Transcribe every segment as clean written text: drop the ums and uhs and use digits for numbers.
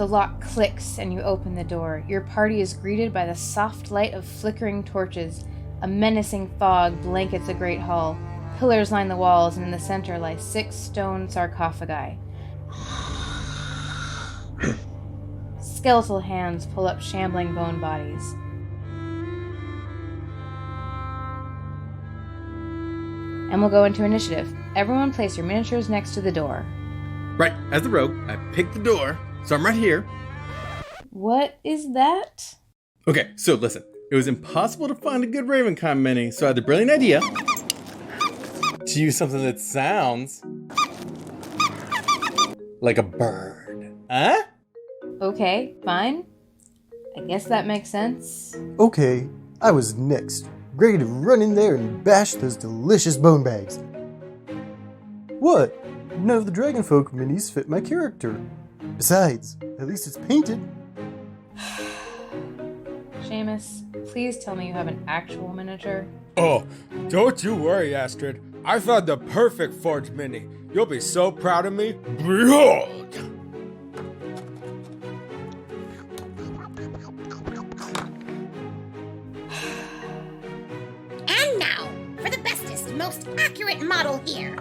The lock clicks and you open the door. Your party is greeted by the soft light of flickering torches. A menacing fog blankets a great hall. Pillars line the walls, and in the center lie 6 stone sarcophagi. Skeletal hands pull up shambling bone bodies. And we'll go into initiative. Everyone place your miniatures next to the door. Right, as the rogue, I picked the door, so I'm right here. What is that? Okay, so listen. It was impossible to find a good RavenCon mini, so I had the brilliant idea to use something that sounds like a bird. Huh? Okay, fine. I guess that makes sense. Okay, I was next, ready to run in there and bash those delicious bone bags. What? None of the Dragonfolk minis fit my character. Besides, at least it's painted. Seamus, please tell me you have an actual miniature. Oh, don't you worry, Astrid. I found the perfect forged mini. You'll be so proud of me. Behold! And now, for the bestest, most accurate model here.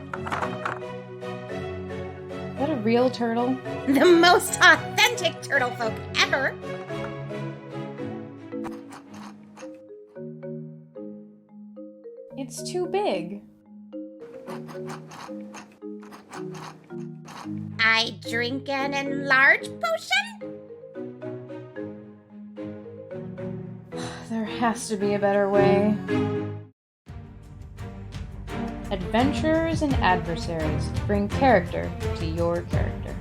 Is that a real turtle? The most authentic turtle folk ever. It's too big. I drink an enlarged potion? There has to be a better way. Adventurers and adversaries bring character to your character.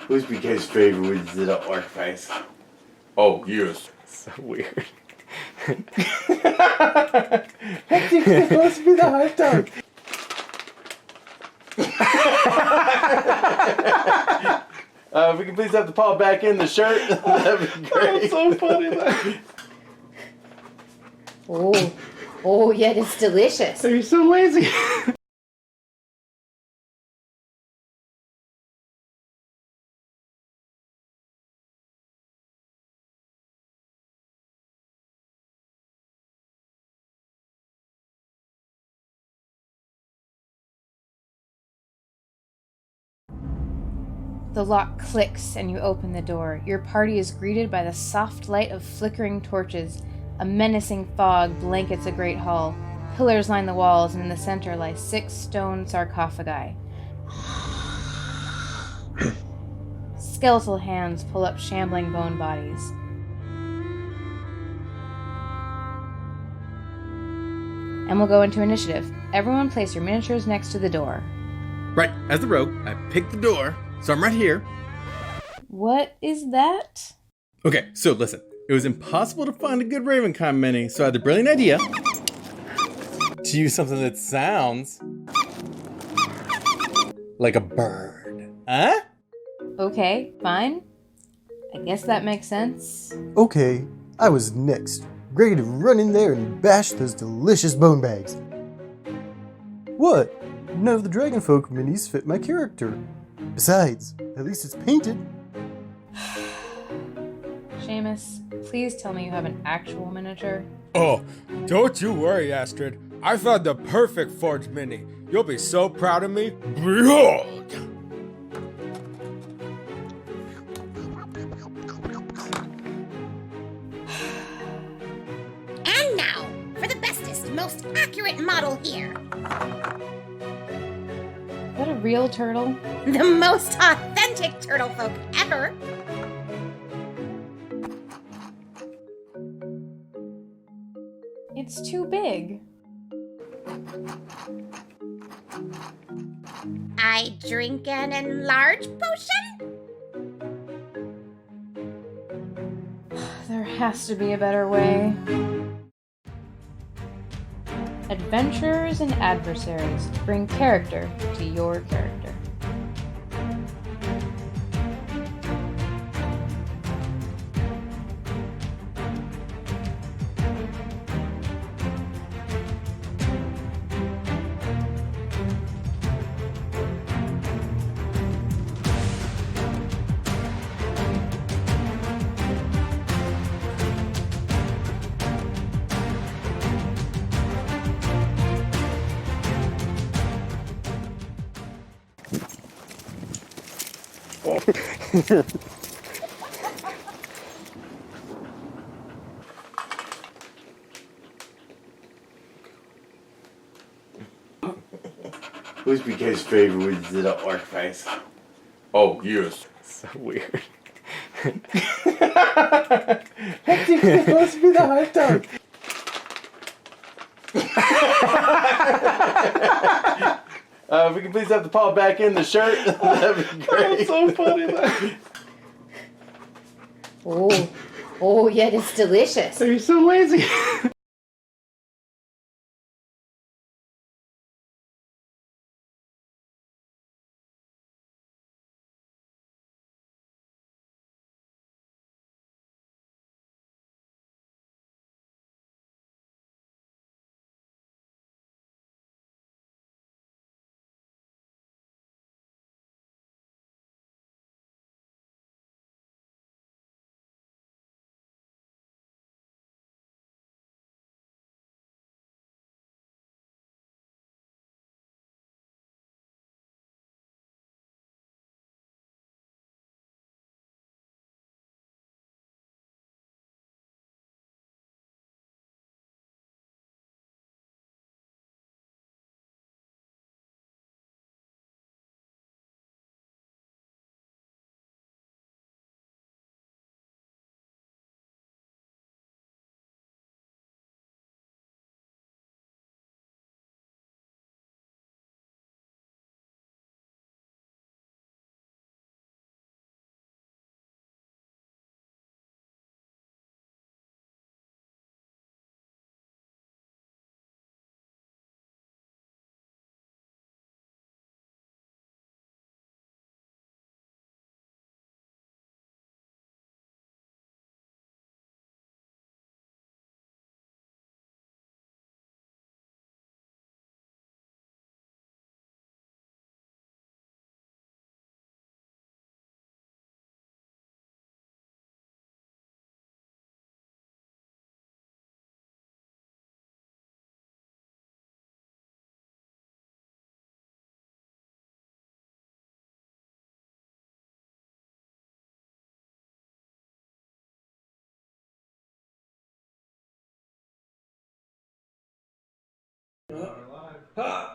Who's BK's favorite with the orc face? Oh, yes. So weird. That's supposed to be the hype dog. If we can please have the paw back in the shirt, that'd be great. That's so funny. Oh, yeah, it's delicious. You're so lazy. The lock clicks and you open the door. Your party is greeted by the soft light of flickering torches. A menacing fog blankets a great hall. Pillars line the walls, and in the center lie 6 stone sarcophagi. Skeletal hands pull up shambling bone bodies. And we'll go into initiative. Everyone place your miniatures next to the door. Right, as the rogue, I picked the door, so I'm right here. What is that? Okay, so listen. It was impossible to find a good RavenCon mini, so I had the brilliant idea to use something that sounds like a bird. Huh? Okay, fine. I guess that makes sense. Okay, I was next, ready to run in there and bash those delicious bone bags. What? None of the Dragonfolk minis fit my character. Besides, at least it's painted. Seamus, please tell me you have an actual miniature. Oh, don't you worry, Astrid. I found the perfect forged mini. You'll be so proud of me. Behold! And now, for the bestest, most accurate model here. Is that a real turtle? The most authentic turtle folk ever. It's too big. I drink an enlarged potion? There has to be a better way. Adventurers and adversaries bring character to your character. Who's BK's favorite with the orc face? Oh, yes. So weird. Hectic's supposed to be the hot dog. If we can please have the paw back in the shirt, that'd be great. That's so funny. Oh, yet it's delicious. You're so lazy.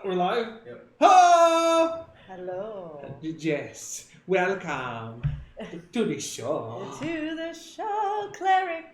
We're live? Yep. Oh! Hello. Yes. Welcome to the show. To the show, Cleric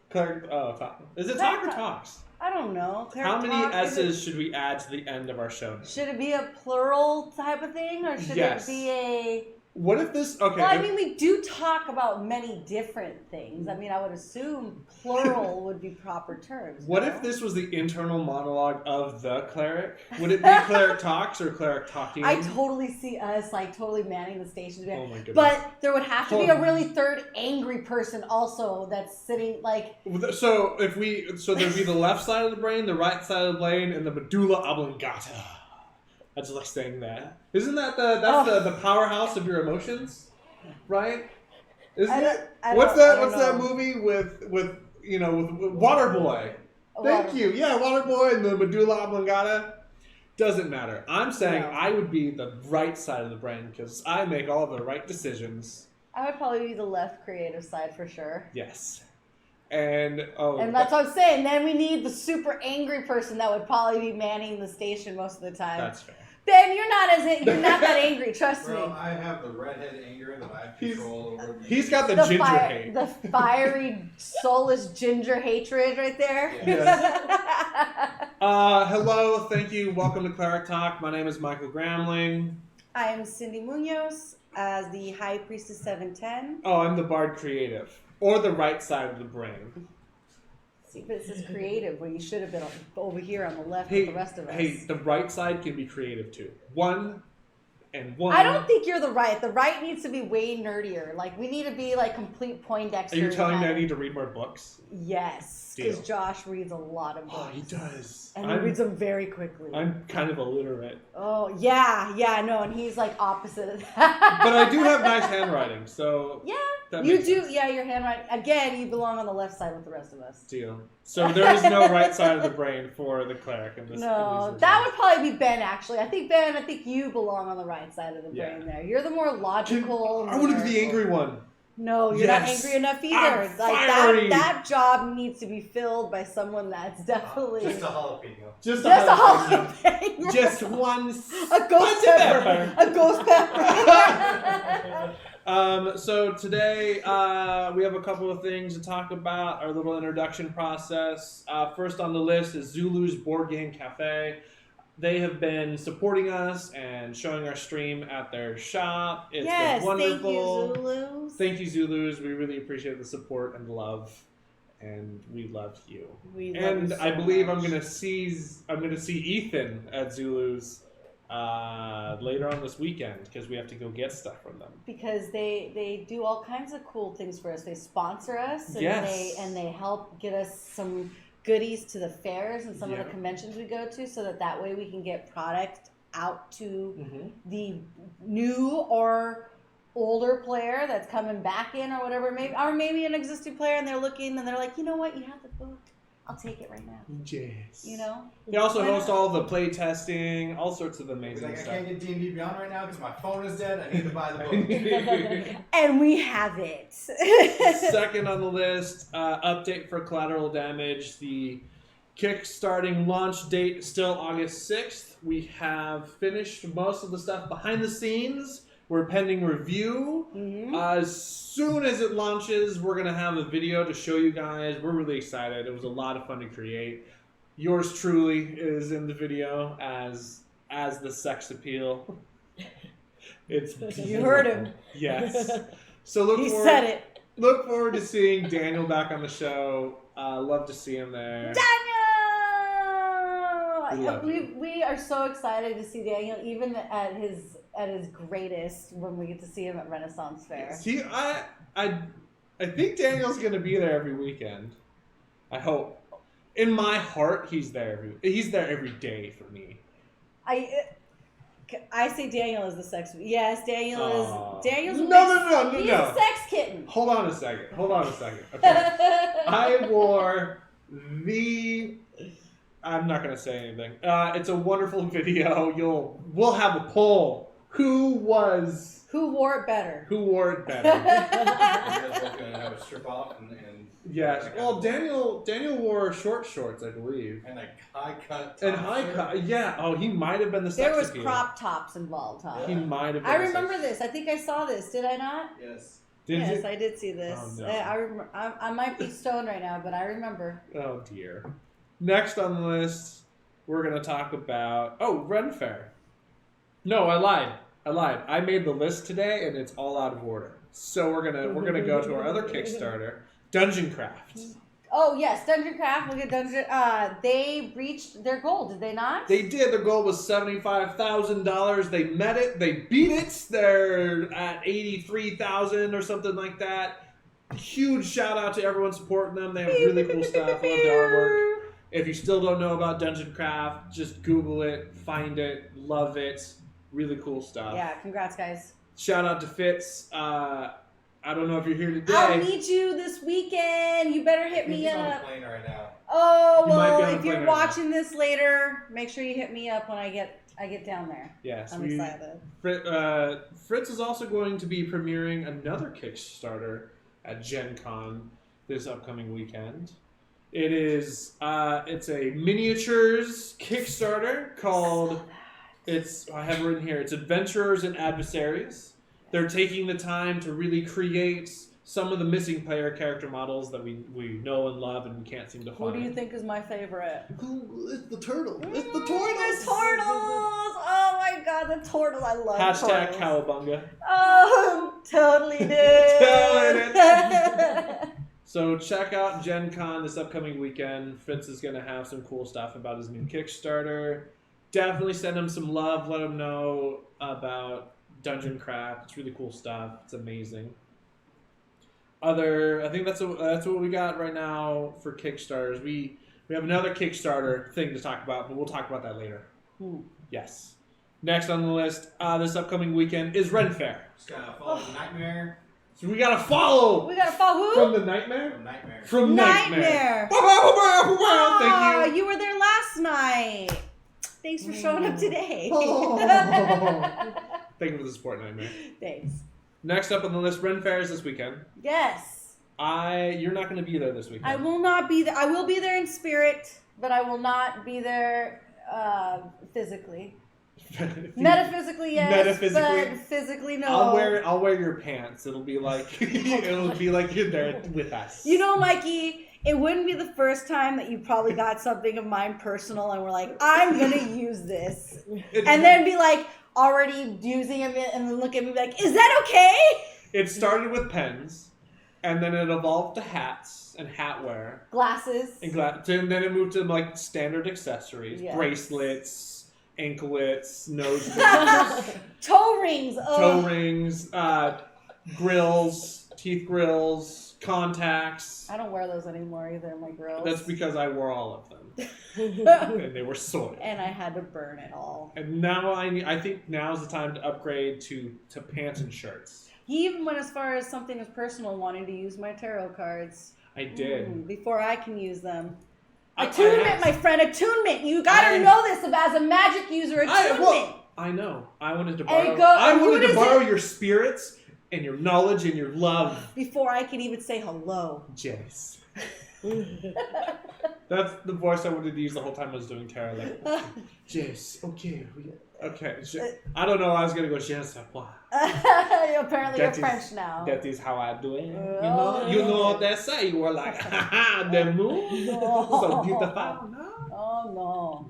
Cleric, talk. Is it talk or talks? I don't know. Cleric How many Talk, S's should we add to the end of our show? Should it be a plural type of thing, or should Yes. it be a... What if this... Okay. Well, I mean, we do talk about many different things. I mean, I would assume plural would be proper terms. What no? if this was the internal monologue of the cleric? Would it be Cleric Talks or Cleric Talking? I totally see us, like, totally manning the station. Oh my goodness. But there would have to be a really third angry person also that's sitting, like... So there'd be the left side of the brain, the right side of the brain, and the medulla oblongata. That's like saying that. Isn't that the powerhouse of your emotions? Right? Isn't it? What's that movie with Waterboy? Thank you. Yeah, Waterboy and the medulla oblongata. Doesn't matter. I'm saying I would be the right side of the brain because I make all the right decisions. I would probably be the left creative side for sure. Yes. And that's what I'm saying. Then we need the super angry person that would probably be manning the station most of the time. That's fair. Ben, you're not that angry. Trust Bro, me. I have the redhead anger that I have control over. He's got the ginger hate. The fiery, soulless ginger hatred right there. Hello, thank you. Welcome to Cleric Talk. My name is Michael Gramling. I am Cindy Munoz as the High Priestess 710. Oh, I'm the Bard Creative, or the right side of the brain. See, but it says creative, where you should have been over here on the left with the rest of us. Hey, the right side can be creative too. One and one. I don't think you're the right. The right needs to be way nerdier. Like, we need to be like complete Poindexter. Are you telling me I need to read more books? Yes, because Josh reads a lot of books. Oh, he does. And he reads them very quickly. I'm kind of illiterate. Oh, yeah, no, and he's like opposite of that. But I do have nice handwriting, so... Yeah, that you makes do. sense. Yeah, your handwriting. Again, you belong on the left side with the rest of us. Deal. So there is no right side of the brain for the cleric in this. No, that would probably be Ben, actually. I think you belong on the right side of the brain there. You're the more logical. I want to be the angry one. No, you're not angry enough either. I'm Like fiery. that job needs to be filled by someone that's definitely Just a jalapeno. Just a jalapeno. Just one. A ghost pepper. A ghost pepper. So today we have a couple of things to talk about. Our little introduction process. First on the list is Zulu's Board Game Cafe. They have been supporting us and showing our stream at their shop. It's been wonderful. Thank you, Zulus. Thank you, Zulus. We really appreciate the support and love, and we love you. I believe I'm gonna see Ethan at Zulus later on this weekend because we have to go get stuff from them. Because they do all kinds of cool things for us. They sponsor us, and they help get us some goodies to the fairs and some of the conventions we go to, so that way we can get product out to the new or older player that's coming back in or whatever, maybe an existing player, and they're looking and they're like, you know what, you have the book, I'll take it right now. Yes. You know? They also host all the play testing, all sorts of amazing stuff. I can't get D&D Beyond right now because my phone is dead. I need to buy the book. And we have it. Second on the list, update for Collateral Damage. The kickstarting launch date is still August 6th. We have finished most of the stuff behind the scenes. We're pending review. As soon as it launches, we're going to have a video to show you guys. We're really excited. It was a lot of fun to create. Yours truly is in the video as the sex appeal. It's beautiful. You heard him. Yes. So He said it. Look forward to seeing Daniel back on the show. Love to see him there. Daniel! We are so excited to see Daniel, even at his greatest, when we get to see him at Renaissance Fair. See, I think Daniel's gonna be there every weekend. I hope. In my heart, he's there every day for me. I say Daniel is the sex. Yes, Daniel's No. He's a sex kitten. Hold on a second. Okay. I wore I'm not gonna say anything. It's a wonderful video. We'll have a poll. Who wore it better? You guys both gonna have a strip off and yes. Well, Daniel wore short shorts, I believe. And a high cut. Yeah. Oh, he might have been the sex There was appeal. crop tops involved, huh? He might have been. I remember this. I think I saw this. Did I not? Yes. Yes, I did see this. Oh, no. I remember. I might be stoned right now, but I remember. Oh dear. Next on the list, we're gonna talk about Ren Faire. No, I lied. I made the list today, and it's all out of order. So we're gonna go to our other Kickstarter, Dungeon Craft. Oh yes, Dungeon Craft. Look at Dungeon. They reached their goal, did they not? They did. Their goal was $75,000. They met it. They beat it. They're at 83,000 or something like that. Huge shout out to everyone supporting them. They have really cool stuff. Love their artwork. If you still don't know about Dungeon Craft, just Google it, find it, love it. Really cool stuff. Yeah, congrats, guys. Shout out to Fitz. I don't know if you're here today. I'll meet you this weekend. You better hit me He's on the up. plane right now. Oh, You might be on well, the if you're plane right watching this later, make sure you hit me up when I get down there. Yes, I'm excited. Fritz is also going to be premiering another Kickstarter at GenCon this upcoming weekend. It's a miniatures Kickstarter called I have it written here. It's adventurers and adversaries. They're taking the time to really create some of the missing player character models that we know and love and we can't seem to Who find. do you think is my favorite? It's the turtle. It's the The turtles. turtles! Oh my god, the turtle! I love Hashtag turtles. Cowabunga. Oh, totally did. So check out GenCon this upcoming weekend. Fritz is going to have some cool stuff about his new Kickstarter. Definitely send him some love. Let him know about Dungeon Craft. It's really cool stuff. It's amazing. I think that's what we got right now for Kickstarters. We have another Kickstarter thing to talk about, but we'll talk about that later. Yes. Next on the list, this upcoming weekend is Ren Faire. Just gotta follow the Nightmare. So we gotta follow. We gotta follow who? From the Nightmare. From Nightmare. From Nightmare. Oh, Thank you. You were there last night. Thanks for showing up today. Thank you for the support, Nightmare. Thanks. Next up on the list, Ren Faire is this weekend. Yes. You're not going to be there this weekend. I will not be there. I will be there in spirit, but I will not be there physically. Metaphysically, yes. Metaphysically? But physically, no. I'll wear your pants. It'll be like you're there with us. You know, Mikey, it wouldn't be the first time that you probably got something of mine personal and were like, I'm gonna use this, and then be like already using it and then look at me like, is that okay? It started with pens, and then it evolved to hats and hat wear, Glasses. and then it moved to like standard accessories, Yes. bracelets, anklets, nose rings, Toe rings. toe rings, grills, teeth grills, contacts. I don't wear those anymore either, my grills. That's because I wore all of them, and they were soiled. And I had to burn it all. And now I think now's the time to upgrade to pants and shirts. He even went as far as something as personal, wanting to use my tarot cards. I did. Before I can use them. I Attunement, my friend, attunement. You gotta know this as a magic user. Attunement. I know. I wanted to And borrow. I who wanted to does borrow it- your spirits and your knowledge and your love, Before I could even say hello. Jace. That's the voice I wanted to use the whole time I was doing tarot. Like, Jace, okay. I don't know. I was gonna go. Je ne sais pas. Apparently, you're That is- French now. That is how I do it. Oh. You know what they say. You were like, ha ha, the moon, so beautiful. Oh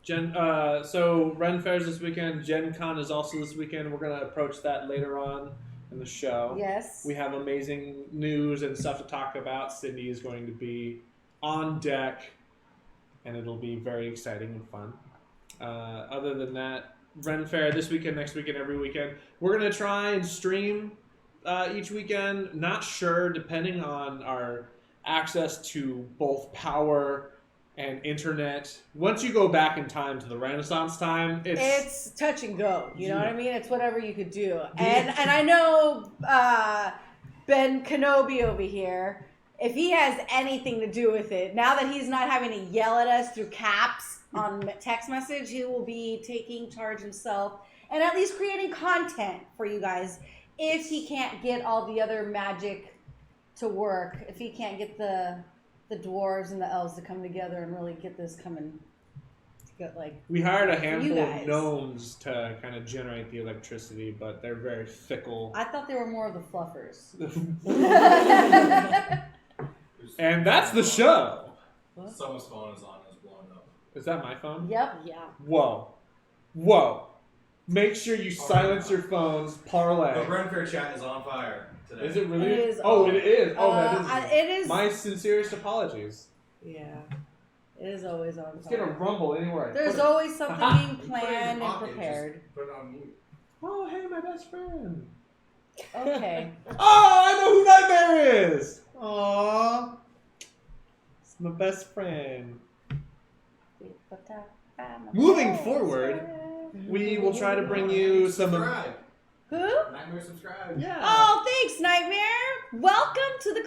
no. So Ren Faire's this weekend. GenCon is also this weekend. We're gonna approach that later on in the show. Yes. We have amazing news and stuff to talk about. Sydney is going to be on deck, and it'll be very exciting and fun. Other than that, Ren Faire this weekend, next weekend, every weekend. We're going to try and stream each weekend. Not sure, depending on our access to both power and internet. Once you go back in time to the Renaissance time, it's touch and go. You know what I mean? It's whatever you could do. And I know Ben Kenobi over here, if he has anything to do with it, now that he's not having to yell at us through caps on text message, he will be taking charge himself and at least creating content for you guys. If he can't get all the other magic to work, if he can't get the dwarves and the elves to come together and really get this coming. We hired a handful guys. of gnomes to kind of generate the electricity, but they're very fickle. I thought they were more of the fluffers. And that's the show. Someone's phone is on and it's blowing up. Is that my phone? Yep. Yeah. Whoa. Make sure you silence your phones. Parlay. The Ren Faire chat is on fire today. Is it really? It is. Oh, it is. Oh, that is. It is. My sincerest apologies. Yeah. It is always on It's gonna rumble anywhere. There's always something being planned and prepared. Put it on mute. Oh, hey, my best friend. Okay. Oh, I know who Nightmare is. Aww. It's my best friend. Moving forward, we will try to bring you some. Subscribe. Who? Nightmare subscribe. Yeah. Oh, thanks, Nightmare. Welcome to the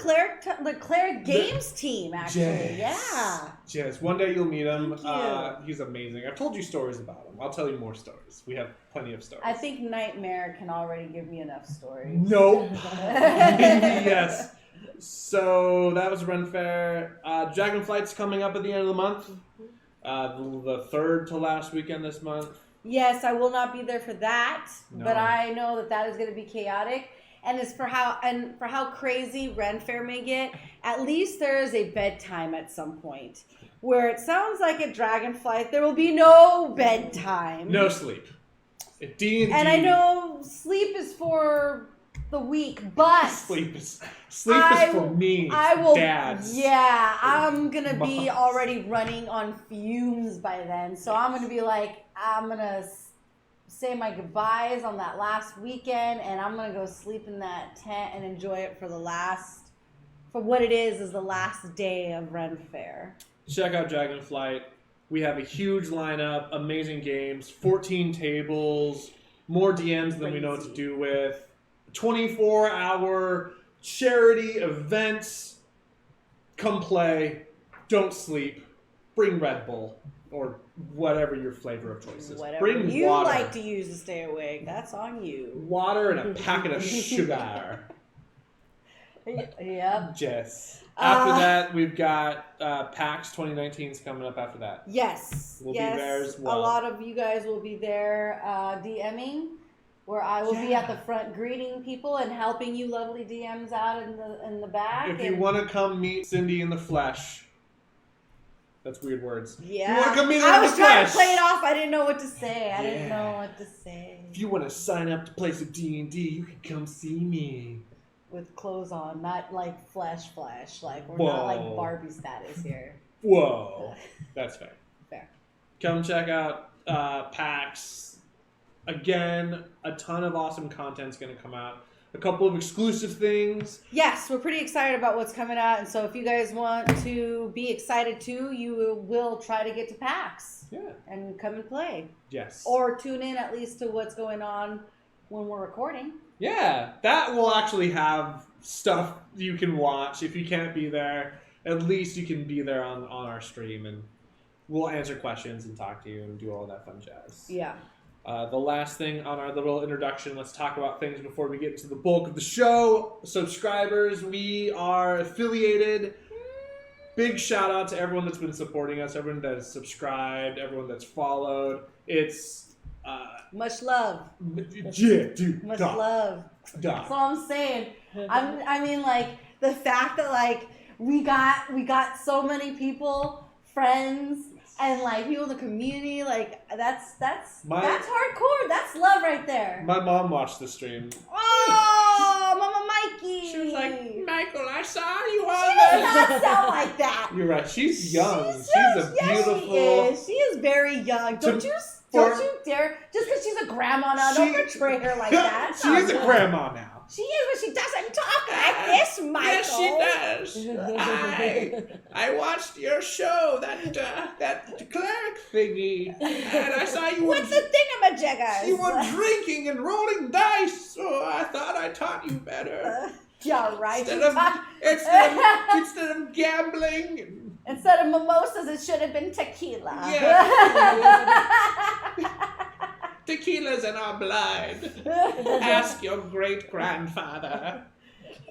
Cleric Games team, actually. Yeah. Yes, one day you'll meet him. Thank you. He's amazing. I've told you stories about him. I'll tell you more stories. We have plenty of stories. I think Nightmare can already give me enough stories. Nope. Yes. So that was Ren Faire. Dragonflight's coming up at the end of the month. The third to last weekend this month. Yes, I will not be there for that, No. but I know that that is going to be chaotic. And as for how crazy Ren Fair may get, at least there is a bedtime at some point. Where it sounds like at Dragonflight there will be no bedtime. No sleep. D&D. And I know sleep is for the weak, but sleep is for me. I will. Dads. Yeah, I'm gonna be already running on fumes by then. So I'm gonna be like, I'm gonna say my goodbyes on that last weekend, and I'm gonna go sleep in that tent and enjoy it for what it is the last day of Ren Fair. Check out Dragonflight. We have a huge lineup, amazing games, 14 tables, more DMs than we know what to do with, 24-hour charity events. Come play, don't sleep, bring Red Bull, or whatever your flavor of choice is. Whatever bring you water. like to use to stay awake, that's on you. Water and a packet of sugar. Yep. Jess. After that, we've got PAX 2019 is coming up after that. Yes. We'll be there as well. A lot of you guys will be there DMing, where I will be at the front greeting people and helping you lovely DMs out in the back. If you want to come meet Cindy in the flesh. That's weird words. Yeah. If you want to come meet her I in was the trying flesh. to play it off. I didn't know what to say. I didn't know what to say. If you want to sign up to play some D&D, you can come see me. With clothes on, not like flesh. Like we're Whoa. not like Barbie status here. Whoa. That's fair. Fair. Come check out PAX. Again, a ton of awesome content's going to come out. A couple of exclusive things. Yes, we're pretty excited about what's coming out, and so if you guys want to be excited too, you will try to get to PAX. Yeah. And come and play. Yes. Or tune in at least to what's going on when we're recording. Yeah, that will actually have stuff you can watch. If you can't be there, at least you can be there on our stream, and we'll answer questions and talk to you and do all that fun jazz. Yeah. The last thing on our little introduction, let's talk about things before we get into the bulk of the show. Subscribers, we are affiliated. Big shout out to everyone that's been supporting us, everyone that has subscribed, everyone that's followed. It's much love. Yeah, dude. Much love. That's all I'm saying. I mean, like the fact that like we got so many people, friends, and like people in the community, like that's hardcore. That's love right there. My mom watched the stream. Oh, Mama Mikey. She was like, Michael, I saw you on She does not sound like that. You're right. She's young. She's a beautiful. She is very young. Don't you dare. Just because she's a grandma now, don't betray her like that. She is a grandma now. She is, but she doesn't talk like this, Michael. Yes, she does. I watched your show, that cleric thingy, and I saw you. What's the thingamajigger? You were drinking and rolling dice, so I thought I taught you better. Yeah, right. Instead of gambling. Instead of mimosas, it should have been tequila. Yeah. Tequila's in our blood. Ask your great-grandfather.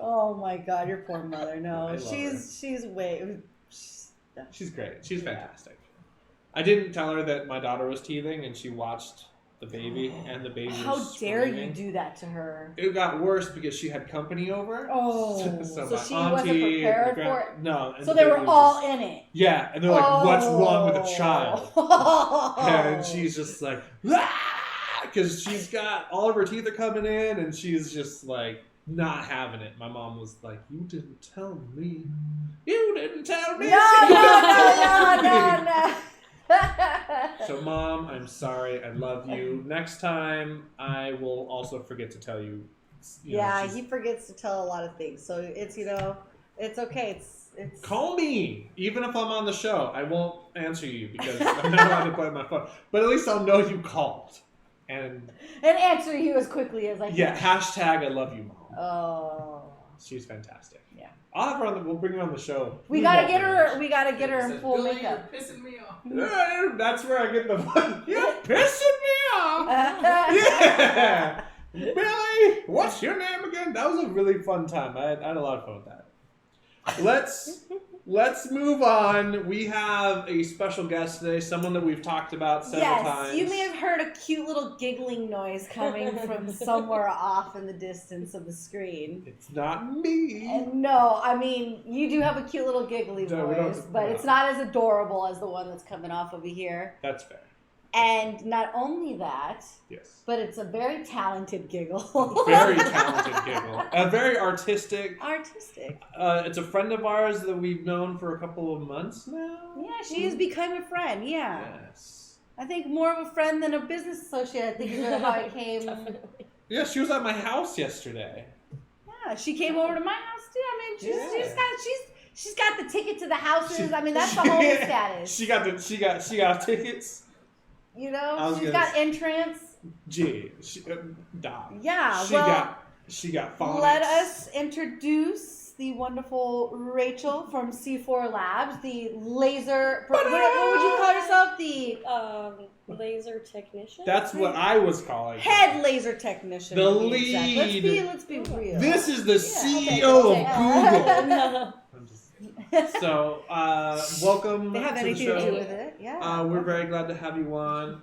Oh my God, your poor mother. No, she's great. She's fantastic. I didn't tell her that my daughter was teething, and she watched the baby, and the baby How was dare screaming. you do that to her? It got worse because she had company over. Oh, so she my wasn't auntie, prepared for it? No. And So the they baby were was all just- in it. Yeah, and they're like, what's wrong with a child? Oh. And she's just like, because she's got all of her teeth are coming in, and she's just like not having it. My mom was like, you didn't tell me. You didn't tell me. No. So, Mom, I'm sorry. I love you. Next time, I will also forget to tell you. He forgets to tell a lot of things. So it's it's okay. It's Call me, even if I'm on the show. I won't answer you because I'm not allowed to play my phone. But at least I'll know you called. And answer you as quickly as I can. yeah, hashtag I love you, Mom. Oh. She's fantastic. Yeah. I'll have her we'll bring her on the show. We gotta get her in full makeup. You're pissing me off. That's where I get the fun. You're pissing me off. Yeah. Billy, what's your name again? That was a really fun time. I had a lot of fun with that. Let's move on. We have a special guest today, someone that we've talked about several times. Yes, you may have heard a cute little giggling noise coming from somewhere off in the distance of the screen. It's not me. And no, I mean, you do have a cute little giggly voice, but it's not as adorable as the one that's coming off over here. That's fair. And not only that, yes, but it's a very talented giggle. Very talented giggle. Very artistic. Artistic. It's a friend of ours that we've known for a couple of months now. Yeah, she has become a friend, yeah. Yes. I think more of a friend than a business associate, I think is how it came. Yeah, she was at my house yesterday. Yeah, she came over to my house too. I mean, she's got the ticket to the houses. I mean, that's the whole status. She got tickets. You know, she's got entrance. Gee, yeah, she got phonics. Let us introduce the wonderful Rachel from C4Labs, the laser. What would you call yourself? The laser technician. That's what I was calling. Head laser technician. The lead. Let's be real. This is the CEO of Google. So, welcome. They have to anything the show. to do with it? Yeah. We're very glad to have you on.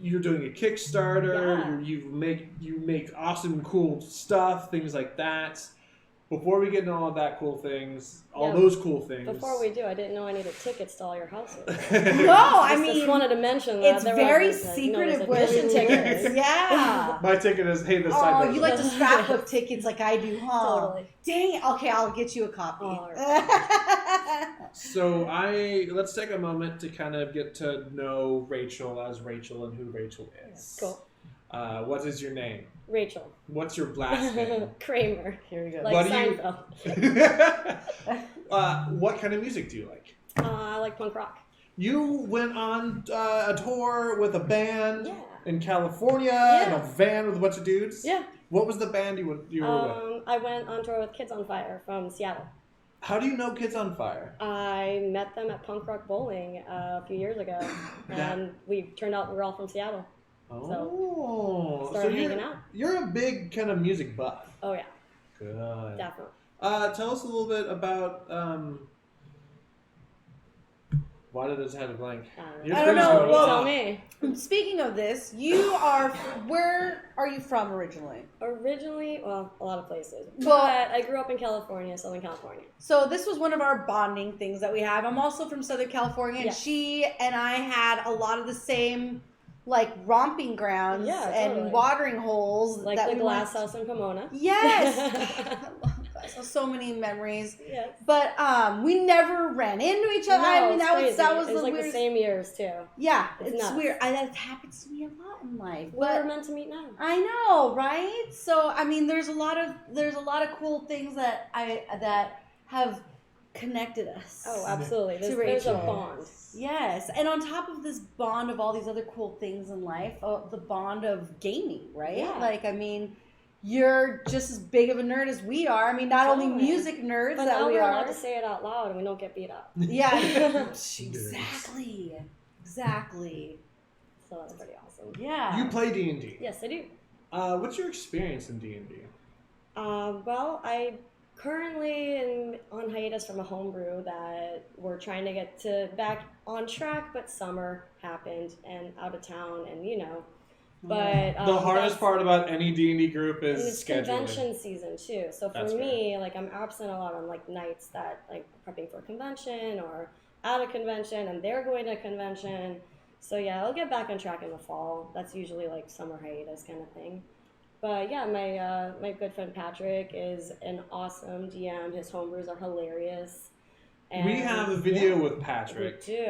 You're doing a Kickstarter. Yeah. You make awesome, cool stuff, things like that. Before we get into all of that cool things, those cool things. Before we do, I didn't know I needed tickets to all your houses. No, I mean, just wanted to mention that it's very secretive where the tickets. Yeah. My ticket is this. Oh, you like to scrapbook tickets like I do, huh? Totally. Dang it. Okay, I'll get you a copy. So let's take a moment to kind of get to know Rachel as Rachel and who Rachel is. Cool. What is your name? Rachel. What's your last name? Kramer. Here we go. Like Seinfeld. What kind of music do you like? I like punk rock. You went on a tour with a band in California in a van with a bunch of dudes? Yeah. What was the band you were with? I went on tour with Kids on Fire from Seattle. How do you know Kids on Fire? I met them at Punk Rock Bowling a few years ago, and we turned out we were all from Seattle. Oh, so started hanging out. You're a big kind of music buff. Oh yeah. Good. Definitely. Tell us a little bit about. Why did this have a blank? I don't know. Well, tell me. Speaking of this, where are you from originally? Originally, well, a lot of places. Well, but I grew up in California, Southern California. So this was one of our bonding things that we have. I'm also from Southern California, and she and I had a lot of the same, like, romping grounds and watering holes. Like that the we glass house in Pomona. Yes! I love that. So many memories. Yes. But we never ran into each other. No, I mean, that was the like weirdest. the same years too. Yeah, it's it's nuts. weird. That happens to me a lot in life. We're meant to meet now. I know, right? So I mean, there's a lot of cool things that have connected us. Oh, absolutely. There's a bond. Yes, and on top of this bond of all these other cool things in life, the bond of gaming, right? Yeah. Like, I mean, you're just as big of a nerd as we are. I mean, not only music nerds but that now we we're are. allowed to say it out loud and we don't get beat up. Yeah, exactly. So that's pretty awesome. Yeah. You play D&D. Yes, I do. What's your experience in D&D? Well, I currently am on hiatus from a homebrew that we're trying to get back on track, but summer happened and out of town, and But the hardest part about any D&D group is it's scheduling. convention season too. So for me, like, I'm absent a lot on like nights that like prepping for a convention or at a convention, and they're going to a convention. So yeah, I'll get back on track in the fall. That's usually like summer hiatus kind of thing. But yeah, my good friend Patrick is an awesome DM. His homebrews are hilarious. And we have a video with Patrick. We do.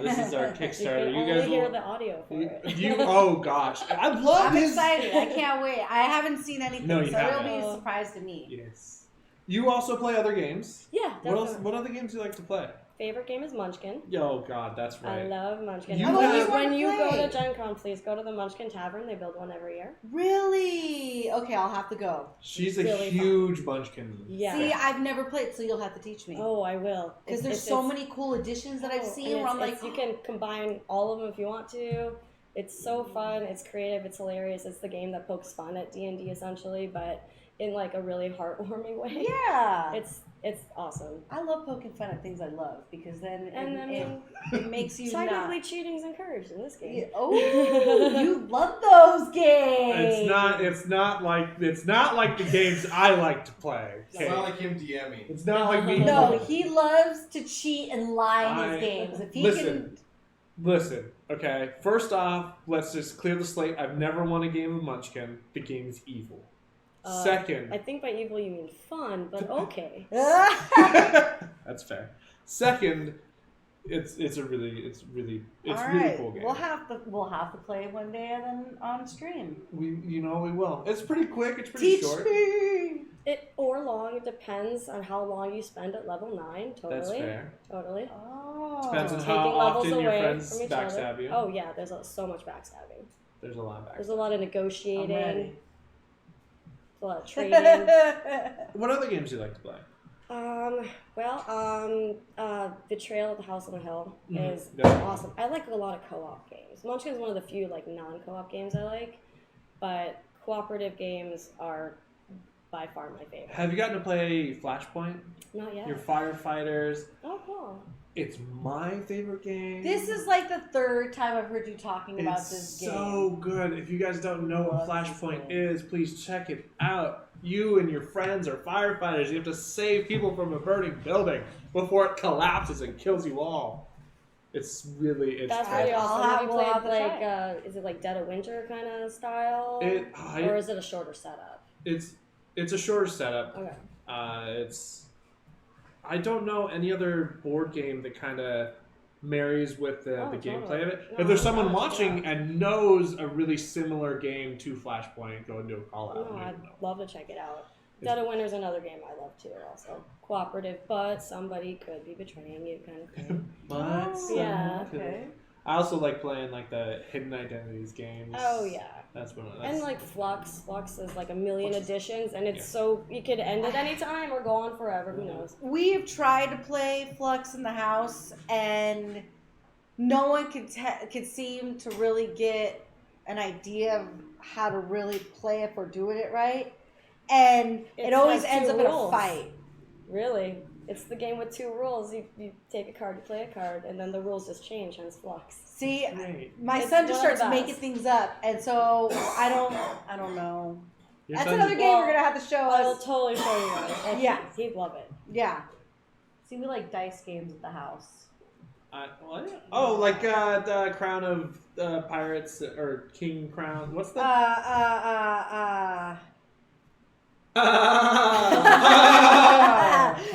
This is our Kickstarter. You can only hear the audio for it. Oh gosh, I'm excited. I can't wait. I haven't seen anything, no, so it'll be a surprise to me. Yes. You also play other games. Yeah, definitely. What other games do you like to play? Favorite game is Munchkin. Oh God, that's right. I love Munchkin. When you go to GenCon, please go to the Munchkin Tavern. They build one every year. Really? Okay, I'll have to go. She's a huge Munchkin. Yeah. See, I've never played, so you'll have to teach me. Oh, I will. Because there's so many cool additions that I've seen where I'm like, you can combine all of them if you want to. It's so fun. It's creative. It's hilarious. It's the game that pokes fun at D&D essentially, but in like a really heartwarming way. Yeah. It's awesome. I love poking fun at things I love because then it makes you technically cheating's encouraged in this game. Yeah. Oh, you love those games. It's not like the games I like to play. It's not like him DMing. It's not like me. No, he loves to cheat and lie in his games. If he Listen, okay. First off, let's just clear the slate. I've never won a game of Munchkin. The game is evil. Second, I think by evil you mean fun, but okay. That's fair. Second, it's really cool game. We'll have to play one day and then on stream. We will. It's pretty quick. It's pretty short. It or long. It depends on how long you spend at level 9. Totally. That's fair. Totally. Oh. Depends on Taking how levels often your away friends from each backstab other. you. Oh yeah, there's so much backstabbing. There's a lot of backstabbing. There's a lot of negotiating. I'm ready. A lot of trading. What other games do you like to play? Betrayal at the House on the Hill is Definitely. awesome. I like a lot of co-op games. Munchkin is one of the few like non-co-op games I like, but cooperative games are by far my favorite. Have you gotten to play Flashpoint? Not yet. Your firefighters. Oh, cool. It's my favorite game. This is like the third time I've heard you talking about It's this game. so good. If you guys don't know what Flashpoint is, please check it out. You and your friends are firefighters. You have to save people from a burning building before it collapses and kills you all. It's pretty awesome. Have you we'll have played to like is it like Dead of Winter kind of style, or is it a shorter setup? It's a shorter setup. Okay. I don't know any other board game that kind of marries with the gameplay of it. No, if there's someone watching and knows a really similar game to Flashpoint, go and do a call out. No, I'd love to check it out. Dead of Winter is another game I love too. Also cooperative, but somebody could be betraying you, kind of thing. Yeah. Okay. I also like playing like the Hidden Identities games. Oh yeah. That's one of those. And like Flux is like a million editions, and it's so you could end it any time or go on forever. Who knows? We've tried to play Flux in the house, and no one could seem to really get an idea of how to really play if we're doing it right, and it always ends up in a fight. Really? It's the game with 2 rules. You take a card, you play a card, and then the rules just change, hence Flux. See, my son just starts making things up, and so I don't know. That's another game we're gonna have to show us. I'll totally show you guys. Yeah, he'd love it. Yeah. See, we like dice games at the house. What? Oh, like the Crown of Pirates or King Crown. What's the?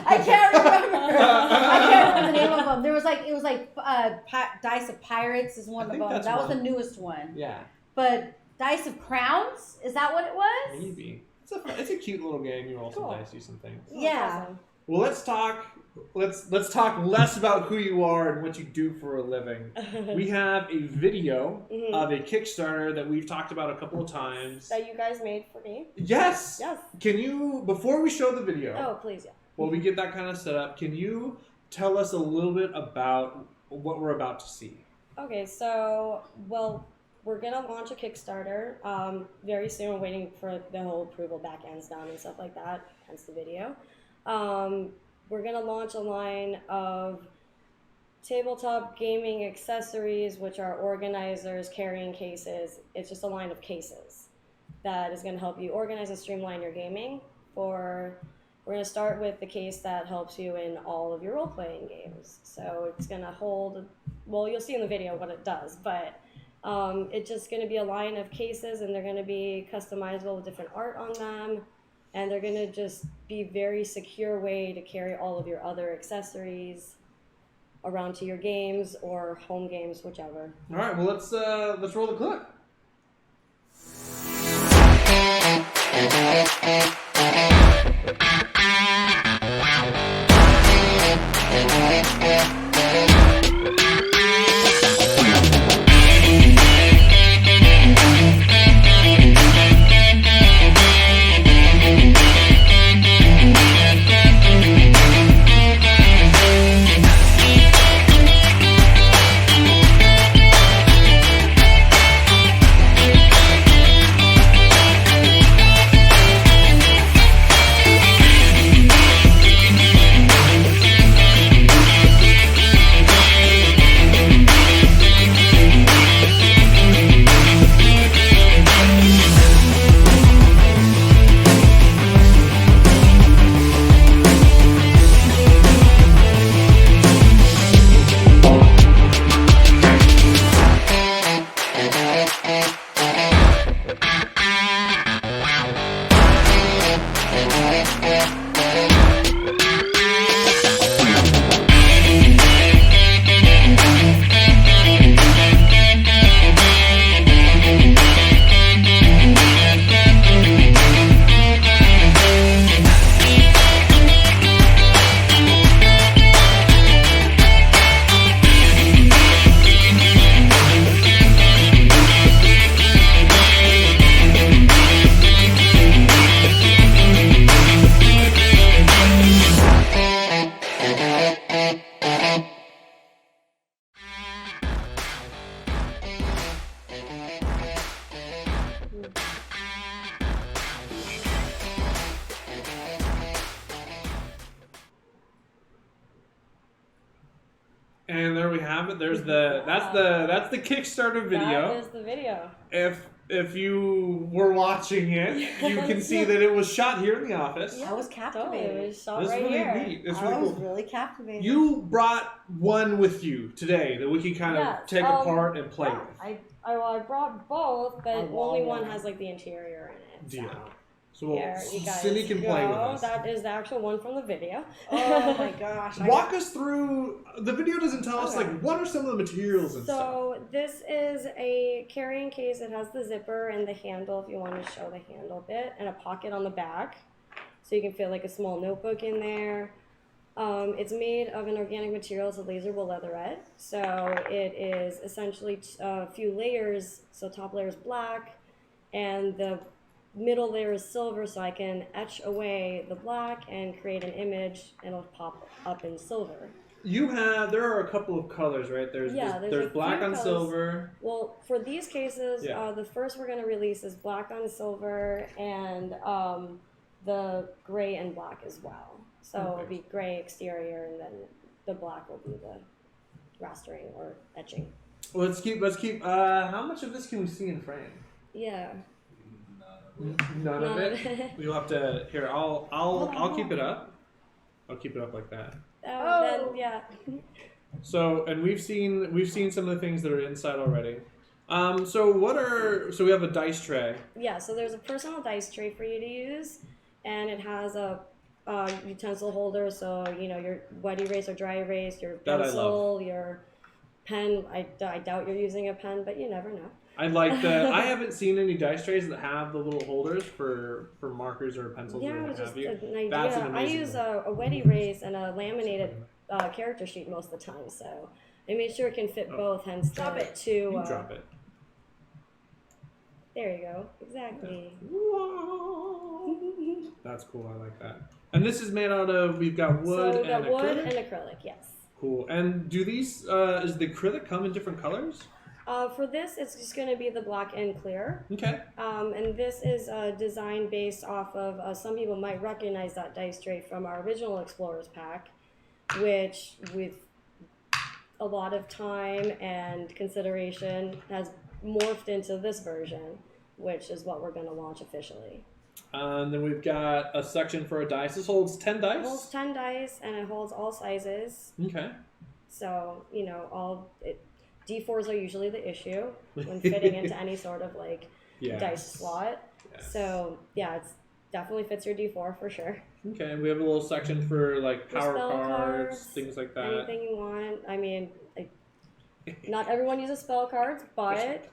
I can't remember the name of them. It was like Dice of Pirates is one of them. That was the newest one. Yeah. But Dice of Crowns, is that what it was? Maybe. It's a cute little game. You roll some dice, do some things. Yeah. Well, let's talk less about who you are and what you do for a living. We have a video of a Kickstarter that we've talked about a couple of times. That you guys made for me? Yes. Yes. Can you, before we show the video? Oh, please, yeah. While we get that kind of set up, can you tell us a little bit about what we're about to see? Okay, so, we're going to launch a Kickstarter very soon. We're waiting for the whole approval back ends done and stuff like that, hence the video. We're going to launch a line of tabletop gaming accessories, which are organizers, carrying cases. It's just a line of cases that is going to help you organize and streamline your gaming. We're going to start with the case that helps you in all of your role-playing games. So it's going to hold, you'll see in the video what it does, but it's just going to be a line of cases, and they're going to be customizable with different art on them. And they're going to just be a very secure way to carry all of your other accessories around to your games or home games, whichever. All right, well, let's roll the clip. And there we have it. There's that's the Kickstarter video. That is the video. If you were watching it, you can see that it was shot here in the office. I was captivated. It was shot That's right really here. neat. It's I really was cool. really captivated. You brought one with you today that we can kind of Yes, take apart and play yeah, with. I brought both, but I only love one it. has like the interior in it. Deal. So. So Here, you guys Cindy can play with go. us. That is the actual one from the video. Oh my gosh. Walk us through. The video doesn't tell us like what are some of the materials and stuff. So this is a carrying case. It has the zipper and the handle, if you want to show the handle bit, and a pocket on the back, so you can fit like a small notebook in there. It's made of an organic material, it's a laser wool leatherette. So it is essentially a few layers. So top layer is black, and the middle layer is silver, so I can etch away the black and create an image, and it'll pop up in silver. There are a couple of colors, right? There's a black few on colors. silver. Well, for these cases, Yeah. the first we're going to release is black on silver and the gray and black as well. So it'll be gray exterior, and then the black will be the rastering or etching. Let's keep. How much of this can we see in frame? Yeah. None of it. You'll have to. Here, I'll keep it up. I'll keep it up like that. Then, yeah. So, and we've seen some of the things that are inside already. So we have a dice tray. Yeah, so there's a personal dice tray for you to use, and it has a utensil holder, so your wet erase or dry erase, your pencil, your pen. I doubt you're using a pen, but you never know. I like that. I haven't seen any dice trays that have the little holders for markers or pencils or what just have you. an idea. That's an I amazing use one. a wet erase and a laminated character sheet most of the time, so I made sure it can fit both. Hence Drop the it. two. You drop it. There you go. Exactly. That's cool. I like that. And this is made out of. We've got wood So we got and wood acrylic. and acrylic. Yes. Cool. And do these? Is the acrylic come in different colors? For this, it's just going to be the black and clear. Okay. And this is a design based off of, some people might recognize that dice tray from our original Explorers pack, which with a lot of time and consideration has morphed into this version, which is what we're going to launch officially. And then we've got a section for a dice. This holds 10 dice? It holds 10 dice, and it holds all sizes. Okay. So, D4s are usually the issue when fitting into any sort of dice slot. Yes. So yeah, it definitely fits your D4 for sure. Okay, and we have a little section for power spell cards, things like that. Anything you want. I mean, not everyone uses spell cards, but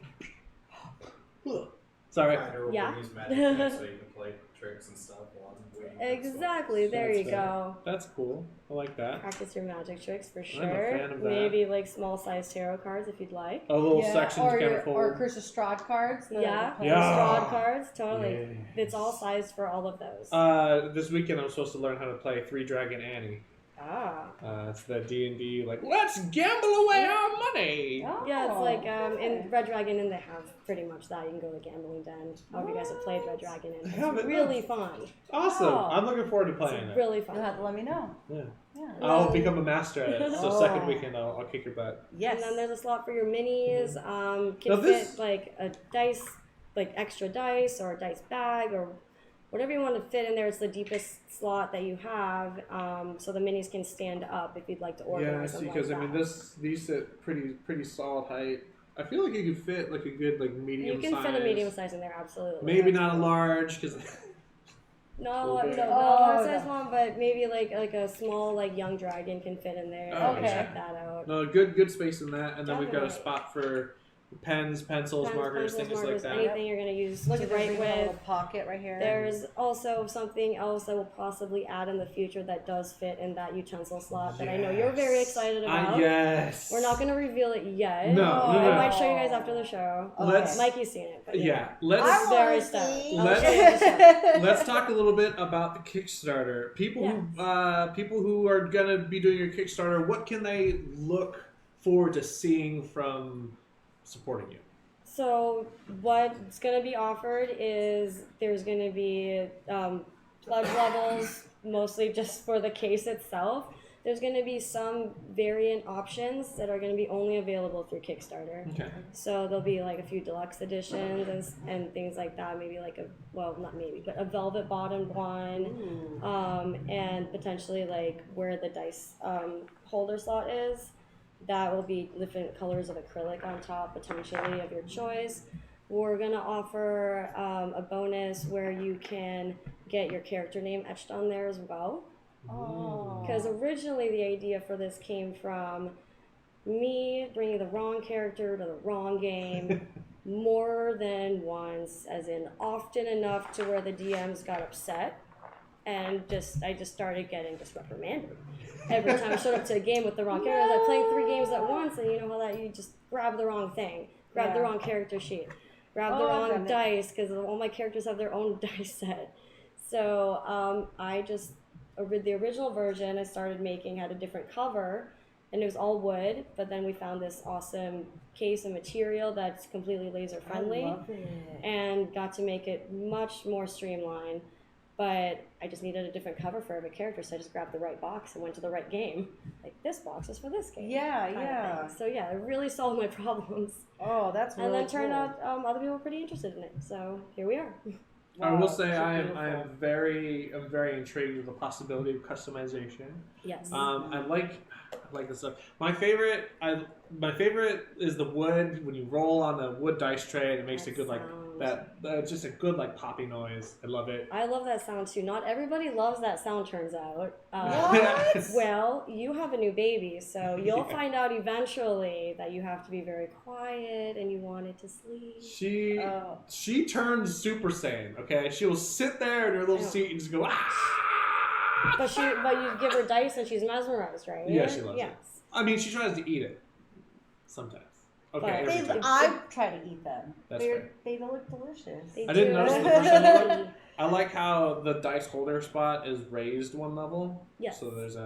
Sorry. yeah. Use magic decks so you can play tricks and stuff while waiting. Exactly. There you go. That's cool. I like that. Practice your magic tricks for sure. I'm a fan of that. Maybe small size tarot cards if you'd like. A little section to kind of or hold. Curse of Strahd cards. Yeah. Yeah. Strahd cards. Totally. Yes. It's all sized for all of those. This weekend I'm supposed to learn how to play Three Dragon Annie. Ah. It's the D&D, let's gamble away our money! Oh. Yeah, it's in Red Dragon Inn they have pretty much that. You can go to the gambling den. I hope you guys have played Red Dragon Inn. It's really fun. Awesome! Oh. I'm looking forward to playing It's it. really fun. You'll have to let me know. Yeah. Yeah. I'll become a master at it. So Oh. second weekend I'll kick your butt. Yes. And then there's a slot for your minis. Can Now this- fit a dice, extra dice or a dice bag or whatever you want to fit in there. It's the deepest slot that you have, so the minis can stand up if you'd like to organize Yeah, them. because like that. these sit pretty solid height. I feel like you could fit a good medium size. You can fit a medium size in there, absolutely. Maybe not a large because. No, Okay. no, Oh, size no. one, but maybe like a small young dragon can fit in there. Oh, You can okay. check that out. No, good space in that, and then we've got a Definitely. spot for pens, pencils, markers, things like that. Anything you're gonna use Look to at this write big with. little pocket right here. There's also something else that we'll possibly add in the future that does fit in that utensil slot that I know you're very excited about. Yes. We're not going to reveal it yet. No, I might show you guys after the show. Let's- Mikey's seen it. But Yeah, I let's wanna very see. stoked. Let's- I'll show you the show. let's talk a little bit about the Kickstarter. People who are gonna be doing your Kickstarter, what can they look forward to seeing from supporting you? So what's going to be offered is there's going to be pledge levels, mostly just for the case itself. There's going to be some variant options that are going to be only available through Kickstarter. Okay. So there'll be like a few deluxe editions and things like that. Maybe like not maybe, but a velvet bottomed one, and potentially like where the dice holder slot is. That will be different colors of acrylic on top, potentially of your choice. We're gonna offer a bonus where you can get your character name etched on there as well. Because originally the idea for this came from me bringing the wrong character to the wrong game more than once, as in often enough to where the DMs got upset, and I just started getting just reprimanded every time I showed up to a game with the wrong character. I was like playing 3 games at once, and you know how that you just grab the wrong thing, grab the wrong character sheet, grab the wrong dice, because all my characters have their own dice set. So the original version I started making had a different cover, and it was all wood, but then we found this awesome case of material that's completely laser friendly. I love it. And got to make it much more streamlined. But I just needed a different cover for every character, so I just grabbed the right box and went to the right game. Like, this box is for this game. Yeah. So yeah, it really solved my problems. Oh, that's really cool. And then turned cool. out other people were pretty interested in it. So here we are. I will say I am very intrigued with the possibility of customization. Yes. I like this stuff. My favorite is the wood. When you roll on the wood dice tray, it makes a good it's just a good poppy noise. I love it. I love that sound too. Not everybody loves that sound, turns out. What? Well, you have a new baby, so you'll find out eventually that you have to be very quiet and you want it to sleep. She turns Super Saiyan. Okay, she will sit there in her little seat and just go ah. But you give her dice and she's mesmerized, right? Yeah, she loves it. Yes. I mean, she tries to eat it sometimes. Okay, I try to eat them. That's fair. They look delicious. I didn't notice the first time. I like how the dice holder spot is raised one level. Yes. So there's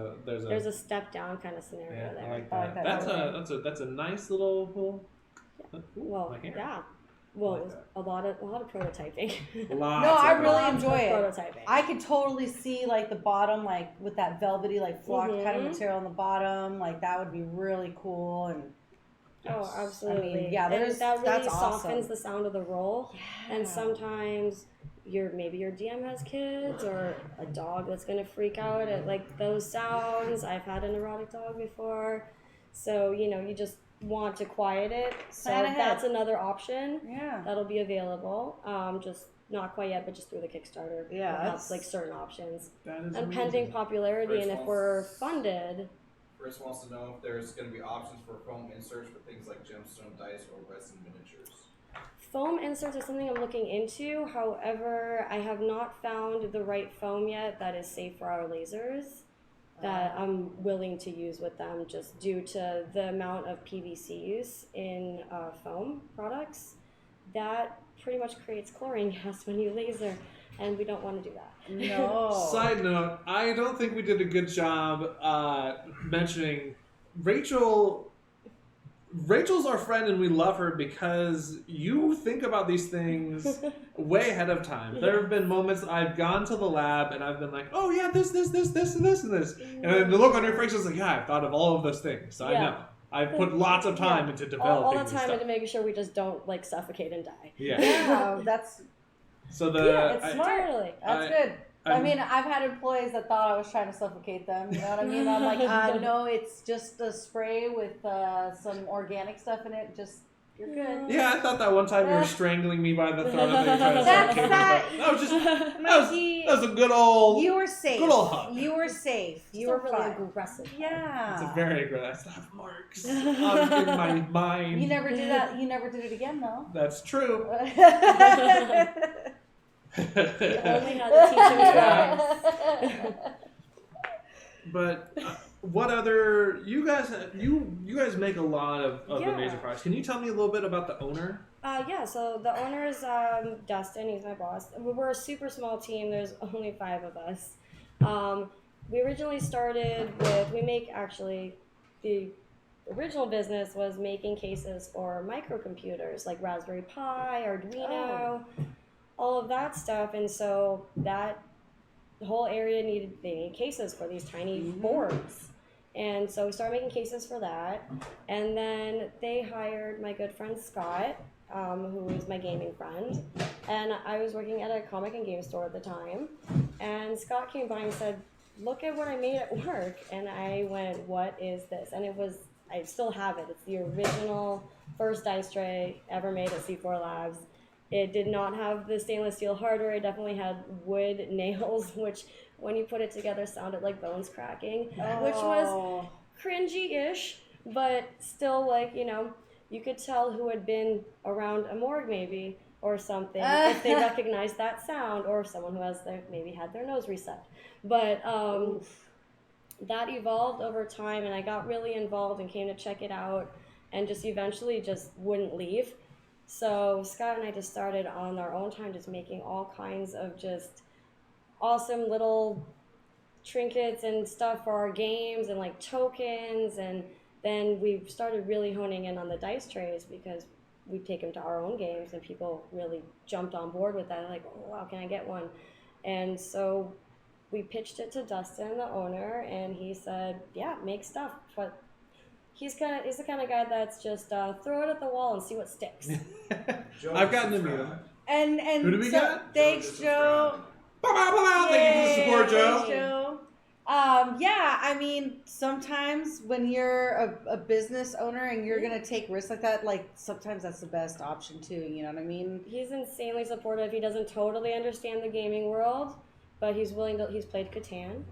a step down kind of scenario there. I like that. That's a nice little. Well, yeah. Well, a lot of prototyping. I really enjoy it. Prototyping. I could totally see the bottom, with that velvety flock kind of material on the bottom. That would be really cool. And oh, absolutely. that really softens awesome. the sound of the roll. Yeah. And sometimes maybe your DM has kids or a dog that's gonna freak out at those sounds. I've had an erotic dog before, so you just want to quiet it. So that's another option. Yeah, that'll be available. Just not quite yet, but just through the Kickstarter. Yeah, that's certain options. That is and pending popularity, and if we're funded. Chris wants to know if there's going to be options for foam inserts for things like gemstone dice or resin miniatures. Foam inserts is something I'm looking into. However, I have not found the right foam yet that is safe for our lasers that I'm willing to use with them, just due to the amount of PVC use in foam products. That pretty much creates chlorine gas when you laser, and we don't want to do that. No. Side note, I don't think we did a good job mentioning Rachel. Rachel's our friend and we love her because you think about these things way ahead of time. There have been moments I've gone to the lab and I've been like, oh yeah, this, and this. And then the look on her face is like, yeah, I've thought of all of those things. So I know. I've put lots of time into developing all the time stuff. into making sure we just don't suffocate and die. Yeah. That's... So it's smart. That's good. I mean, I've had employees that thought I was trying to suffocate them. You know what I mean? I'm like, no, it's just a spray with some organic stuff in it. Just, you're good. Yeah, I thought that one time you were strangling me by the throat and then trying to suffocate me. That was a good old. You were safe. Good old hug. You were safe. You were really aggressive. Yeah. It's a very aggressive. I still have marks in my mind. You never did that. You never did it again, though. That's true. You only had to teach him twice. But what other you guys make a lot of the laser products. Can you tell me a little bit about the owner? Yeah, so the owner is Dustin. He's my boss. We're a super small team. There's only 5 of us. We originally started with the original business was making cases for microcomputers like Raspberry Pi, Arduino. All of that stuff, and so that whole area needed cases for these tiny boards. And so we started making cases for that. And then they hired my good friend Scott, who is my gaming friend. And I was working at a comic and game store at the time. And Scott came by and said, look at what I made at work. And I went, what is this? And it was, I still have it. It's the original first dice tray ever made at C4Labs. It did not have the stainless steel hardware. It definitely had wood nails, which when you put it together sounded like bones cracking, which was cringy-ish, but still like, you know, you could tell who had been around a morgue maybe or something if they recognized that sound, or someone who has their, maybe had their nose reset. But that evolved over time, and I got really involved and came to check it out and just eventually just wouldn't leave. So Scott and I just started on our own time just making all kinds of just awesome little trinkets and stuff for our games and like tokens, and then we started really honing in on the dice trays because we take them to our own games and people really jumped on board with that. Like, oh, wow, can I get one? And so we pitched it to Dustin, the owner, and he said, yeah, make stuff. But he's the kind of guy that's just throw it at the wall and see what sticks. I've gotten to meet him. And who do we got? Thanks, Joe. Thank you for the support, Joe. Thanks, Joe. Yeah, I mean, sometimes when you're a business owner and you're gonna take risks like that, like sometimes that's the best option too. You know what I mean? He's insanely supportive. He doesn't totally understand the gaming world, but he's willing to. He's played Catan.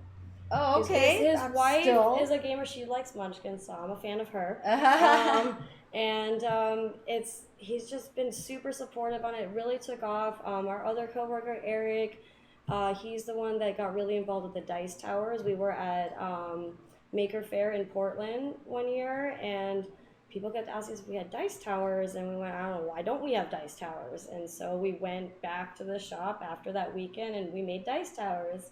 Oh, okay. His wife is a gamer. She likes Munchkin, so I'm a fan of her. He's just been super supportive on it. It really took off. Our other coworker, Eric, he's the one that got really involved with the dice towers. We were at Maker Faire in Portland one year, and people kept asking us if we had dice towers, and we went, I don't know, why don't we have dice towers? And so we went back to the shop after that weekend, and we made dice towers.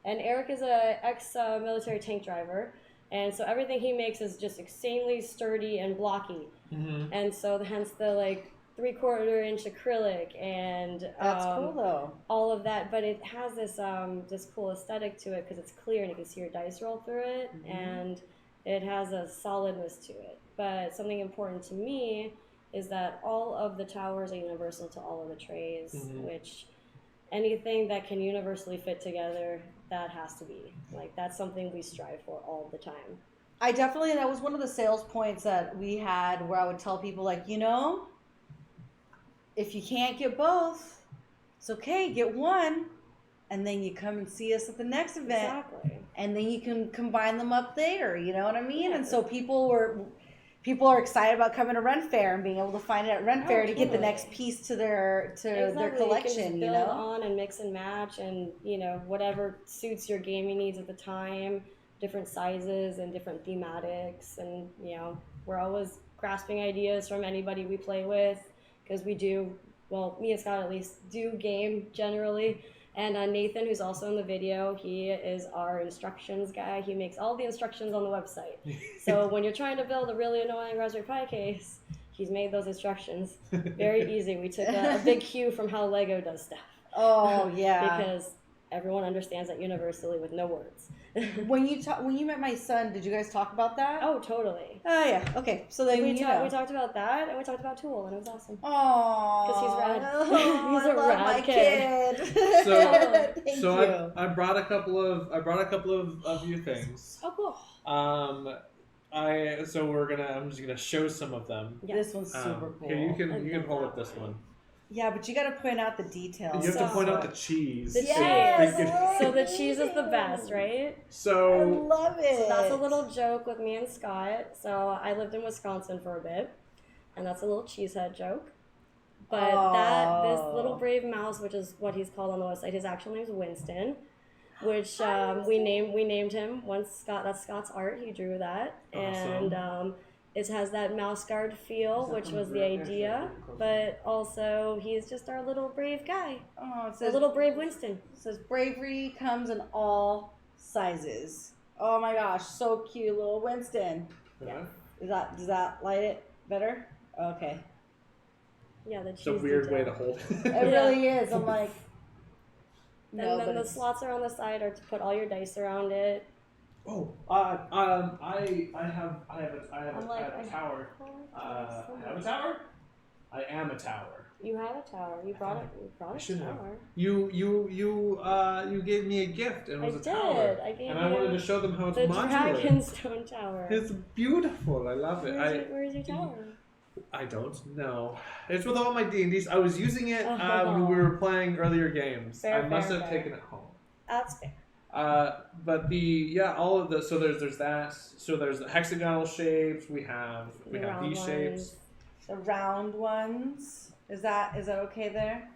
And Eric is a ex-military tank driver, and so everything he makes is just insanely sturdy and blocky. Mm-hmm. And so hence the like 3/4 inch acrylic and that's cool though. All of that, but it has this this cool aesthetic to it because it's clear and you can see your dice roll through it, and it has a solidness to it. But something important to me is that all of the towers are universal to all of the trays, which anything that can universally fit together, that has to be. Like, that's something we strive for all the time. I definitely, that was one of the sales points that we had where I would tell people, like, you know, if you can't get both, it's okay, get one, and then you come and see us at the next event. Exactly. And then you can combine them up there, you know what I mean? Yeah. And so people are excited about coming to Ren Faire and being able to find it at Ren Faire to get the next piece to their collection, you know? On and mix and match, and you know, whatever suits your gaming needs at the time, different sizes and different thematics, and you know, we're always grasping ideas from anybody we play with, because we do, well, me and Scott at least do game generally. And Nathan, who's also in the video, he is our instructions guy. He makes all the instructions on the website. So when you're trying to build a really annoying Raspberry Pi case, he's made those instructions very easy. We took a big cue from how Lego does stuff. Oh, yeah. Because everyone understands that universally with no words. When you met my son, did you guys talk about that? Oh, totally. Oh, yeah. Okay. So then we talked about that, and we talked about Tool, and it was awesome. Aww. Because he's rad. Oh, He's a rad kid. So I brought a couple of you things. Oh, cool. I'm just gonna show some of them. Yeah. This one's super cool. Here, you can hold up this one. Yeah, but you got to point out the details. You have to point out the cheese. The cheese. So the cheese is the best, right? So I love it. So that's a little joke with me and Scott. So I lived in Wisconsin for a bit, and that's a little cheesehead joke. But this little brave mouse, which is what he's called on the website, his actual name is Winston, which we named him once. Scott, that's Scott's art. He drew that, awesome. And it has that mouse guard feel, which was the idea, but also he's just our little brave guy. Oh, it says, a little brave Winston. It says bravery comes in all sizes. Oh my gosh, so cute, little Winston. Yeah. Does that light it better? Okay. Yeah, it's a weird way to hold it. It really is. I'm like, no. And then the slots are on the side are to put all your dice around it. I have a tower. I have a tower. I am a tower. You have a tower. You brought a tower. You gave me a gift and it was a tower. I gave and you I wanted to show them how it's the modular. Dragonstone Tower. It's beautiful. I love it. Where's your tower? I don't know. It's with all my D&Ds. I was using it when we were playing earlier games. I must have taken it home. That's fair. But all of the there's that. So there's the hexagonal shapes. We have these shapes. The round ones. Is that okay there?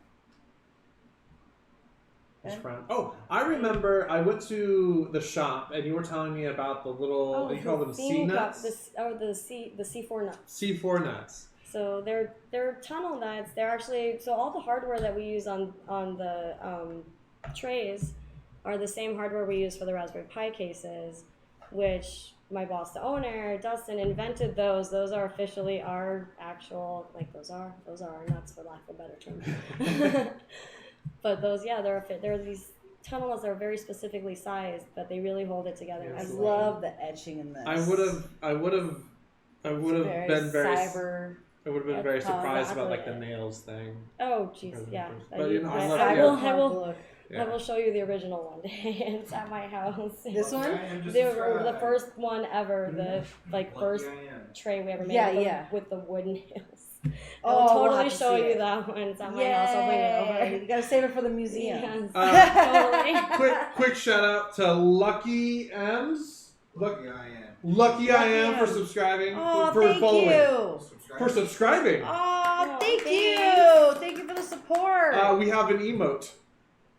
Oh, I remember I went to the shop and you were telling me about the little you call them C nuts? The C4 nuts. C4 nuts. So they're tunnel nuts. They're actually all the hardware that we use on the trays are the same hardware we use for the Raspberry Pi cases, which my boss, the owner, Dustin, invented those. Those are officially our actual, those are our nuts, for lack of a better term. But those, they're these tunnels that are very specifically sized, but they really hold it together. I love the etching in this. I would have been very surprised about the nails thing. Oh jeez, yeah. But I will show you the original one day. It's at my house. This one? The first one ever. The first tray we ever made with the wood nails. I'll totally show you that one. It's at my house. I'll bring it over. You gotta save it for the museum. Yes. Totally. Quick shout out to Lucky M's. Lucky I am for subscribing. For following. You. For subscribing. Oh, thank you. Thank you for the support. We have an emote.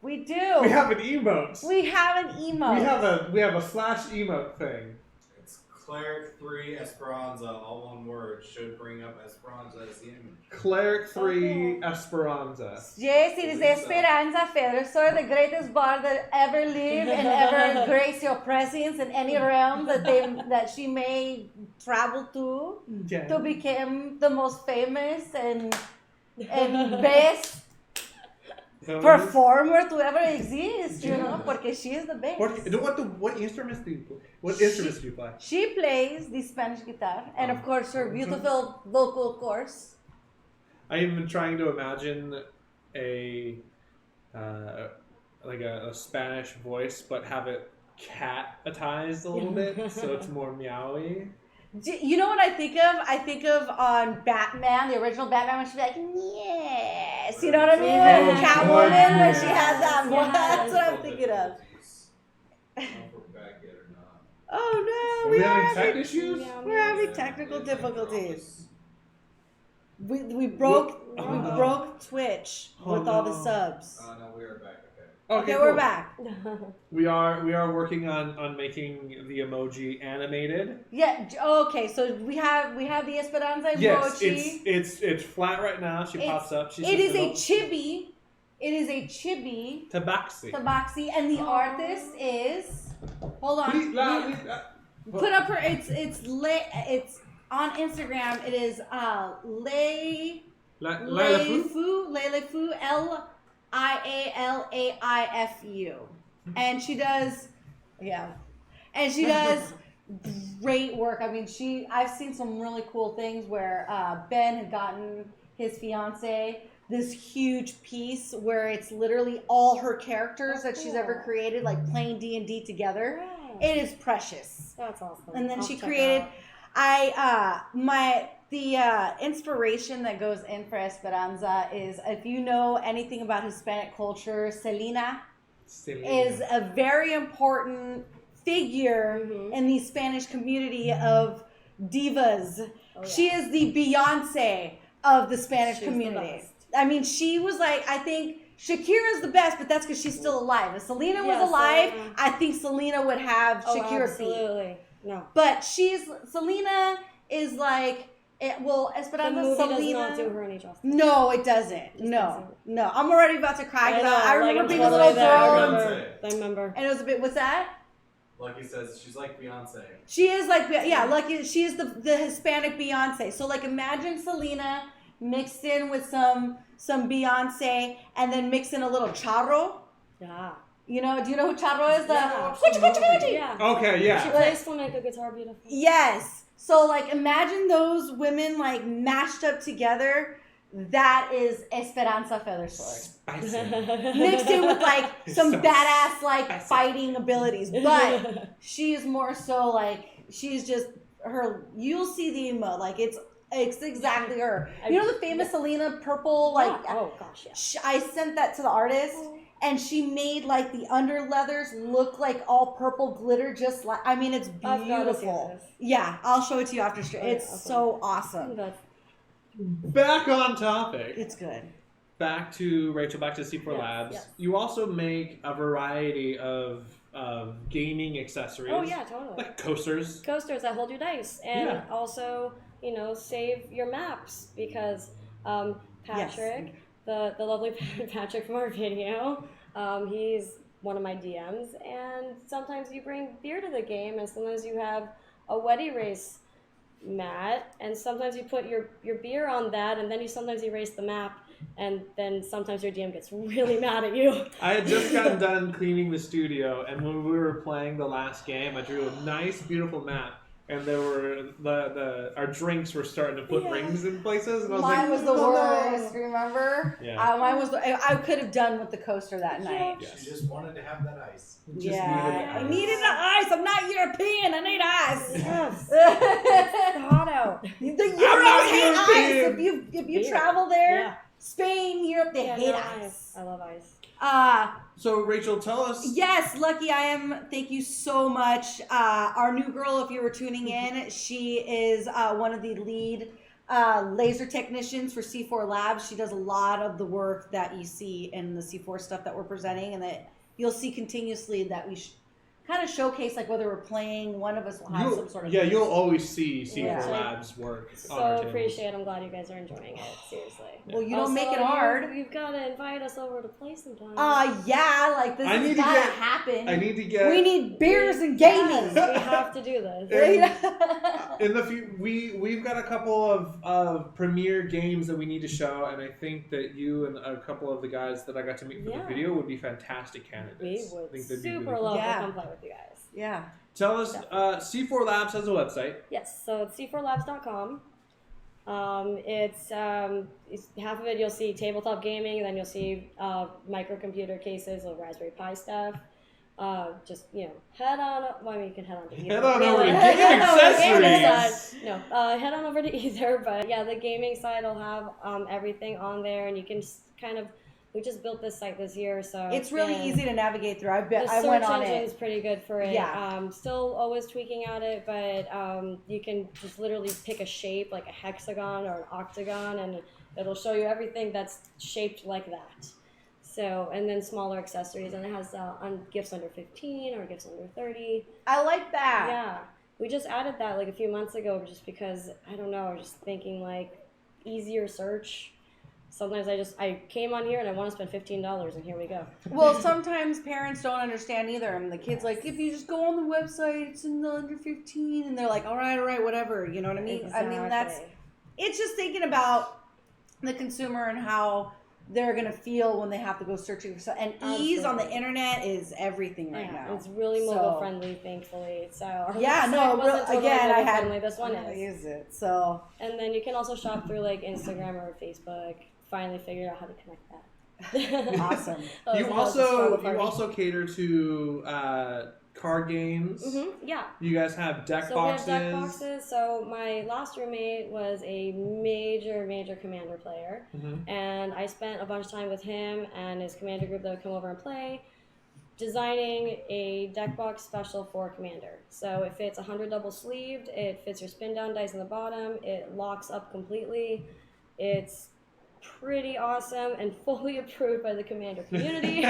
We do. We have an emote. We have an emote. We have a slash emote thing. It's Cleric 3 Esperanza, all one word. Should bring up Esperanza as the image. Cleric 3 Esperanza. Yes, it is Esperanza Feathersword, the greatest bard that ever lived and ever graced your presence in any realm that she may travel to become the most famous and best performer to ever exist, porque she is the best. What instruments do you play? What instruments do you play? She plays the Spanish guitar, and of course her beautiful vocal cords. I've been trying to imagine a Spanish voice, but have it cat-atized a little bit, so it's more meowy. You know what I think of? I think of on Batman, the original Batman, when she'd be like, yes. You know what I mean? Catwoman, when she has that voice. That's what I'm thinking of. Oh no, we're having tech issues? We're having technical difficulties. We broke Twitch with all the subs. No, we are back. Okay, cool. we're back. We are working on making the emoji animated. Yeah. Okay. So we have the Esperanza emoji. Yes, it's flat right now. She pops up. It is a chibi. Tabaxi, and the artist is. Hold on. Put up her. It's on Instagram. It is Leilaifu Lialaifu, and she does great work. I mean, I've seen some really cool things where Ben had gotten his fiance this huge piece where it's literally all her characters that she's ever created, like playing D&D together. Right. It is precious. That's awesome. And then she created. The inspiration that goes in for Esperanza is, if you know anything about Hispanic culture, Selena is a very important figure in the Spanish community of divas. Oh, yeah. She is the Beyonce of the Spanish community. I mean, she was I think Shakira's the best, but that's because she's still alive. If Selena was alive, I think Selena would have Shakira absolutely. No. But Selena is Esperanza, Selena does not do her any justice. No, it doesn't. No. I'm already about to cry because I remember being a little girl. I remember. And it was a bit. What's that? Lucky says she's like Beyonce. She is Lucky. She is the Hispanic Beyonce. So imagine Selena mixed in with some Beyonce, and then mix in a little charro. Yeah. You know, do you know who Charo is? Yeah. Yeah. Okay, yeah. She plays flamenco guitar beautiful. Yes. So like imagine those women like mashed up together. That is Esperanza Feathersword. Mixed in with like some badass like fighting abilities. But she is more so like she's just her you'll see the emote. Like it's exactly her. You know the famous Selena purple like oh gosh, yeah. I sent that to the artist. And she made like the under leathers look like all purple glitter, just like I mean, it's beautiful. Yeah, I'll show it to you after stream. It's so awesome. Back on topic. It's good. Back to Rachel. Back to C4Labs. Yes. You also make a variety of gaming accessories. Oh yeah, totally. Like coasters. Coasters that hold your dice, and also save your maps because Patrick. The lovely Patrick from our video, he's one of my DMs, and sometimes you bring beer to the game, and sometimes you have a Weddy race mat, and sometimes you put your beer on that, and then you sometimes erase the map, and then sometimes your DM gets really mad at you. I had just gotten done cleaning the studio, and when we were playing the last game, I drew a nice, beautiful map. And there were our drinks were starting to put rings in places, and I was mine like, was the worst. Remember? Yeah. Mine was. I could have done with the coster that night. She just wanted to have that ice. I needed the ice. I'm not European. I need ice. Yes. It's hot out. The Euros hate ice. If you travel there, Spain, Europe, they hate ice. I love ice. So Rachel, tell us. Yes, Lucky I am. Thank you so much. Our new girl, if you were tuning in, she is one of the lead laser technicians for C4Labs. She does a lot of the work that you see in the C4 stuff that we're presenting, and that you'll see continuously that we kind of showcase, like whether we're playing, one of us will have some sort of... Yeah, you'll always see C4Labs work. So appreciate it. I'm glad you guys are enjoying it. Seriously. Well, you don't make it hard. You've got to invite us over to play sometime. Yeah, like this has got to happen. I need to get... We need beers and gaming. Yes, we have to do this. We've got a couple of premiere games that we need to show, and I think that you and a couple of the guys that I got to meet for the video would be fantastic candidates. We would I think they'd super love to come play with you guys. Yeah. Tell us, C4Labs has a website. Yes, so it's c4labs.com. It's half of it you'll see tabletop gaming, and then you'll see microcomputer cases of Raspberry Pi stuff. Just head on. Well, I mean, you can head on to either. Head on over to gaming accessories. Head on over to either. But yeah, the gaming side will have everything on there, and you can kind of. We just built this site this year, so it's really easy to navigate through. I went on it. The search engine's pretty good for it. Yeah. Still always tweaking at it, but you can just literally pick a shape like a hexagon or an octagon, and it'll show you everything that's shaped like that. So, and then smaller accessories, and it has gifts under 15 or gifts under 30. I like that. Yeah, we just added that like a few months ago, just because I don't know, just thinking like easier search. Sometimes I came on here and I want to spend $15, and here we go. Well, sometimes parents don't understand either. And the kid's like, if you just go on the website, it's in the under 15. And they're like, all right, whatever. You know what I mean? Exactly. I mean, it's just thinking about the consumer and how they're going to feel when they have to go searching for stuff. And ease on the internet is everything right now. It's really mobile friendly, thankfully. So again, I had this one use it. So, and then you can also shop through like Instagram or Facebook. Finally figured out how to connect that. Awesome. You also cater to card games. Mm-hmm. Yeah. You guys have deck boxes. We have deck boxes. So my last roommate was a major Commander player, and I spent a bunch of time with him and his Commander group that would come over and play, designing a deck box special for Commander. So it fits 100 double sleeved. It fits your spin down dice in the bottom. It locks up completely. It's pretty awesome and fully approved by the Commander community.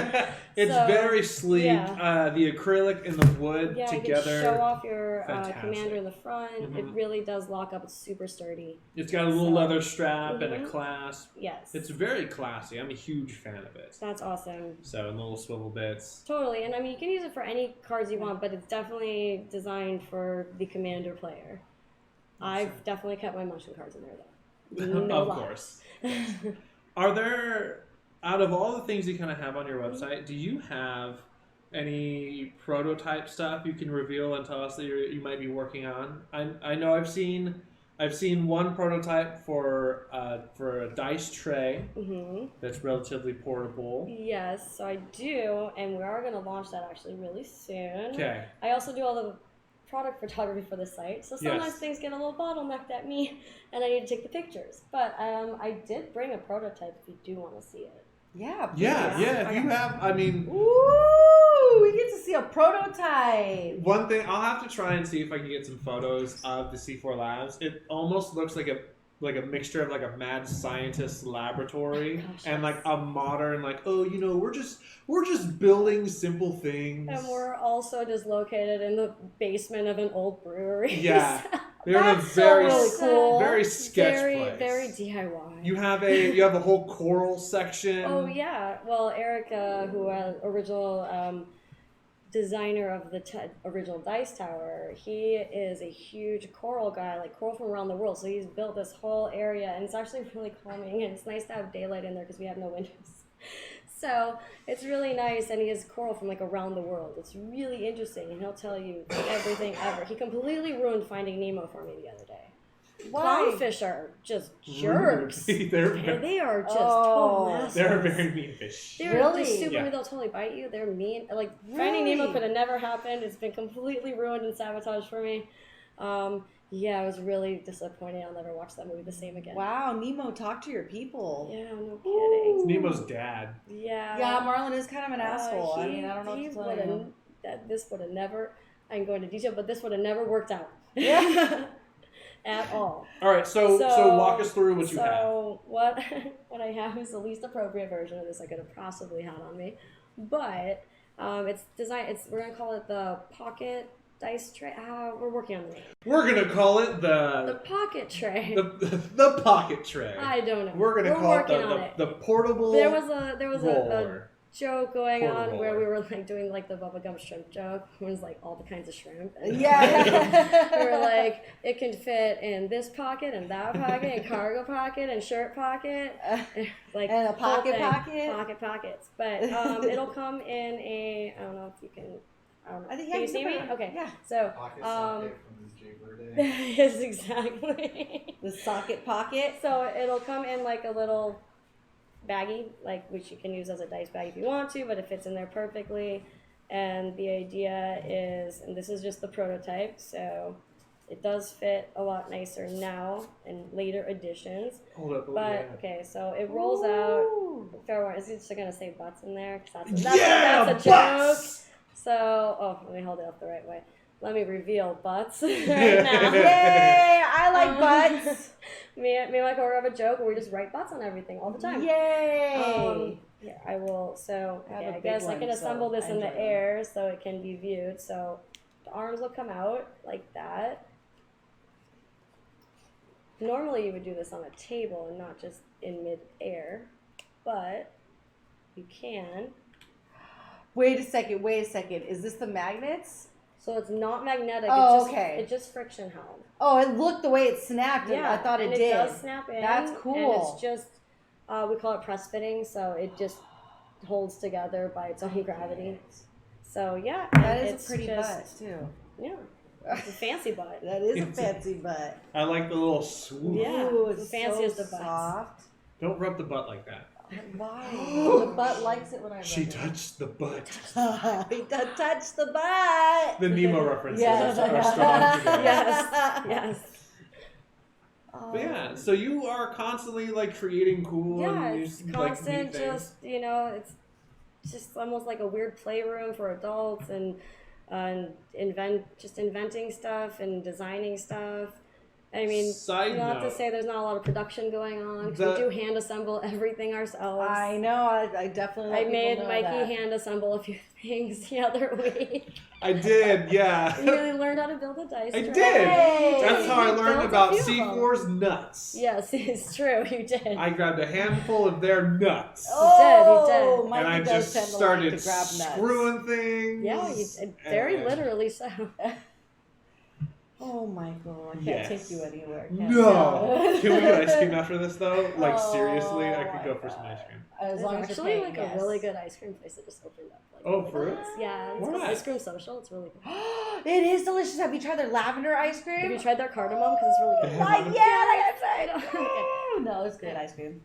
It's very sleek. Yeah. The acrylic and the wood together. You can show off your Commander in the front. It really does lock up. It's super sturdy. It's got a little leather strap and a clasp. Yes. It's very classy. I'm a huge fan of it. That's awesome. So, and little swivel bits. Totally. And I mean, you can use it for any cards you want, but it's definitely designed for the Commander player. I've definitely kept my Munchkin cards in there, though. No Of course. Are there, out of all the things you kind of have on your website, do you have any prototype stuff you can reveal and tell us that you might be working on? I know I've seen one prototype for a dice tray that's relatively portable. Yes, so I do, and we are going to launch that actually really soon. Okay. I also do all the product photography for the site, so sometimes things get a little bottlenecked at me, and I need to take the pictures. But I did bring a prototype if you do want to see it. Yeah. Yeah. If you have, I mean. Ooh, we get to see a prototype. One thing, I'll have to try and see if I can get some photos of the C4Labs. It almost looks like a mixture of like a mad scientist laboratory and like a modern we're just building simple things. And we're also just located in the basement of an old brewery. Yeah. They're in a very sketch place. Very DIY. You have a whole coral section. Oh yeah. Well, Erica, who original designer of the original Dice Tower, he is a huge coral guy, like coral from around the world. So he's built this whole area, and it's actually really calming, and it's nice to have daylight in there because we have no windows. So it's really nice, and he has coral from like around the world. It's really interesting, and he'll tell you everything ever. He completely ruined Finding Nemo for me the other day. Why? Clownfish are just jerks. They are just total assholes. They're very mean fish. They're just super mean. They'll totally bite you. They're mean. Like Finding Nemo could have never happened. It's been completely ruined and sabotaged for me. Yeah, I was really disappointed. I'll never watch that movie the same again. Wow, Nemo, talk to your people. Yeah, no kidding. It's Nemo's dad. Yeah. Yeah, Marlon is kind of an asshole. I mean, I don't know what to tell you. This would have never, I'm going into detail, but this would have never worked out. Yeah. At all. All right, so walk us through what you have. So what I have is the least appropriate version of this I could have possibly had on me, but it's designed. We're gonna call it the pocket dice tray. We're working on the name. We're gonna call it the pocket tray. The pocket tray. I don't know. We're gonna call it the portable. There was a joke going on where we were like doing like the bubblegum shrimp joke. It was like all the kinds of shrimp. Yeah. We were like, it can fit in this pocket and that pocket and cargo pocket and shirt pocket. Like and a pocket. Pockets. But it'll come in a, I don't know if you can, I think, can you see me? Okay. Yeah. So, pocket socket from this Jay Verde. Yes, exactly. The socket pocket. So it'll come in like a little baggie, like which you can use as a dice bag if you want to, but it fits in there perfectly. And the idea is, and this is just the prototype, so it does fit a lot nicer now in later editions. Hold up, okay, so it rolls out. Fair warning, is it just gonna say butts in there? That's a joke. So, let me hold it up the right way. Let me reveal butts right now. Yay! I like butts. Me and my coworker have a joke where we just write butts on everything all the time. Yay! Yeah, I will. So, I guess I can assemble this in the air so it can be viewed. So, the arms will come out like that. Normally, you would do this on a table and not just in mid-air, but you can. Wait a second. Is this the magnets? So it's not magnetic. Oh, It's just friction held. Oh, it looked the way it snapped. Yeah, I thought it did. It does snap in. That's cool. And it's just, we call it press fitting, so it just holds together by its own gravity. So yeah. That is a pretty butt, too. Yeah. It's a fancy butt. That is a fancy butt. I like the little swoop. Yeah, Ooh, it's the fanciest of butts. Soft. Don't rub the butt like that. Why? The butt likes it when I rub She it. touched the butt. He touched the butt. The Nemo references Yes. are strong today. Yes. But yeah, so you are constantly like creating cool and it's like, constant, neat things. just, it's just almost like a weird playroom for adults and inventing stuff and designing stuff. I mean, not to say there's not a lot of production going on. We do hand assemble everything ourselves. I know. I definitely. I made Mikey hand assemble a few things the other week. I did, yeah. You really learned how to build a dice tray. I did. That's how I learned about C4's nuts. Yes, it's true. You did. I grabbed a handful of their nuts. Oh, he did. Mikey and I does just started to grab nuts. screwing things. Yeah, very literally so. Oh, Michael, I can't take you anywhere. No. Can we get ice cream after this, though? Like, seriously? I could go for some ice cream. As long as actually like a really good ice cream place that just opened up Oh, for real? Yeah, it's Where called at? Ice Cream Social. It's really good. It is delicious. Have you tried their lavender ice cream? Have you tried their cardamom? Because it's really good. Like, yeah, like I tried. No, it's good ice cream.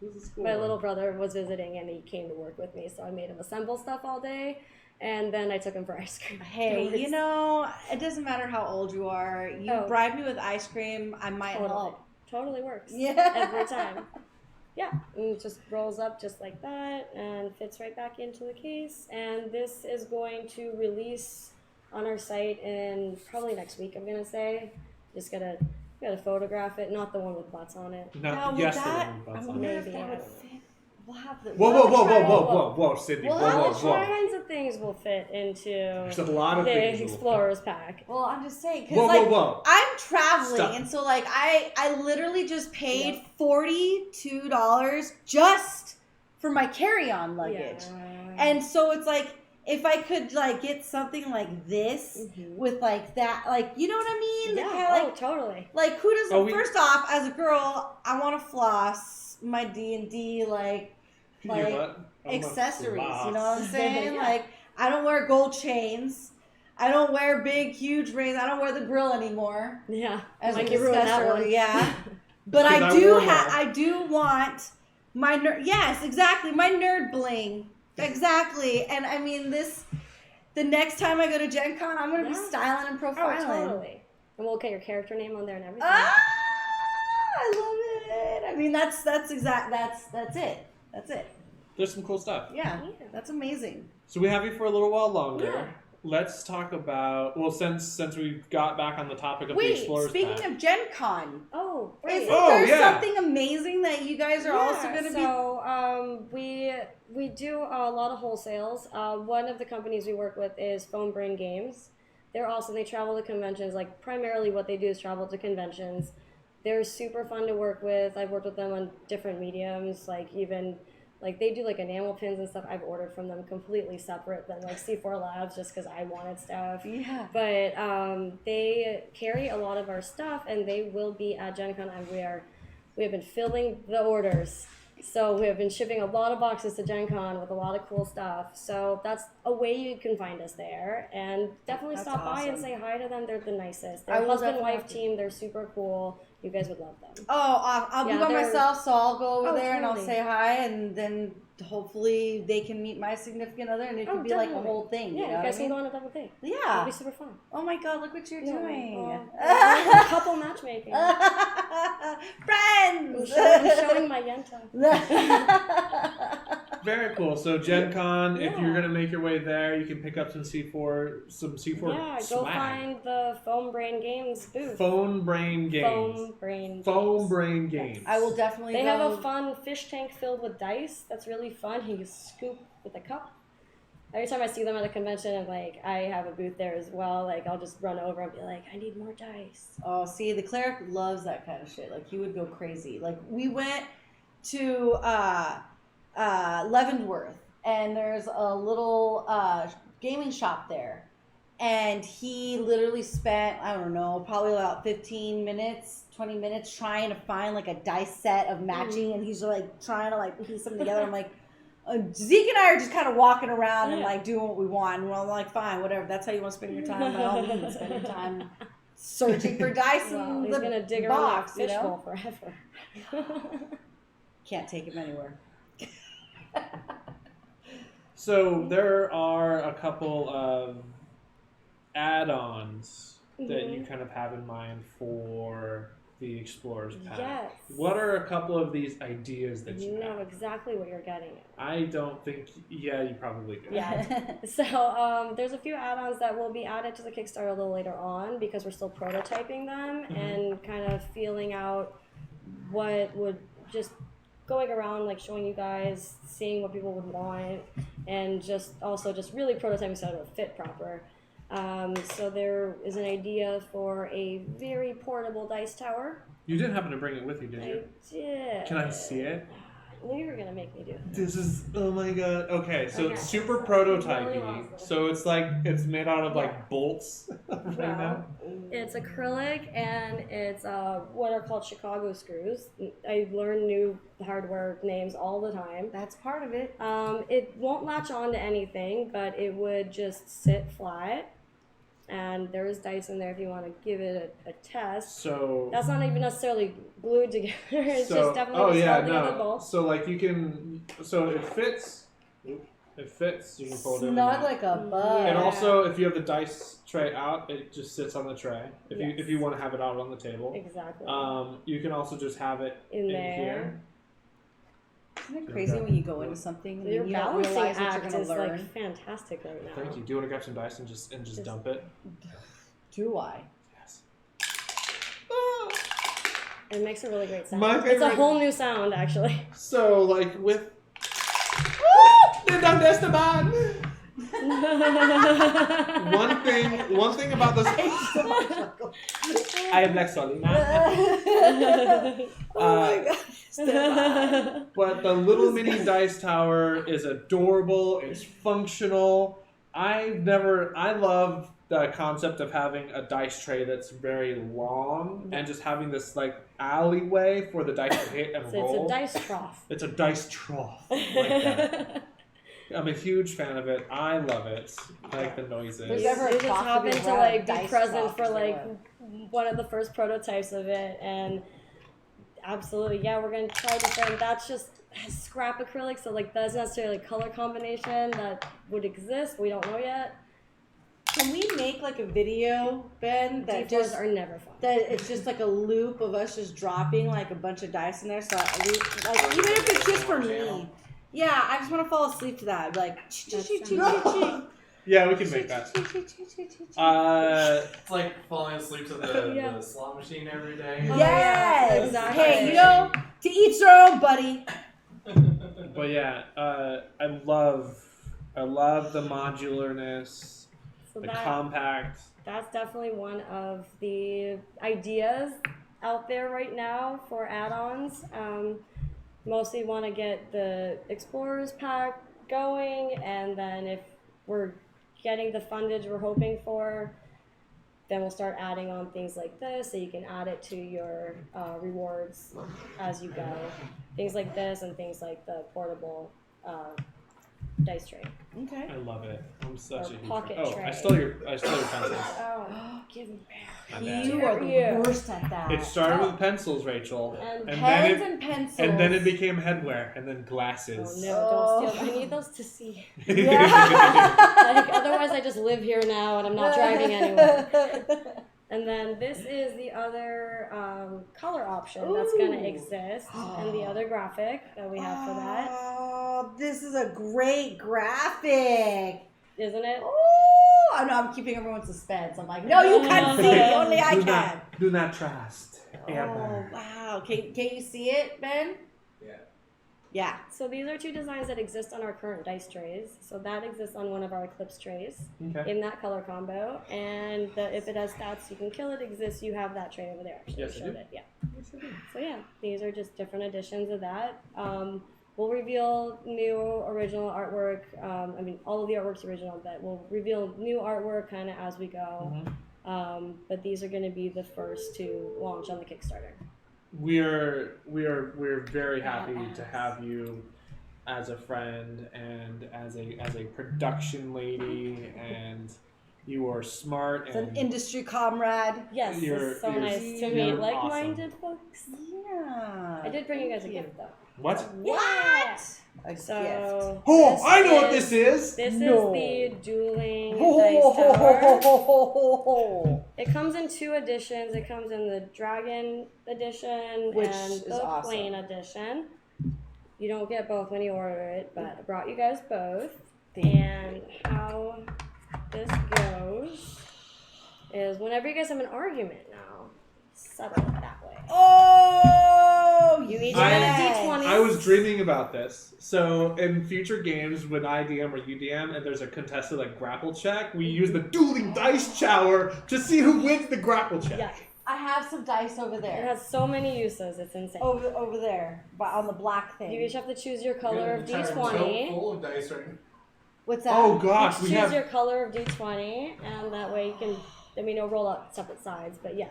This is cool. My little brother was visiting and he came to work with me, so I made him assemble stuff all day, and then I took him for ice cream. Hey, you know, it doesn't matter how old you are. You bribe me with ice cream, I might help. Totally works. Yeah. Every time. Yeah, and it just rolls up just like that and fits right back into the case. And this is going to release on our site in probably next week, I'm gonna say. Just gotta photograph it, not the one with butts on it. Not yes, the one with butts on it. Maybe. We'll have the Whoa, Sydney. All kinds of things will fit into There's a lot of things the Explorer's Pack. Well, I'm just saying, because I'm traveling, Stop. and so like I literally just paid $42 just for my carry-on luggage, and so it's like if I could like get something like this with like that, like you know what I mean? Yeah, totally. Like who doesn't? First off, as a girl, I want to floss my D&D like accessories. You know what I'm saying? Yeah. Like I don't wear gold chains. I don't wear big, huge rings. I don't wear the grill anymore. Yeah, as like we you ruined discussed that one. earlier. Yeah, but I do want my nerd. Yes, exactly. My nerd bling. Exactly. And I mean the next time I go to Gen Con, I'm gonna be styling and profiling. Oh, totally. And we'll get your character name on there and everything. Ah, I love it. I mean that's it. That's it. There's some cool stuff. Yeah, that's amazing. So we have you for a little while longer. Yeah. Let's talk about since we got back on the topic of the Explorer's speaking Pack. of Gen Con. Oh, isn't there something amazing that you guys are also going to be? So we do a lot of wholesales. One of the companies we work with is Foam Brain Games. They travel to conventions. Like primarily what they do is travel to conventions. They're super fun to work with. I've worked with them on different mediums, like even like they do like enamel pins and stuff. I've ordered from them completely separate than like C4Labs just because I wanted stuff. Yeah. But they carry a lot of our stuff, and they will be at Gen Con, and we have been filling the orders. So we have been shipping a lot of boxes to Gen Con with a lot of cool stuff. So that's a way you can find us there. And definitely stop by and say hi to them. They're the nicest. They're a husband-wife team. They're super cool. You guys would love them. Oh, I'll be by myself, so I'll go over there and I'll totally. say hi, and then hopefully they can meet my significant other, and it could be like a whole thing. Yeah, you know you guys what I can mean? go on a double date. Yeah. It'll be super fun. Oh my God, look what you're doing. Couple matchmaking. Friends! I'm showing my yenta. Very cool. So Gen Con, if you're gonna make your way there, you can pick up some C4 Yeah, swag. go find the Foam Brain Games booth. Foam Brain Games. Foam Brain Games. I will definitely They go. have a fun fish tank filled with dice. That's really fun. You scoop with a cup. Every time I see them at a convention, and like I have a booth there as well, like I'll just run over and be like, I need more dice. Oh, see, the cleric loves that kind of shit. Like he would go crazy. Like we went to Leavenworth, and there's a little gaming shop there, and he literally spent, I don't know, probably about 15 minutes, 20 minutes trying to find like a dice set of matching, and he's like trying to like piece them together. I'm like, Zeke and I are just kind of walking around and like doing what we want, and we're all like, fine, whatever, that's how you want to spend your time. By all means, spend your time searching for dice in He's the gonna dig box, around that you know? fishbowl forever. Can't take him anywhere. So there are a couple of add-ons that you kind of have in mind for the Explorer's Pack. Yes. What are a couple of these ideas that you know have? exactly what you're getting at. I don't think. Yeah, you probably do. Yeah. So there's a few add-ons that will be added to the Kickstarter a little later on because we're still prototyping them and kind of feeling out what would just going around like showing you guys, seeing what people would want, and just really prototyping so it would fit proper. So there is an idea for a very portable dice tower. You didn't happen to bring it with you, did you? I did. Can I see it? You were gonna make me do it. This is, oh my god. Okay, so Okay. it's super Really prototypey. awesome. So it's like, it's made out of like bolts right now. It's acrylic and it's what are called Chicago screws. I learn new hardware names all the time. That's part of it. It won't latch on to anything, but it would just sit flat. And there is dice in there if you want to give it a test. So that's not even necessarily glued together. It's just definitely held together both. So like you can, so it fits. It fits. You can fold it. Snug like a bug. And also, if you have the dice tray out, it just sits on the tray. If you want to have it out on the table. Exactly. You can also just have it in here. Isn't it crazy when you go into something and Your you don't balancing realize what you're act going is to learn? like fantastic right now. Thank you. Do you want to grab some dice and just dump it? Do I? Yes. It makes a really great sound. My It's a favorite- whole new sound, actually. So like with. Esteban! One thing about this. I am like Solina. Oh my god. But the little mini dice tower is adorable. It's functional. I love the concept of having a dice tray that's very long and just having this like alleyway for the dice to hit and So roll. it's a dice trough. It's a dice trough. Like that. I'm a huge fan of it. I love it. I like the noises. There's ever a You just trough to happen be to had, like be dice present trough for is like what- one of the first prototypes of it, and absolutely, yeah, we're gonna try different. That's just scrap acrylic, so like that's necessarily a color combination that would exist. We don't know yet. Can we make like a video, Ben, that D4s just are never fun. that it's just like a loop of us just dropping like a bunch of dice in there? So like even if it's just for me, yeah, I just want to fall asleep to that. Like, Yeah, we can make that. It's like falling asleep to the, Yeah. the slot machine every day. Yes. exactly. Hey, to each their own, buddy. But yeah, I love the modularness, So the that- compact. That's definitely one of the ideas out there right now for add-ons. Mostly want to get the Explorers pack going, and then if we're getting the fundage we're hoping for, then we'll start adding on things like this, so you can add it to your rewards as you go. Things like this and things like the portable dice tray. Okay. I love it. I'm such Or a huge pocket fan. Oh, tray. I stole your pencils. Oh, give them back. My bad. You are the worst at that. It started with pencils, Rachel, And Pens and pencils. and then it became headwear, and then Oh glasses. no, don't steal. I need those to see. Yeah. Like, otherwise, I just live here now and I'm not driving anywhere. And then this is the other color option that's going to exist, and the other graphic that we have for that. Oh, this is a great graphic. Isn't it? Oh, I know, I'm keeping everyone in suspense. I'm like, no, you can't see. Only I can. Do not trust. Oh, wow. Can you see it, Ben? Yeah. Yeah. So these are two designs that exist on our current dice trays. So that exists on one of our Eclipse trays Okay. in that color combo. And if it has stats, you can kill it exists. You have that tray over there. Actually, Yes, I showed do. it. Yeah. So yeah, these are just different editions of that. We'll reveal new original artwork. I mean, all of the artwork's original, but we'll reveal new artwork kind of as we go. But these are going to be the first to launch on the Kickstarter. We're very happy to have you as a friend and as a production lady, and you are smart It's and an industry comrade. Yes, it's so nice to you're meet like-minded awesome. folks. Yeah. I did bring you guys a gift though. What? What? A So gift. Oh, I know what this is. This No. is the dueling Ho, dice tower. ho. It comes in two editions. It comes in the Dragon edition Which and is the awesome. Plain edition. You don't get both when you order it, but I brought you guys both. And how this goes is whenever you guys have an argument now, settle it that way. Oh, You each yes. get a D20. I was dreaming about this. So in future games, when I DM or you DM, and there's a contested like grapple check, we use the dueling dice tower to see who wins the grapple check. Yes. I have some dice over It there. has so many uses. It's insane. Over there, but on the black thing. You each have to choose your color of Entire D20. tote full of dice right now. What's that? Oh gosh, we Choose have. your color of D20, and that way you can. I mean, you'll roll out separate sides, but yes.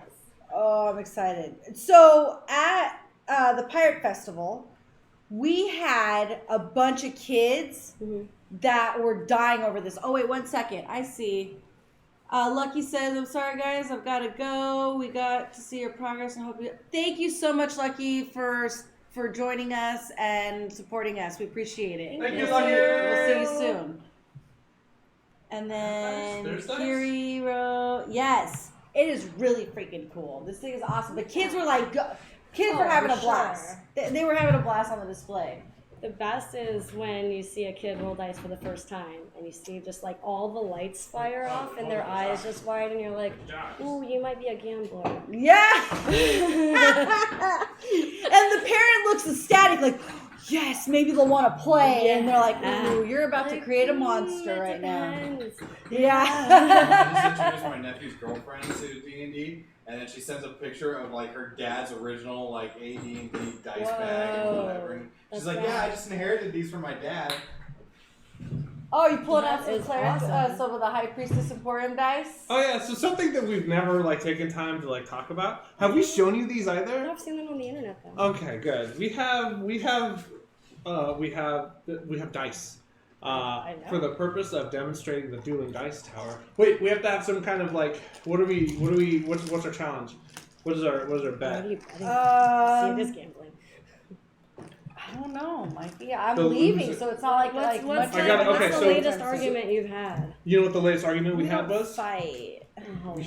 Oh, I'm excited. So at the Pirate Festival, we had a bunch of kids that were dying over this. Oh wait, 1 second. I see. Lucky says, "I'm sorry, guys. I've got to go. We got to see your progress and hope you." Thank you so much, Lucky, for joining us and supporting us. We appreciate it. Thank you, We'll Lucky. see you soon. And then There's dice. Kiri wrote, "Yes, it is really freaking cool. This thing is awesome." The kids were like, kids were having a for blast. They were having a blast on the display. The best is when you see a kid roll dice for the first time and you see just like all the lights fire off and their eyes just wide and you're like, ooh, you might be a gambler. Yeah. And the parent looks ecstatic, like, yes, maybe they'll want to play. And they're like, ooh, you're about to create a monster right now. Yeah. I just introduced my nephew's girlfriend to D&D, and then she sends a picture of like her dad's original like AD&D dice bag and whatever. And she's like, yeah, I just inherited these from my dad. Oh, you pulled out That some is cleric, awesome. some of the High Priestess Emporium dice? Oh yeah, so something that we've never like taken time to like talk about. Have we shown you these either? I've seen them on the internet though. Okay, good. We have dice. For the purpose of demonstrating the dueling dice tower. Wait, we have to have some kind of like what's our challenge? What's our bet? What are you betting? See, it is gambling. I don't know, Mikey. I'm The leaving, loser- so it's not like What's much. the latest argument you've had? You know what the latest argument we had was? Fight. Oh, whatever. We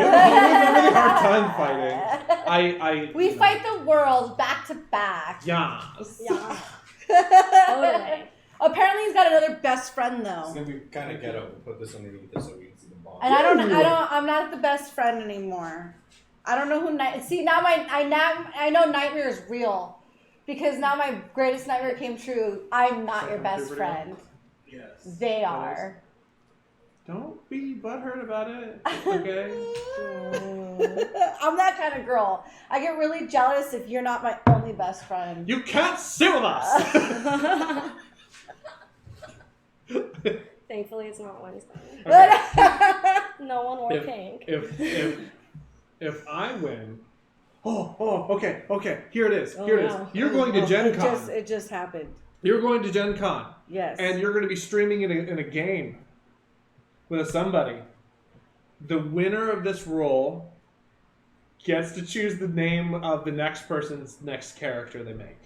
have a really hard time fighting. We fight the world back to back. Yes. Yeah. Totally. Apparently, he's got another best friend though. It's gonna be kind of ghetto to put this underneath this so we can see the bomb. And I'm not the best friend anymore. I don't know who see now I know nightmare is real. Because now my greatest nightmare came true. I'm not your best friend. Yes. They are. Don't be butthurt about it, okay? I'm that kind of girl. I get really jealous if you're not my only best friend. You can't sit with us! Thankfully, it's not Wednesday. Okay. No one wore pink. If I win... Okay. Here it is. Here it is. no. You're going to GenCon. It just happened. You're going to GenCon. Yes. And you're going to be streaming in a game with somebody. The winner of this roll gets to choose the name of the next person's next character they make.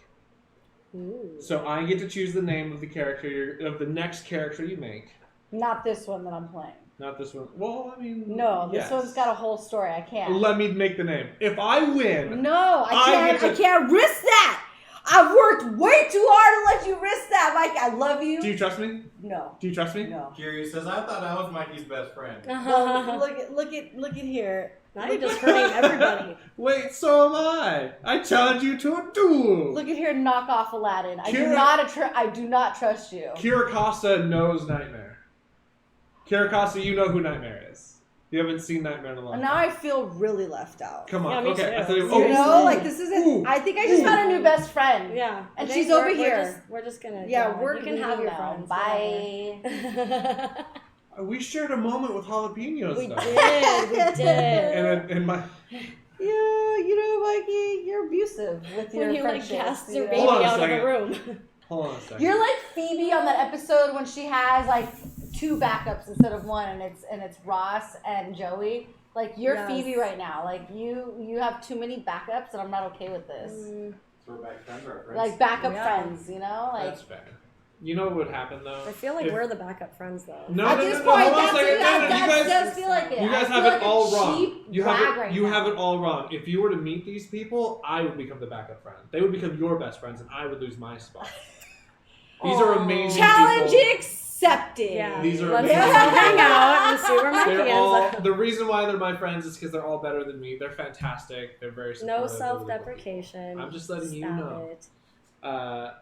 Ooh. So I get to choose the name of the next character you make. Not this one that I'm playing. Not this one. Well, I mean, No, this yes. one's got a whole story. I can't. Let me make the name. If I win, No, I get to- can't risk that. I've worked way too hard to let you risk that, Mike. I love you. do you trust me? No. Do you trust me? No. Kiri says, I thought I was Mikey's best friend. Well, look at here. Now you're just hurting everybody. Wait, so am I. I challenge you to a duel. Look at here, knock off Aladdin. I Kira- do not trust you. Kira Costa knows Nightmare. Kira Costa, you know who Nightmare is. You haven't seen Nightmare in a long And time. now I feel really left out. Come on. Yeah, me Okay. too. I thought You know, like this isn't. Ooh. I think I just found a new best friend. Yeah. And I she's think over we're here. We're just gonna. Yeah, we're You can have your now. friends. Bye. whatever. We shared a moment with jalapenos, We though. did. We did. And my... Yeah, you know, Mikey, you're abusive with your When you like friendships. cast you your know? baby Hold on a out of the second. room. Hold on a second. You're like Phoebe on that episode when she has like 2 backups instead of 1, and it's Ross and Joey. Like you're Yes. Phoebe right now. Like you have too many backups, and I'm not okay with this. So we're back friends or friends? Like backup Yeah. friends, you know? Like That's fair. You know what would happen, though? I feel like If- we're the backup friends, though. No, at no, this no, no, point, hold on a that's second. No, no, that you guys, does feel like it. you guys I have feel it like all a wrong. cheap You have drag it. right You now. have it all wrong. If you were to meet these people, I would become the backup friend. They would become your best friends, and I would lose my spot. These are amazing Challenge people. accepted. Yeah. These are Let's amazing all people. hang out and see where Mikey They're ends all, up. the reason why they're my friends is because they're all better than me. They're fantastic. They're very supportive. No self-deprecation. I'm just letting you Stop know. it.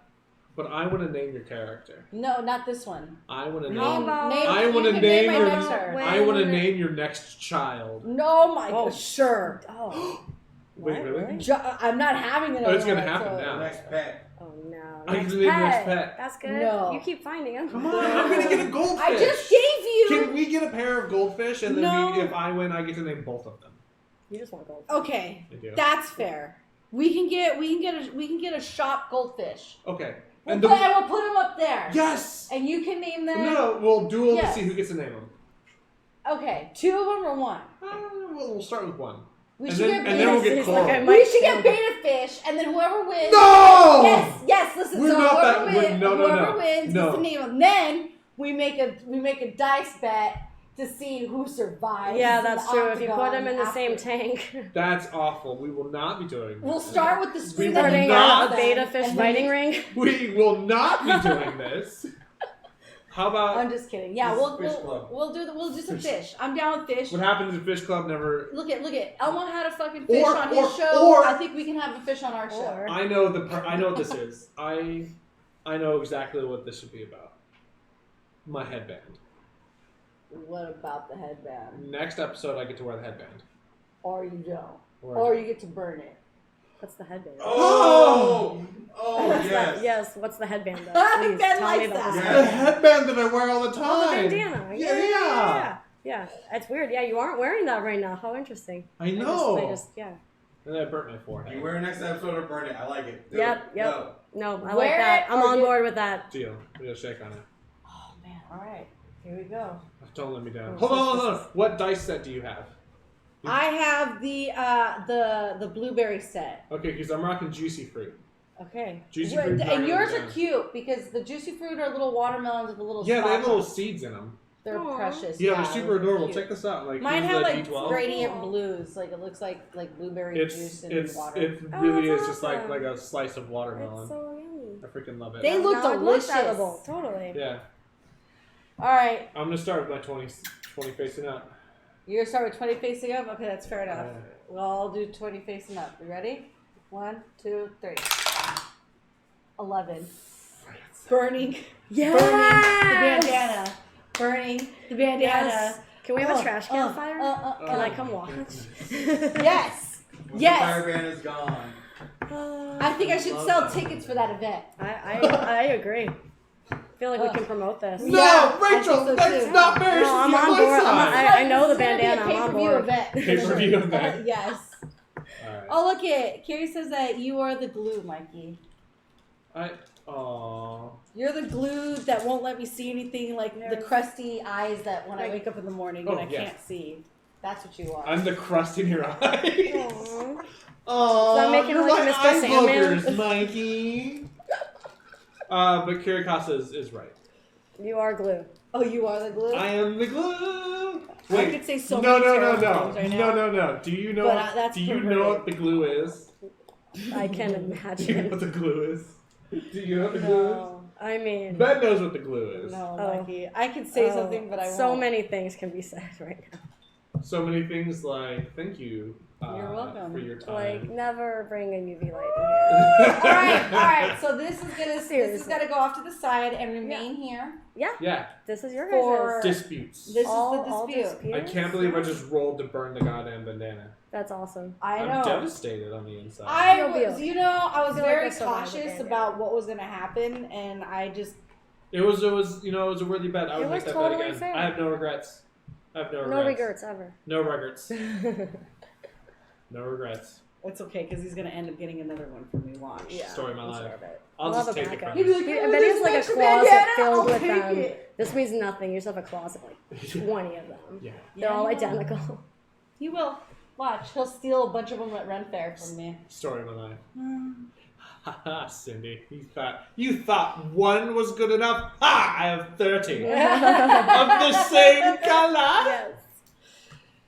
But I want to name your character. No, not this one. I want to How name. about- I you want to can name my your. next turn. I want to name your next child. No, my God. Sure. Oh. Wait, What? really? I'm not having it. Oh, it's gonna happen now. Next pet. Oh no. I Next can name your next pet. pet. That's good. No. You keep finding them. Come on, I'm gonna get a goldfish. I just gave you. Can we get a pair of goldfish and then No. if I win, I get to name both of them? You just want gold. Okay, I do. that's fair. We can get a shop goldfish. Okay. We'll And put them up there. yes. And you can name them. No, we'll duel Yes. to see who gets to name them. Okay, 2 of them or 1. We'll start with 1. We And should then- get and then we'll beta get fish. coral. We should get beta fish, and then whoever wins. No! Yes. Listen, We're so not whoever that- wins, no, whoever wins no. gets to name them. Then we make a dice bet to see who survives. Yeah, in that's the true. If you put octagon them in the after. same tank. That's awful. We will not be doing that. We'll start with the We screen will that we not- got a beta fish and fighting then- ring. We will not be doing this. How about I'm just kidding. Yeah, This we'll is Fish Club. we'll do some fish. I'm down with fish. what happens if Fish Club never? Look at Elmo had a fucking fish Or- on or- his show. or- I think we can have a fish on our show. Or- I know I know what this is. I know exactly what this should be about. My headband. What about the headband? Next episode, I get to wear the headband. Or you don't. Or- Or you get to burn it. What's the headband? Oh! Oh, What's yes. that? Yes. What's the headband? Though? Ben Please tell me likes about that. this. The headband that I wear all the Oh, the time. bandana. Yeah. Yeah. It's weird. Yeah, you aren't wearing that right now. How interesting. I know. I just yeah. And then I burnt my forehead. You wear next episode or burn it. I like it. Do Yep, it. yep. Go. No, I Wear like that. it I'm or on get- board with that. Deal. We gotta shake on it. Oh man, alright. Here we go. Don't let me down. Oh, Hold on. What dice set do you have? I have the blueberry set. Okay, because I'm rocking juicy fruit. Okay. Juicy Wait, fruit and yours down. are cute because the juicy fruit are little watermelons with the little Yeah, they have spots little on. seeds in them. They're Aw. precious. Yeah, they're super adorable. cute. Check this out. Like Mine here's have the like D12. gradient blues. Like it looks like blueberry juice in water. It Oh, really that's is just awesome. like a slice of watermelon. It's so yummy. I freaking love it. They look No, it delicious. looks edible. Totally. Yeah, All right, I'm gonna start with my 20 facing up. you're gonna start with 20 facing up. Okay, that's fair enough. Yeah. We'll all do 20 facing up. You ready? 1, 2, 3. 11. Burning. Yes! Burning the bandana. Burning the bandana. Yes. Can we have a trash can fire? Can Oh I come watch? Yes. When Yes. the fire ban is gone. I think I should sell tickets for that event. I agree. I feel like we can promote this. No, Yeah, I Rachel, think so that's too. not fair. No, I'm on board. I know the It's gonna be a bandana. I'm on pay-per-view board. event. Pay-per-view event. Yes. Alright. Oh, look it. Carrie says that you are the glue, Mikey. Aww. You're the glue that won't let me see anything, like the crusty eyes that when I wake up in the morning and Oh, I yeah. can't see. That's what you are. I'm the crust in your eyes. Aww. Aww, Does that make him you're like my Mr. eye Sandman? blockers, Mikey. But Carrie Casa is right. You are glue. Oh, you are the glue? I am the glue. I Wait, could say so no, many no, no, terrible no, things right now. no. Do you know? But, that's do you perverted. know what the glue is? I can Do you know imagine. what the glue is? Do you know what the glue is? No, I mean, Ben knows what the glue is. No, Oh. Mikey. I could say oh, something, but I won't. so many things can be said right now. So many things like thank you. You're welcome. For your time. Like, never bring a UV light in here. all right. So this is gonna Seriously. go off to the side and remain here. Yeah. This is your For- guys' Disputes. This all is the dispute. I can't believe I just rolled to burn the goddamn bandana. That's awesome. I know. I'm devastated on the inside. I You'll be was, okay. you know, I was feel like very we'll survive the cautious bandana. about what was gonna happen, and I just It was a worthy bet. I would It make was that totally bet again. fair. I have no regrets. I have no regrets. No regrets ever. No regrets. No regrets. it's okay because he's gonna end up getting another one from me. Watch. Yeah. Story of my I'm life. sure of it. I'll We'll just have a take it backup. from He'd you. be like, I "Oh, bet he there's has like a extra closet bandana, filled I'll with take them. it." This means nothing. You just have a closet like 20 of them. Yeah. They're all I know. identical. He will. Watch. He'll steal a bunch of them at Ren Faire from me. Story of my life. Haha, Cindy. You thought one was good enough? Ha! I have 30. Of the same color? Yes.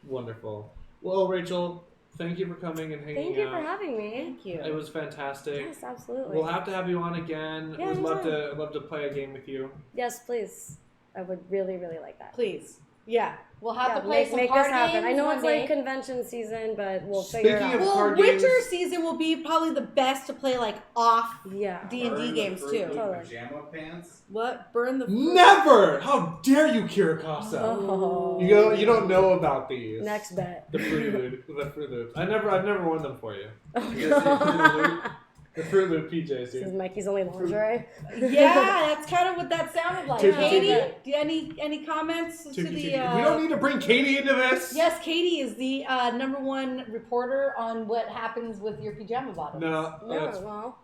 Wonderful. Well, Rachel, thank you for coming and hanging Thank you out. for having me. Thank you. It was fantastic. Yes, absolutely. We'll have to have you on again. Yeah, I'd love anytime. to play a game with you. Yes, please. I would really, really like that. Please. Yeah. We'll have to play some make card this happen. games I know one it's day. like convention season, but we'll figure it Speaking out. of Well, card winter games- season will be probably the best to play like off Yeah. D&D games too. Totally. Pajama pants. What? Burn the fruit. Never! How dare you, Kirakasa? Oh. You don't know about these. Next bet. The Fruit Loops. I've never won them for you. Oh, The Fruit Loop PJs, This is dude. Mikey's only lingerie. Yeah, that's kind of what that sounded like. Take- Katie, take do you any comments to the? We don't need to bring Katie into this. Yes, Katie is the #1 reporter on what happens with your pajama bottoms. No. No, well,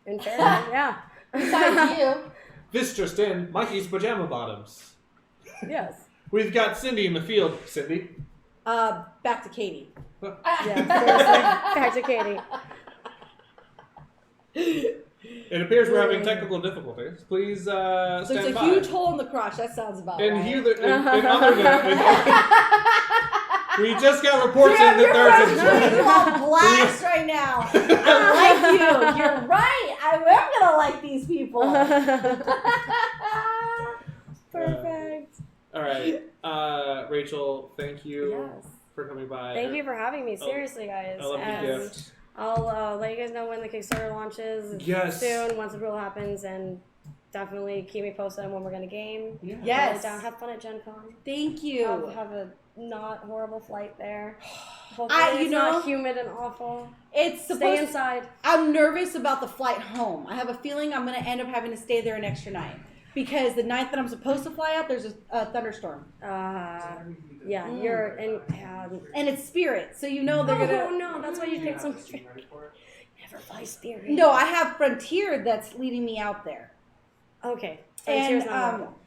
in fairness, yeah. Besides you. This just in: Mikey's pajama bottoms. Yes. We've got Cindy in the field. Cindy. Back to Katie. Yeah, seriously. Back to Katie. It appears we're having technical difficulties. Please There's stand a by. huge hole in the crotch. That sounds about And right. here, in other news, we just got reports in that there's You're on blast right now. I like you. You're right. I am gonna like these people. Perfect. All right, Rachel, thank you Yes. for coming by. Thank you for having me. Seriously, guys. I love the And gift. I'll let you guys know when the Kickstarter launches Yes. soon, once approval happens, and definitely keep me posted on when we're going to game. Yeah. Yes. Really down. Have fun at GenCon. Thank you. Have a not horrible flight there. Hopefully you it's know, not humid and awful. It's Stay supposed. inside. I'm nervous about the flight home. I have a feeling I'm gonna end up having to stay there an extra night because the night that I'm supposed to fly out, there's a thunderstorm. Yeah, you're in. And it's Spirit, so you know they're gonna. Oh no, that's why you picked some. Never fly Spirit. No, I have Frontier that's leading me out there. Okay. And Frontier's not horrible.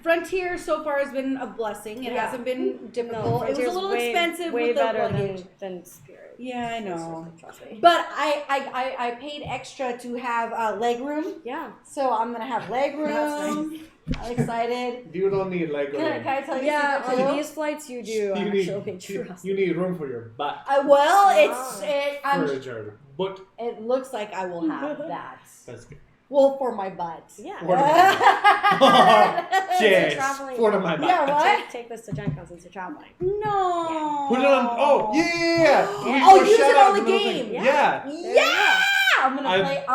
Frontier so far has been a blessing. It Yeah. hasn't been No, difficult. It was Frontier's a little way, expensive way with the better luggage. than Spirit. Yeah, I know. Trust me. But I paid extra to have leg room. Yeah. So I'm gonna have leg room. That's I'm excited. You don't need leg room. Can I tell you Yeah, a secret on too? these flights you do You actually. need, Trust you me. need room for your butt. Well, Furniture. But it looks like I will have that. that's good. Well, for my butt. Yeah. For my Since Yes. For my butt. Yeah, what? Take this to GenCon since you're traveling. No. Put it on. Oh, yeah. Oh, use it on the game. Yeah. Yeah. I'm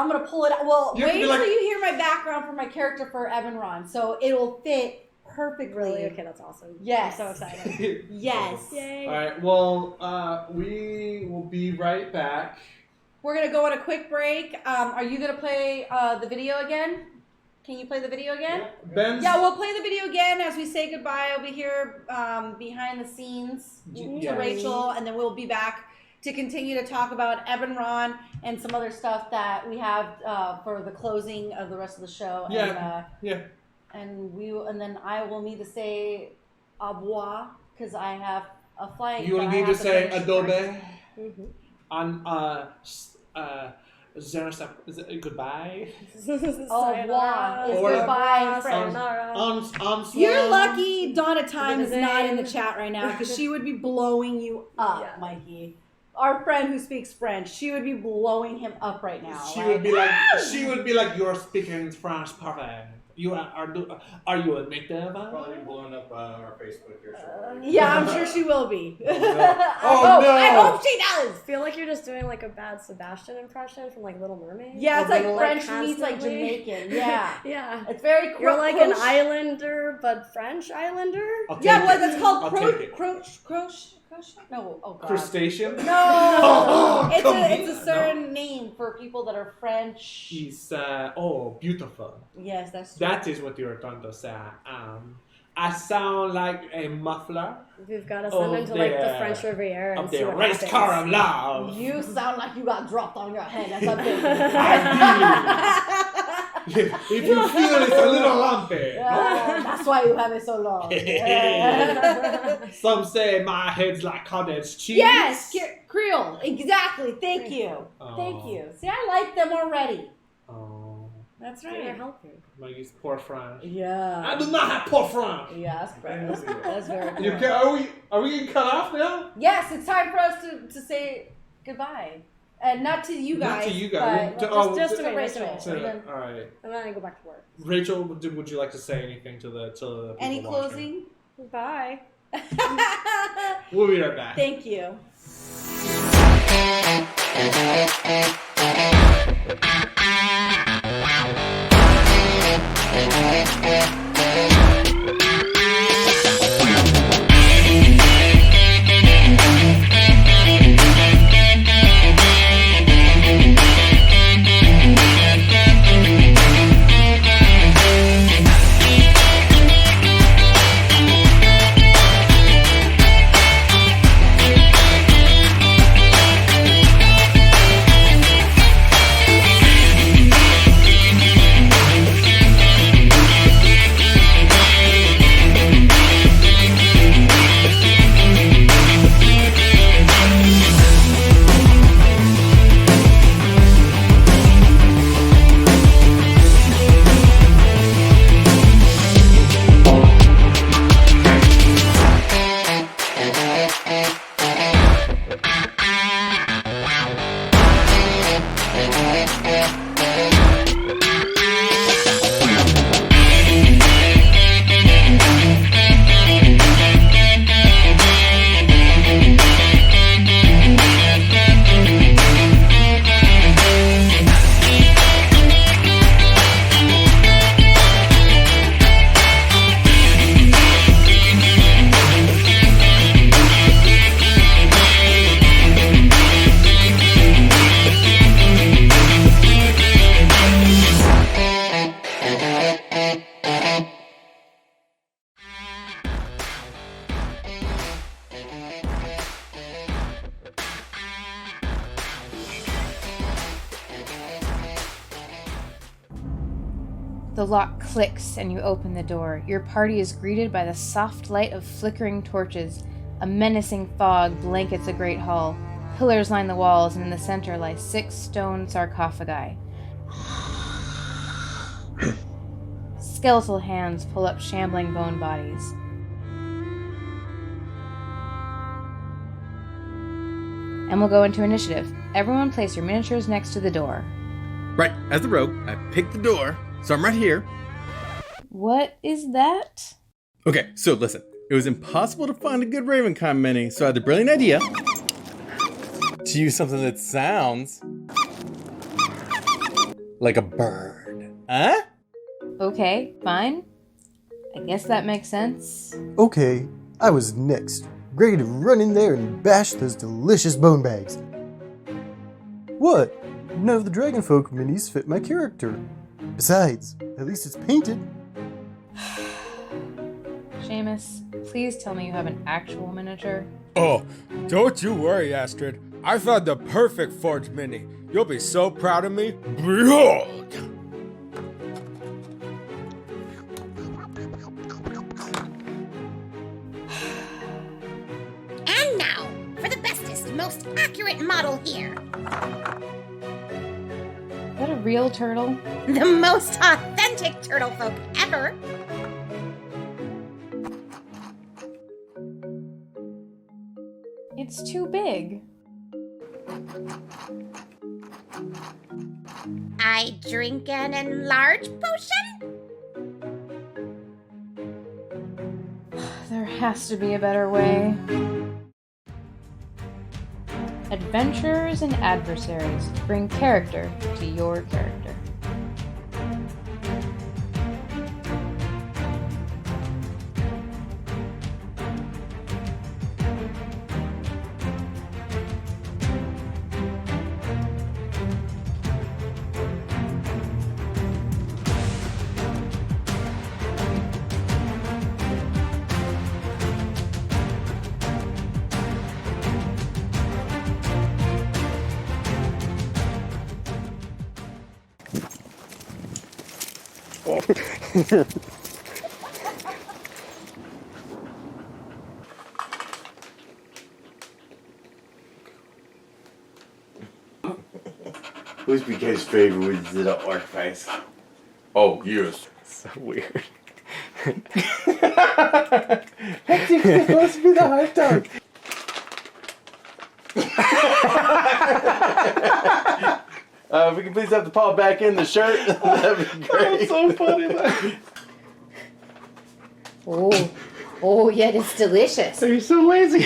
gonna pull it out. Well, You have to wait be till like- you hear my background for my character for Evan Ron, so it'll fit perfectly. Really? Okay, that's awesome. Yes. I'm so excited. Yes. Yay. All right. Well, we will be right back. We're gonna go on a quick break. Are you gonna play the video again? Can you play the video again? Ben's. Yeah, we'll play the video again as we say goodbye over here behind the scenes to Yes. Rachel, and then we'll be back to continue to talk about Evan Ron and some other stuff that we have for the closing of the rest of the show. Yeah. And, and then I will need to say au revoir because I have a flight. You will that I need have to say finish. adobe Mm-hmm. on goodbye. Au revoir is Or- goodbye, friend. On You're lucky Donna Time is not in the chat right now because she would be blowing you up, Yeah. Mikey. Our friend who speaks French, she would be blowing him up right now. She would be like, you're speaking French perfect. You are you a native? Probably blowing up our Facebook here shortly. Yeah, I'm sure she will be. Oh, I no. hope she does. I feel like you're just doing like a bad Sebastian impression from like Little Mermaid. Yeah, it's like French Like, meets like constantly. Jamaican. Yeah. Yeah. It's very You're like an croche. islander, but French islander? Yeah, what that's called I'll take it. croche? No, oh god. Crustacean? No, Oh, come it's a here. certain name for people that are French. She's beautiful. Yes, that's true. That is what you're trying to say. I sound like a muffler We've got to send him to like the French Riviera and of see the what race happens. car of love. You sound like you got dropped on your head. That's a big. If you feel it's a little lumpy. That's why you have it so long. Some say my head's like cottage cheese. Yes, Creole. Exactly. Thank you. Oh. Thank you. See, I like them already. Oh, That's They're right. healthy. Maggie's poor French. Yeah. I do not have poor French. Yeah, that's correct. That's very You correct. are we getting cut off now? Yes, it's time for us to say goodbye. And not to you guys. Not to you guys. But Just to to me, Rachel. just to me. And then- All right, And then I go back to work. Rachel, would you like to say anything to the people Any watching? closing? Bye. We'll be right back. Thank you. The lock clicks and you open the door. Your party is greeted by the soft light of flickering torches. A menacing fog blankets a great hall. Pillars line the walls, and in the center lie 6 stone sarcophagi. Skeletal hands pull up shambling bone bodies. And we'll go into initiative. Everyone place your miniatures next to the door. Right, as the rogue, I picked the door, so I'm right here. What is that? Okay, so listen. It was impossible to find a good RavenCon mini, so I had the brilliant idea to use something that sounds like a bird. Huh? Okay, fine. I guess that makes sense. Okay, I was next, ready to run in there and bash those delicious bone bags. What? None of the Dragonfolk minis fit my character. Besides, at least it's painted. Seamus, please tell me you have an actual miniature. Oh, don't you worry, Astrid. I found the perfect forged mini. You'll be so proud of me. Behold! And now, for the bestest, most accurate model here. Is that a real turtle? The most authentic turtle folk ever. It's too big. I drink an enlarged potion? There has to be a better way. Adventurers and adversaries bring character to your character. Who's BK's favorite with the orc face? Oh, yours. So weird. That's supposed to be the hard dog. If we can please have the paw back in the shirt, that'd be great. That's so funny. Oh, Oh, yet it's delicious. You're so lazy.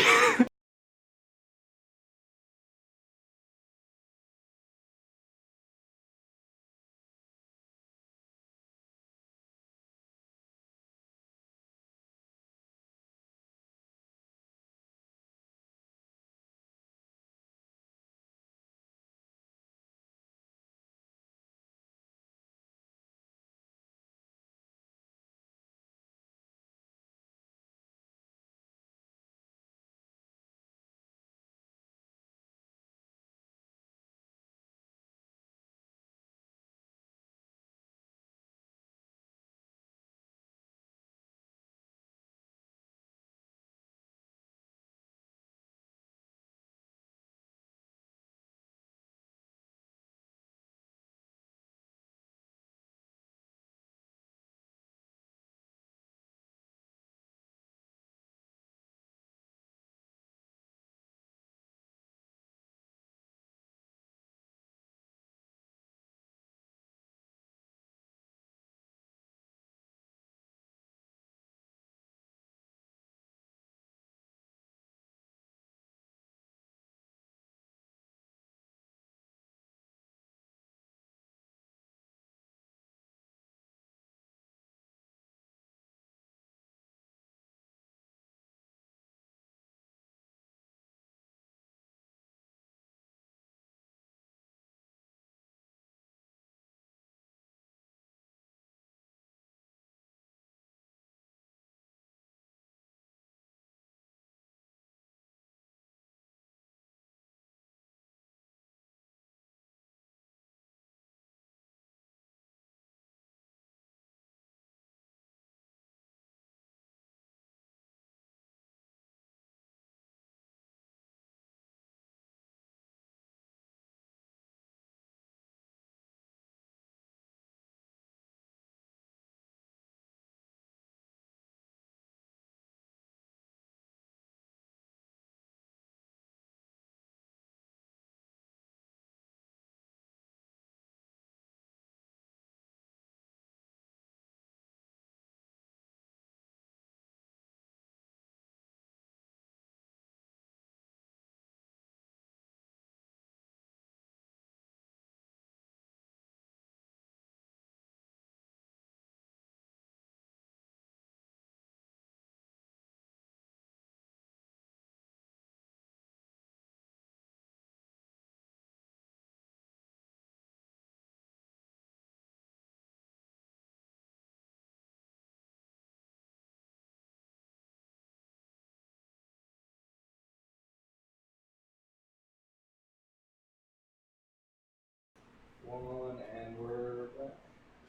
And we're back.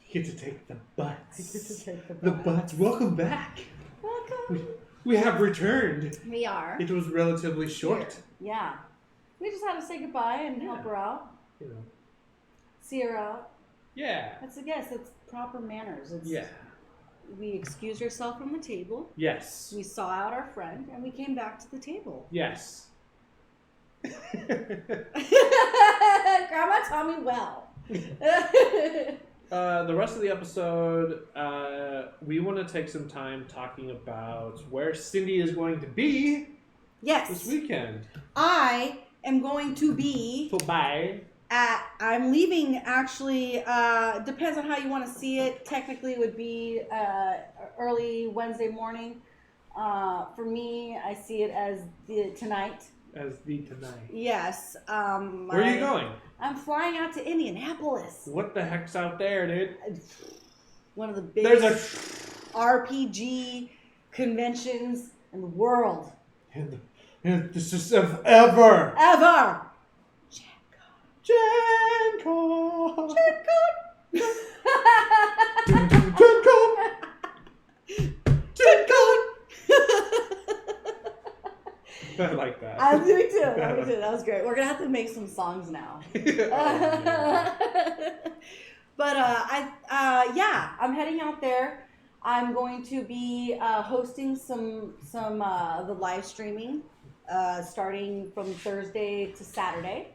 You get to take the butts. I get to take The butts. Welcome back. Welcome. We have returned. We are. It was relatively short. Yeah. We just had to say goodbye and help her out. You know. See her out. Yeah. That's it's proper manners. It's, Yeah. We excused ourselves from the table. Yes. We saw out our friend, and we came back to the table. Yes. Grandma taught me well. The rest of the episode, we want to take some time talking about where Cindy is going to be this weekend. I am going to be I'm leaving actually, depends on how you want to see it. Technically it would be early Wednesday morning. For me, I see it as tonight. As the tonight. Yes. Where are you going? I'm flying out to Indianapolis. What the heck's out there, dude? One of the biggest RPG conventions in the world. This is ever. Ever. GenCon. I like that. I do too. That was great. We're gonna have to make some songs now. But I'm heading out there. I'm going to be hosting some the live streaming starting from Thursday to Saturday.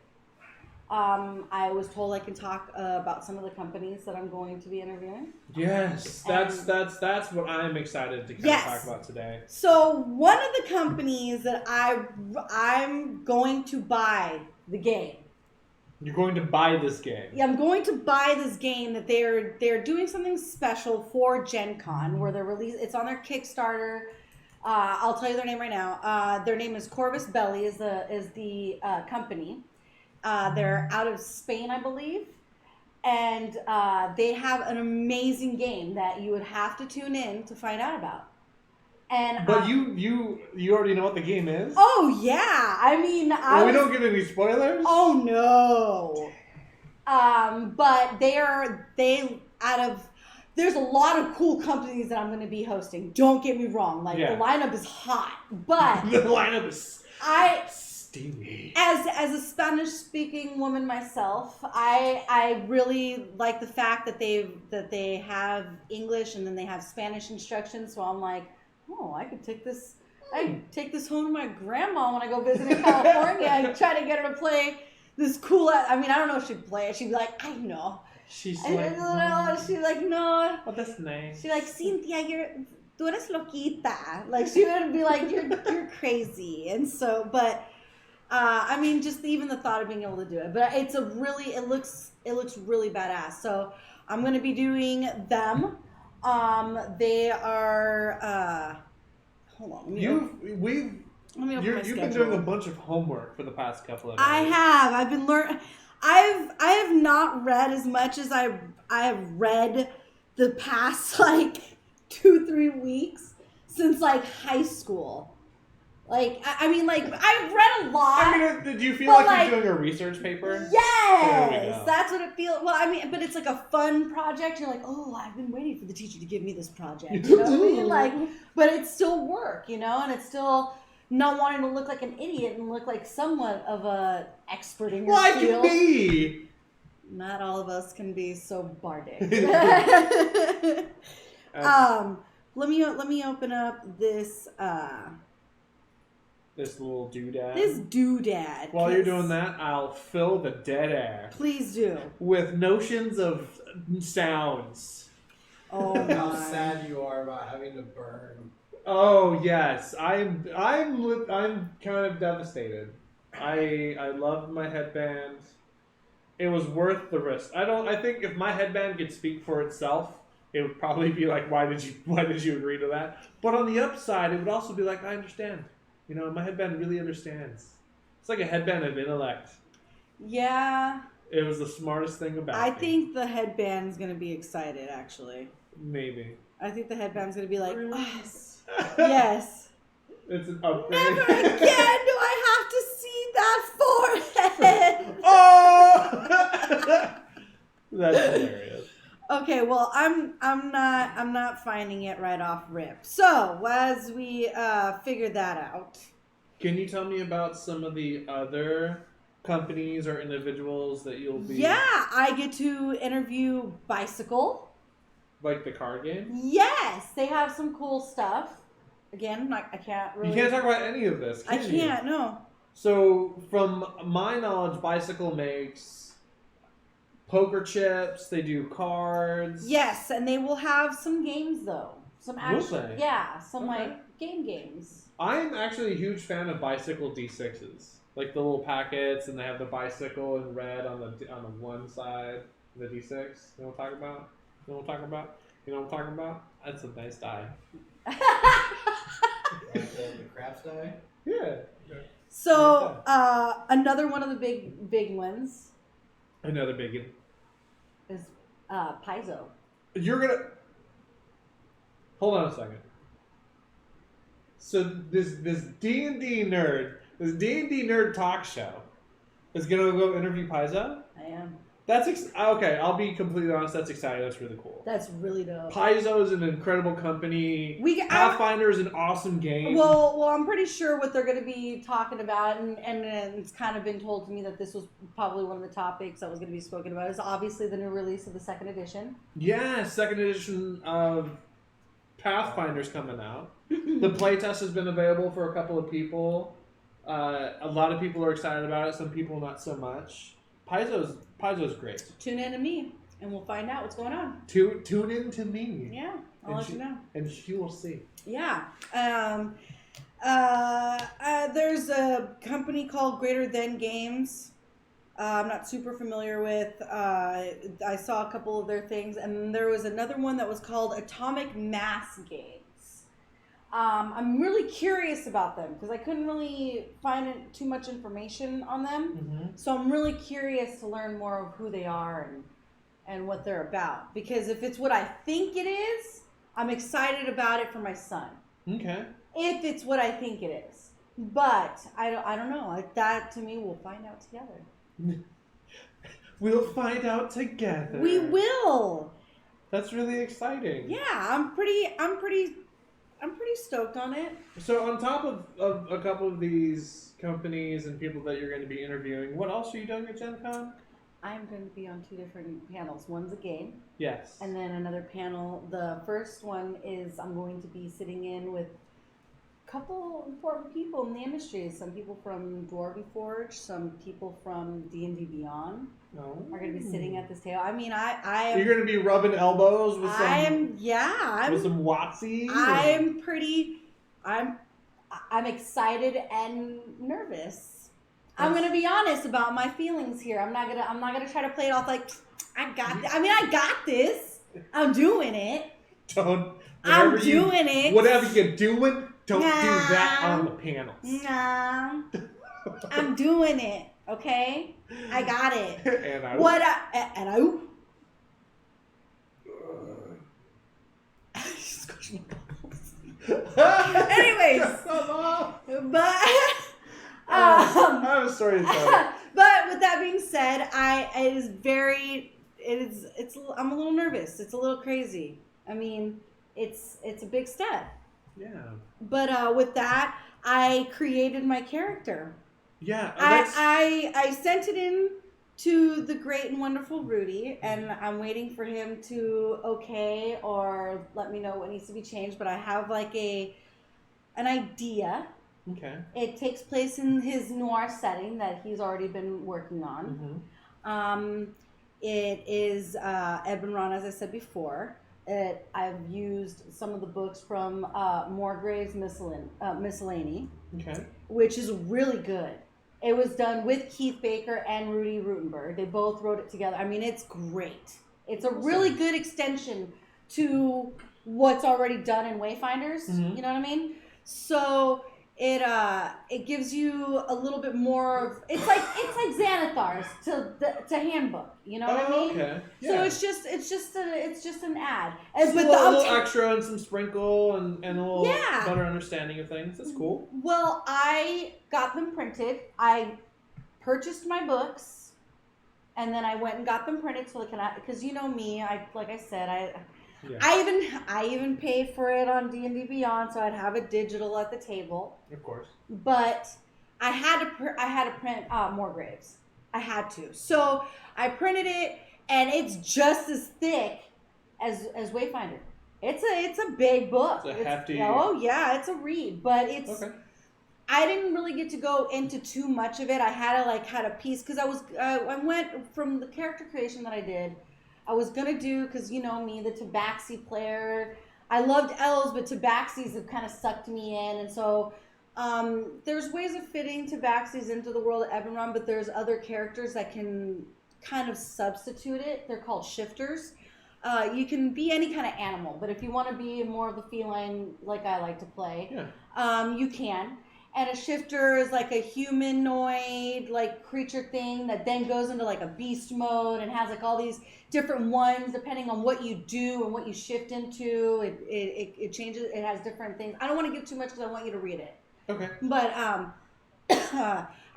I was told I can talk about some of the companies that I'm going to be interviewing. Yes, that's what I'm excited to kind of talk about today. So one of the companies that I'm going to buy the game. You're going to buy this game. Yeah, I'm going to buy this game that they're doing something special for GenCon where they're it's on their Kickstarter. I'll tell you their name right now. Their name is Corvus Belli is the company. They're out of Spain, I believe, and they have an amazing game that you would have to tune in to find out about. But you already know what the game is? Oh yeah, I mean, we don't get any spoilers. Oh no. But there's a lot of cool companies that I'm going to be hosting. Don't get me wrong, the lineup is hot, but the lineup is steamy. As a Spanish-speaking woman myself, I really like the fact that they have English and then they have Spanish instructions. So I'm like, oh, I could take this home to my grandma when I go visit in California. I try to get her to play this cool. I mean, I don't know if she'd play it. She'd be like, I know. She's like, no. Oh, that's nice. She's like, Cynthia, tú eres loquita. Like, she would be like, you're crazy. And so, but, I mean, just even the thought of being able to do it. But it looks really badass. So I'm going to be doing them. They are, hold on. You've been doing a bunch of homework for the past couple of days. I have. I've been learning. I have not read as much as I have read the past 2-3 weeks since high school. I've read a lot. I mean, do you feel like you're doing a research paper? Yes, that's what it feels. Well, I mean, but it's a fun project. You're like, oh, I've been waiting for the teacher to give me this project. You know what I mean? But it's still work, and it's still not wanting to look like an idiot and look like somewhat of a expert in your field. Can be. Not all of us can be so bardic. Let me open up this. This little doodad. This doodad. While you're doing that, I'll fill the dead air. Please do. With notions of sounds. Oh my. How sad you are about having to burn. Oh yes, I'm kind of devastated. I loved my headband. It was worth the risk. I think if my headband could speak for itself, it would probably be like, why did you agree to that? But on the upside, it would also be like, I understand. My headband really understands. It's like a headband of intellect. Yeah. It was the smartest thing about it. I think the headband's going to be excited, actually. Maybe. I think the headband's going to be like, oh, yes. It's an upgrade. Never again do I have to see that forehead. Oh! That's hilarious. Okay, well, I'm not finding it right off rip. So as we figure that out, can you tell me about some of the other companies or individuals that you'll be? Yeah, I get to interview Bicycle. Like the card game? Yes, they have some cool stuff. Again, I can't really. You can't talk about any of this. I can't. No. So, from my knowledge, Bicycle makes poker chips, they do cards. Yes, and they will have some games though. Some actual, yeah, some okay. Game games. I'm actually a huge fan of Bicycle D6s, like the little packets, and they have the bicycle in red on the one side, the D6. You know what I'm talking about? You know what I'm talking about? That's a nice die. Like the craps die. Yeah. So another one of the big ones. Another big one. Is Paizo. You're gonna hold on a second. So this D&D nerd talk show is gonna go interview Paizo? I am. That's okay. I'll be completely honest. That's exciting. That's really cool. That's really dope. Paizo is an incredible company. Pathfinder is an awesome game. Well, I'm pretty sure what they're going to be talking about, and it's kind of been told to me that this was probably one of the topics that was going to be spoken about. Is obviously the new release of the 2nd edition. Yeah, 2nd edition of Pathfinder's coming out. The playtest has been available for a couple of people. A lot of people are excited about it. Some people not so much. Paizo's great. Tune in to me, and we'll find out what's going on. Tune in to me. Yeah, I'll let you know. And you will see. Yeah. There's a company called Greater Than Games. I'm not super familiar with. I saw a couple of their things, and there was another one that was called Atomic Mass Games. I'm really curious about them because I couldn't really find too much information on them. Mm-hmm. So I'm really curious to learn more of who they are and what they're about. Because if it's what I think it is, I'm excited about it for my son. Okay. If it's what I think it is. But I don't know. Like that to me, we'll find out together. We'll find out together. We will. That's really exciting. Yeah, I'm pretty stoked on it. So on top of a couple of these companies and people that you're going to be interviewing, what else are you doing at Gen Con? I'm going to be on 2 different panels. One's a game. Yes. And then another panel. The first one is I'm going to be sitting in with a couple important people in the industry. Some people from Dwarven Forge, some people from D&D Beyond are going to be sitting at this table. I mean, I am... You're going to be rubbing elbows with some... with some Watsies? I'm excited and nervous. I'm gonna be honest about my feelings here. I'm not gonna try to play it off like I got this. I'm doing it. Whatever you're doing, don't do that on the panels. Nah. I'm doing it. Okay, I got it. Anyways, but I have a story to tell. But with that being said, I'm a little nervous. It's a little crazy. I mean, it's a big step. Yeah. But with that, I created my character. Yeah. I sent it in to the great and wonderful Rudy, and I'm waiting for him to okay or let me know what needs to be changed. But I have like an idea. Okay. It takes place in his noir setting that he's already been working on. Mm-hmm. It is Edwin Ron, as I said before. I've used some of the books from Morgrave's Miscellany, okay, which is really good. It was done with Keith Baker and Rudy Rutenberg. They both wrote it together. I mean, it's great. It's a really good extension to what's already done in Wayfinders. Mm-hmm. You know what I mean? So it gives you a little bit more of it's like Xanathar's to handbook. You know what I mean? Okay. Yeah. So it's just an ad. With a little extra and some sprinkle and a little better understanding of things. That's cool. Well, I got them printed. I purchased my books, and then I went and got them printed so because you know me, I even paid for it on D&D Beyond, so I'd have it digital at the table. Of course. But I had to print Morgraves. I had to. So I printed it, and it's just as thick as Wayfinder. It's a big book. It's a hefty. Oh yeah, it's a read, but it's. Okay. I didn't really get to go into too much of it. I had a piece because I went from the character creation that I did. I was going to do, because you know me, the Tabaxi player. I loved elves, but Tabaxis have kind of sucked me in. And so there's ways of fitting Tabaxis into the world of Eberron, but there's other characters that can kind of substitute it. They're called shifters. You can be any kind of animal, but if you want to be more of the feline like I like to play, you can. And a shifter is like a humanoid like creature thing that then goes into like a beast mode and has like all these different ones depending on what you do and what you shift into. It changes. It has different things. I don't want to give too much because I want you to read it. Okay. But I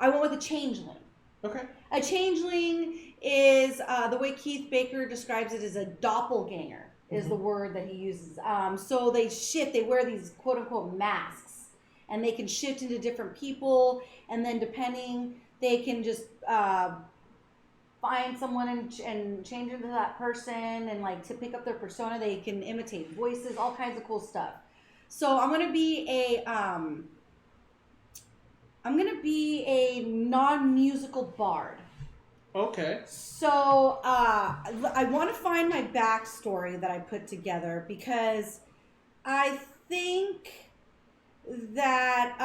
went with a changeling. Okay. A changeling is the way Keith Baker describes it is a doppelganger is the word that he uses. So they shift. They wear these quote unquote masks. And they can shift into different people, and then depending, they can just find someone and change into that person, and like to pick up their persona, they can imitate voices, all kinds of cool stuff. So I'm gonna be a non-musical bard. Okay. So I want to find my backstory that I put together because I think that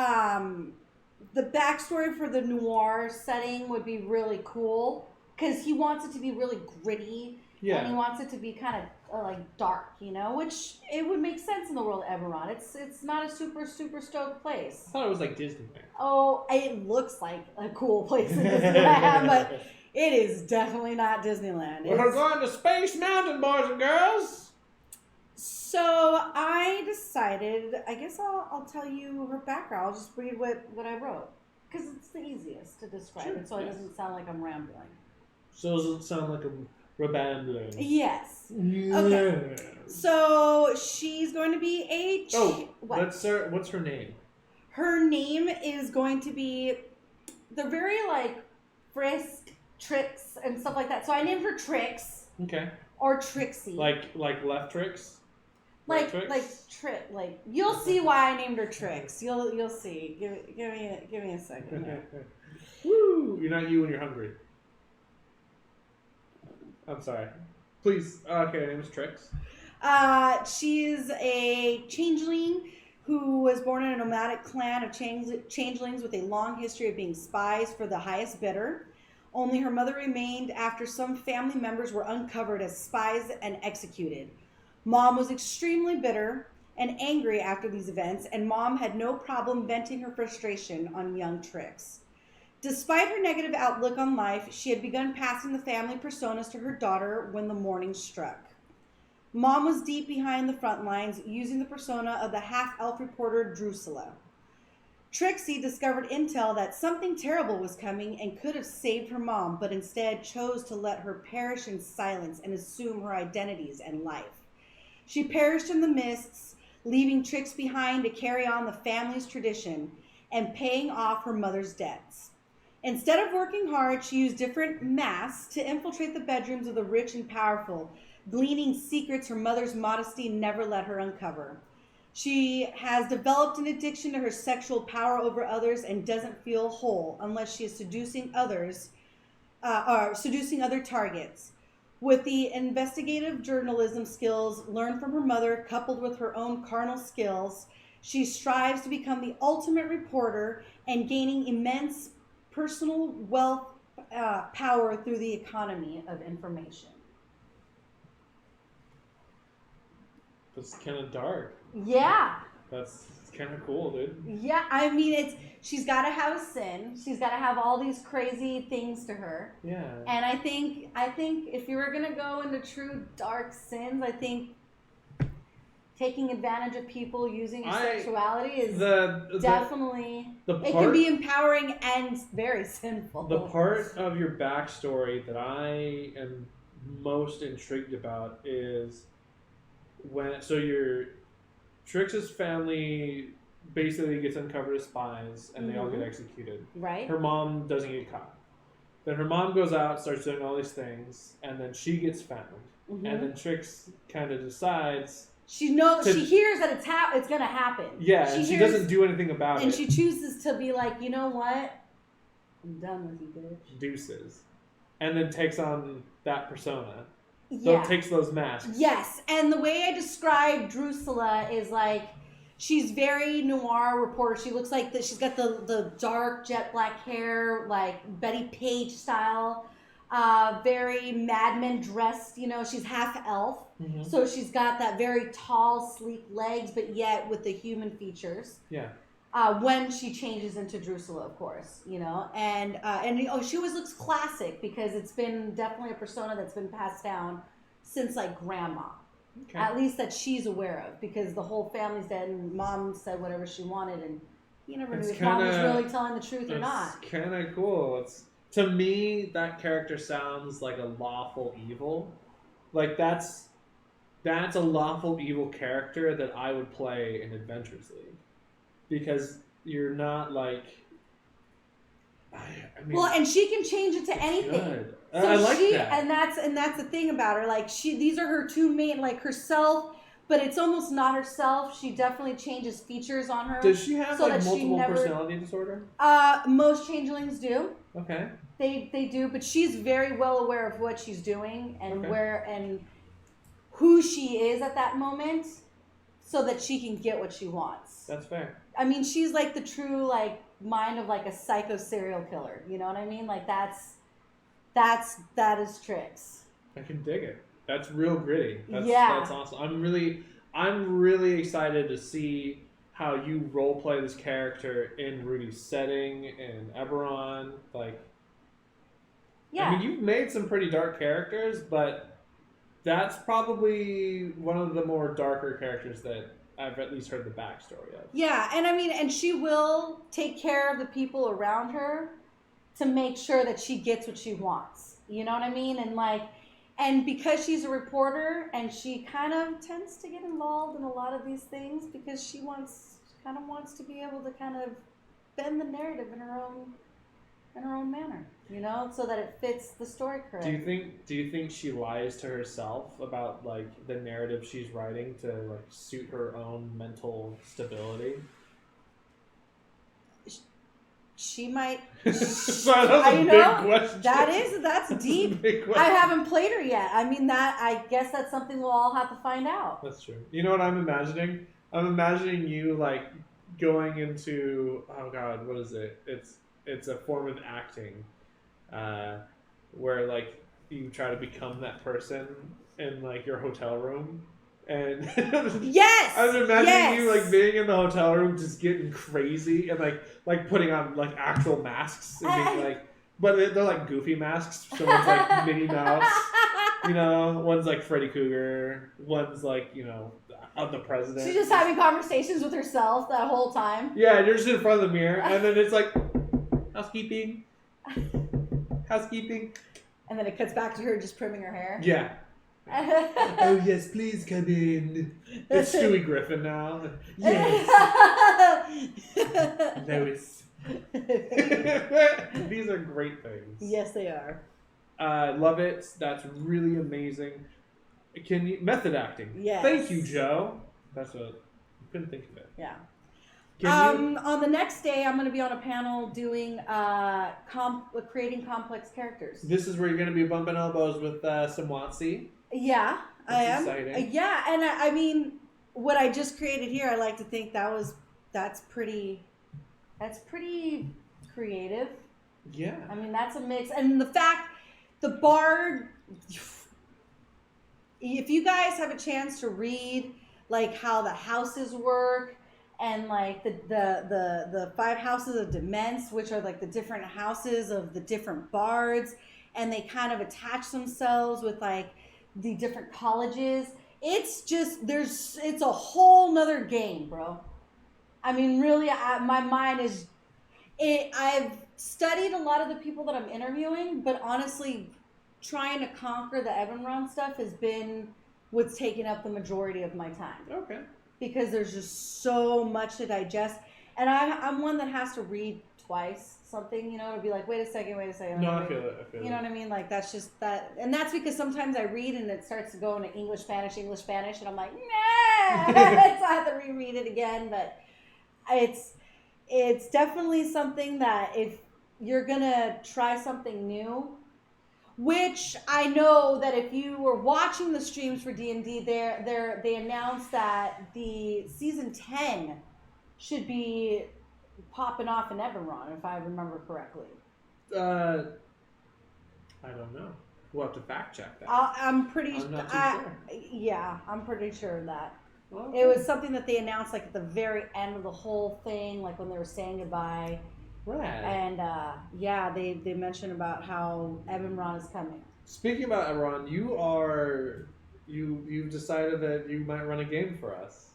the backstory for the noir setting would be really cool because he wants it to be really gritty. Yeah. And he wants it to be kind of like dark, you know, which it would make sense in the world of Eberron. It's not a super stoked place. I thought it was like Disneyland. Oh, it looks like a cool place in Disneyland, but it is definitely not Disneyland. We're going to Space Mountain, boys and girls. So I decided, I guess I'll tell you her background. I'll just read what I wrote because it's the easiest to describe it, so it doesn't sound like I'm rambling. So it doesn't sound like a rambling. Yes. Okay. So she's going to be Let's start. What's her name? Her name is going to be. They're very like frisk, Trix, and stuff like that. So I named her Trix. Okay. Or Trixie. Like left Trix. Like you'll see why I named her Trix. You'll see. Give me a second here. Woo! You're not you when you're hungry. I'm sorry. Please. Okay, her name is Trix. She's a changeling who was born in a nomadic clan of changelings with a long history of being spies for the highest bidder. Only her mother remained after some family members were uncovered as spies and executed. Mom was extremely bitter and angry after these events, and Mom had no problem venting her frustration on young Trix. Despite her negative outlook on life, she had begun passing the family personas to her daughter when the morning struck. Mom was deep behind the front lines, using the persona of the half-elf reporter Drusilla. Trixie discovered intel that something terrible was coming and could have saved her mom, but instead chose to let her perish in silence and assume her identities and life. She perished in the mists, leaving Trix behind to carry on the family's tradition and paying off her mother's debts. Instead of working hard, she used different masks to infiltrate the bedrooms of the rich and powerful, gleaning secrets her mother's modesty never let her uncover. She has developed an addiction to her sexual power over others and doesn't feel whole unless she is seducing other targets. With the investigative journalism skills learned from her mother, coupled with her own carnal skills, she strives to become the ultimate reporter and gaining immense personal wealth power through the economy of information. That's kind of dark. Yeah. That's kind of cool, dude. Yeah, I mean, she's got to have a sin. She's got to have all these crazy things to her. Yeah. And I think if you were gonna go into true dark sins, I think taking advantage of people using your sexuality is definitely it can be empowering and very sinful. The part of your backstory that I am most intrigued about is your Trix's family basically gets uncovered as spies and they all get executed. Right. Her mom doesn't get caught. Then her mom goes out, starts doing all these things, and then she gets found. And then Trix kind of decides she hears that it's gonna happen. Yeah, and she doesn't do anything about it. And she chooses to be like, you know what? I'm done with you, bitch. Deuces. And then takes on that persona. Yeah. So takes those masks. Yes, and the way I describe Drusilla is like she's very noir reporter. She looks like she's got the dark jet black hair, like Betty Page style, very Mad Men dressed. You know, she's half elf, so she's got that very tall, sleek legs, but yet with the human features. Yeah. When she changes into Drusilla, of course, you know, and she always looks classic because it's been definitely a persona that's been passed down since like grandma, at least that she's aware of, because the whole family's dead and mom said whatever she wanted, and you never knew if mom was really telling the truth or not. It's kind of cool. To me, that character sounds like a lawful evil. Like that's a lawful evil character that I would play in Adventures League. Because you're not like... I mean, well, and she can change it to anything. Good. So I like that. And that's the thing about her. Like these are her two main, like herself but it's almost not herself. She definitely changes features on her. Does she have so like that she multiple never, personality disorder? Most changelings do. Okay. They do, but she's very well aware of what she's doing and Okay. where and who she is at that moment, so that she can get what she wants. That's fair. I mean, she's like the true like mind of like a psycho serial killer. You know what I mean? Like that is Trix. I can dig it. That's real gritty. That's awesome. I'm really excited to see how you role play this character in Rudy's setting and Eberron. Like, yeah. I mean, you've made some pretty dark characters, but that's probably one of the more darker characters that I've at least heard the backstory of. Yeah, and I mean, and she will take care of the people around her to make sure that she gets what she wants. You know what I mean? And like, and because she's a reporter and she kind of tends to get involved in a lot of these things because she kind of wants to be able to kind of bend the narrative in her own manner, you know, so that it fits the story correct. Do you think she lies to herself about like the narrative she's writing to like suit her own mental stability? She might. Sorry, that's a big question. That's deep. I haven't played her yet. I mean, I guess that's something we'll all have to find out. That's true. You know what I'm imagining? I'm imagining you like going into, oh God, what is it? It's a form of acting, where like you try to become that person in like your hotel room. And yes, I was imagining you like being in the hotel room, just getting crazy and like putting on like actual masks and being like, but they're like goofy masks. So one's like Minnie Mouse, you know, one's like Freddy Krueger, one's like, you know, the president. She's just having conversations with herself that whole time. Yeah, you're just in front of the mirror, and then it's like housekeeping, and then it cuts back to her just trimming her hair. Yeah. Oh yes, please come in. It's Stewie Griffin now. Yes. Lois. These are great things. Yes, they are. Love it. That's really amazing. Method acting? Yes. Thank you, Joe. That's what I couldn't think of it. Yeah. On the next day, I'm going to be on a panel doing creating complex characters. This is where you're going to be bumping elbows with Samwatsi. Yeah, I am. Exciting. Yeah, and I mean, what I just created here, I like to think that's pretty creative. Yeah. I mean, that's a mix, and the fact the bard. If you guys have a chance to read like how the houses work and like the 5 houses of Demence, which are like the different houses of the different bards, and they kind of attach themselves with like the different colleges. It's just it's a whole nother game, bro. I mean, really, my mind is I've studied a lot of the people that I'm interviewing, but honestly, trying to conquer the Ebenron stuff has been what's taken up the majority of my time. Okay. Because there's just so much to digest, and I'm one that has to read twice something, you know, to be like, wait a second. No, I feel it. You know what I mean? Like, that's just that. And that's because sometimes I read and it starts to go into English, Spanish, and I'm like, nah. So I have to reread it again. But it's definitely something that if you're going to try something new, which I know that if you were watching the streams for D&D, they announced that the season 10 should be popping off in Eberron, if I remember correctly. I don't know. We'll have to fact check that. I'm not too sure. Yeah, I'm pretty sure of that. Okay. It was something that they announced like at the very end of the whole thing, like when they were saying goodbye. Right. And yeah, they mentioned about how Eberron is coming. Speaking about Eberron, you've decided that you might run a game for us.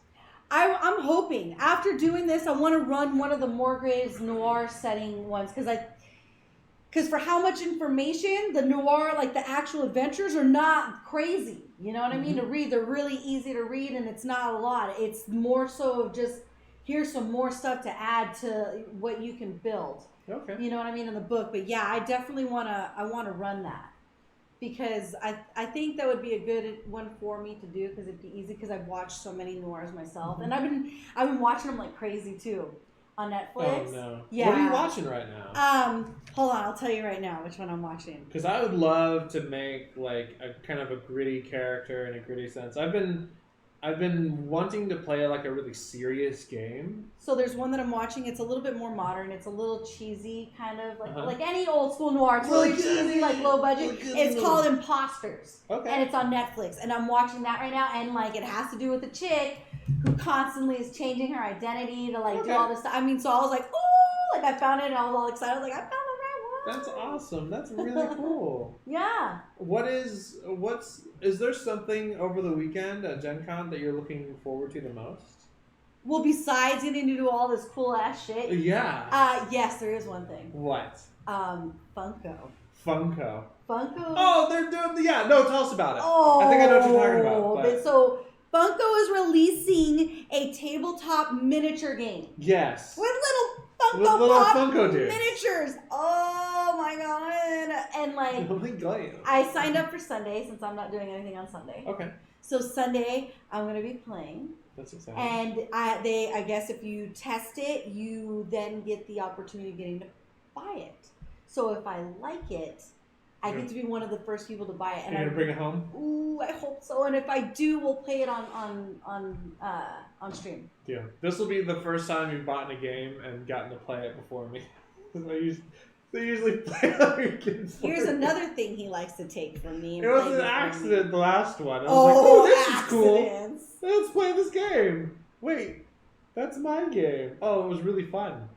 I'm hoping after doing this, I want to run one of the Morgrave's noir setting ones because for how much information the noir, like the actual adventures, are not crazy. You know what I mean? To read, they're really easy to read, and it's not a lot. It's more so of just here's some more stuff to add to what you can build. Okay. You know what I mean in the book, but yeah, I definitely want to run that. because I think that would be a good one for me to do because it'd be easy because I've watched so many noirs myself, and I've been watching them like crazy too on Netflix. Oh no! Yeah. What are you watching right now? Hold on, I'll tell you right now which one I'm watching. Because I would love to make like a kind of a gritty character in a gritty sense. I've been wanting to play like a really serious game. So there's one that I'm watching. It's a little bit more modern. It's a little cheesy, kind of like any old school noir. It's really cheesy, like low budget. It's called Imposters. Okay. And it's on Netflix. And I'm watching that right now. And like it has to do with a chick who constantly is changing her identity to like do all this stuff. I mean, so I was like, ooh, like I found it and I was all excited. I was like, I found the right one. That's awesome. That's really cool. Yeah. Is there something over the weekend at Gen Con that you're looking forward to the most? Well, besides getting to do all this cool ass shit. Yeah. Yes, there is one thing. What? Funko. Oh, they're doing tell us about it. Oh, I think I know what you're talking about. But... So Funko is releasing a tabletop miniature game. Yes. With little Pop Funko dudes. miniatures. Oh my god. And like I signed up for Sunday since I'm not doing anything on Sunday. Okay. So Sunday I'm gonna be playing. That's exciting. And I guess if you test it, you then get the opportunity of getting to buy it. So if I like it, I get to be one of the first people to buy it. And you're gonna bring it home? Ooh, I hope so. And if I do, we'll play it on stream. Yeah, this will be the first time you've bought in a game and gotten to play it before me. They usually play other games. Here's another thing he likes to take from me. It was an accident, the last one. I was like, oh, this is cool. Let's play this game. Wait, that's my game. Oh, it was really fun.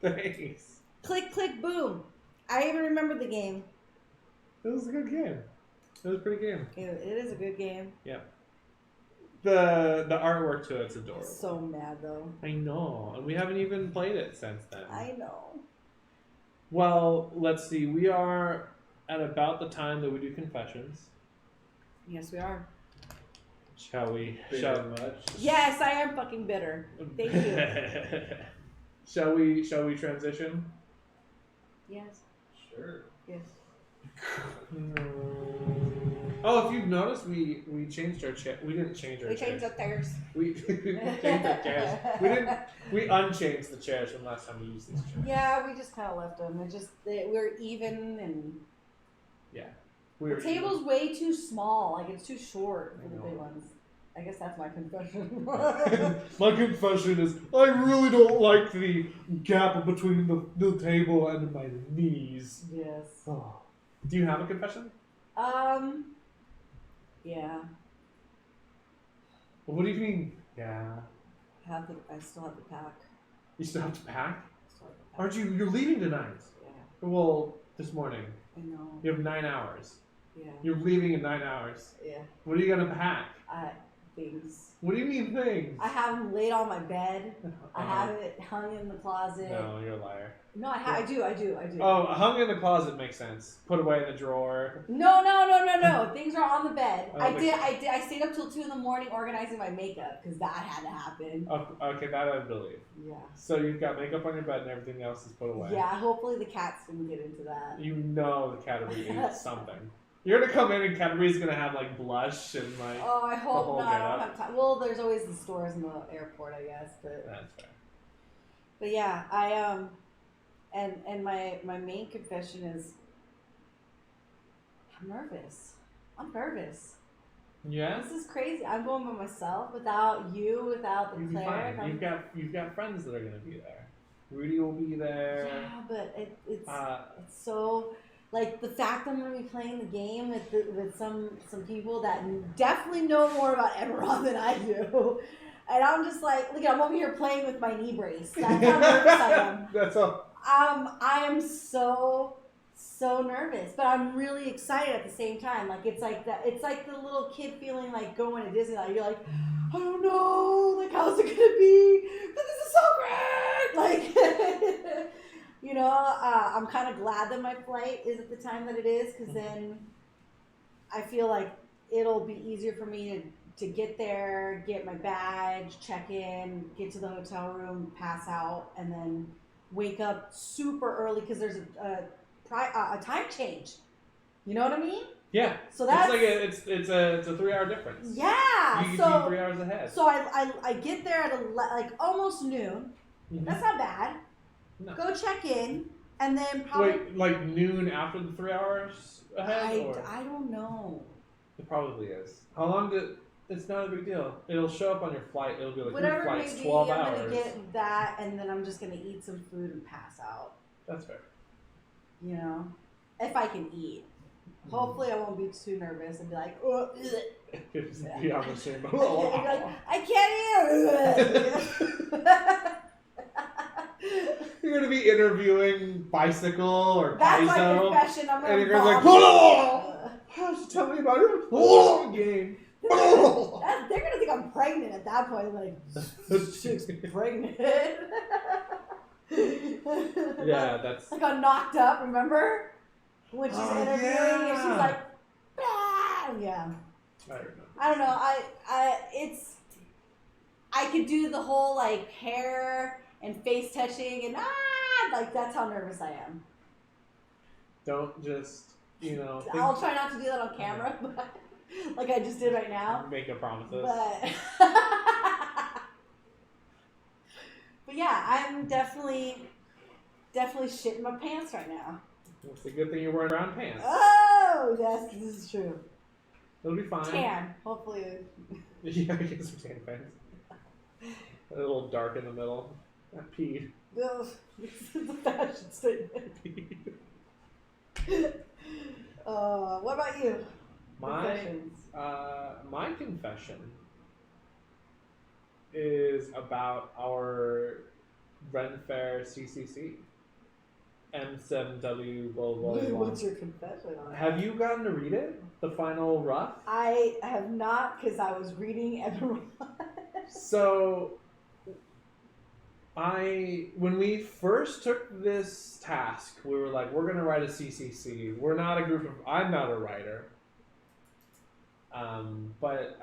Thanks. Click, click, boom. I even remember the game. It was a good game. It was a pretty game. It is a good game. Yeah. The artwork to it's adorable. So mad though. I know, and we haven't even played it since then. I know. Well, let's see. We are at about the time that we do confessions. Yes, we are. Shall we? Much? Yes, I am fucking bitter. Thank you. Shall we transition? Yes. Sure. Yes. Oh, if you've noticed, we changed our chair. We didn't change our chairs. We changed the chairs. We changed our chairs. We unchanged the chairs from last time we used these chairs. Yeah, we just kind of left them. We're even and. Yeah. The table's way too small. Like it's too short for the big ones. I guess that's my confession. My confession is I really don't like the gap between the table and my knees. Yes. Oh. Do you have a confession? Yeah. What do you mean? Yeah. I still have to pack. You still have to pack? Aren't you? You're leaving tonight. Yeah. Well, this morning. I know. You have 9 hours. Yeah. You're leaving in 9 hours. Yeah. What are you gonna pack? Things. What do you mean things? I have them laid on my bed. I have it hung in the closet. No, you're a liar. No, I do. Oh, hung in the closet makes sense. Put away in the drawer. No. Things are on the bed. I stayed up till 2 a.m. organizing my makeup because that had to happen. Okay, that I believe. Yeah. So you've got makeup on your bed and everything else is put away. Yeah, hopefully the cats didn't get into that. You know the cat will eat something. You're gonna come in and Cadbury's gonna have like blush and like. Oh, I hope not. I don't have time. Well, there's always the stores in the airport, I guess. But that's fair. But yeah, and my main confession is I'm nervous. Yeah. This is crazy. I'm going by myself without you, without the Cleric. You've got friends that are gonna be there. Rudy will be there. Yeah, but it's so. Like, the fact I'm going to be playing the game with some people that definitely know more about Eberron than I do. And I'm just like, look, I'm over here playing with my knee brace. That's how nervous I am. That's all. I am so nervous, but I'm really excited at the same time. Like, it's like the little kid feeling like going to Disneyland. You're like, I don't know, like, how's it going to be? But this is so great! Like... You know, I'm kind of glad that my flight is at the time that it is, because then I feel like it'll be easier for me to get there, get my badge, check in, get to the hotel room, pass out, and then wake up super early because there's a time change. You know what I mean? Yeah. So that's it's a 3-hour difference. Yeah. You So be 3 hours ahead. So I get there at like almost noon. Mm-hmm. That's not bad. No. Go check in, and then probably wait, like noon after the 3 hours ahead. I don't know. It probably is. How long did? It's not a big deal. It'll show up on your flight. It'll be like Whatever your flight's maybe 12 I'm hours. gonna get that, and then I'm just gonna eat some food and pass out. That's fair. You know, if I can eat. Hopefully, I won't be too nervous and be like, oh, Just be on the same. like, I can't eat. You're gonna be interviewing Bicycle or That's my Kaizo, confession. I'm gonna and you're gonna be like, tell me about your game. They're gonna think I'm pregnant at that point. Like, she's pregnant. Yeah, that's. I got knocked up. Remember when she's interviewing and she's like, bah! Yeah. I don't know. I could do the whole like hair and face touching and like that's how nervous I am. Don't just I'll try not to do that on camera, but like I just did right now. Make a promises. But yeah, I'm definitely shitting my pants right now. It's a good thing you're wearing brown pants. Oh, yes, this is true. It'll be fine. Tan, hopefully. Yeah, I guess some tan pants. A little dark in the middle. I peed. This is a fashion statement. What about you? My confession is about our Ren Faire CCC. M7W What's your confession on Have you gotten to read it? The final rough? I have not, because I was reading everyone. So, when we first took this task, we were like, we're going to write a CCC. We're not a group of, I'm not a writer. But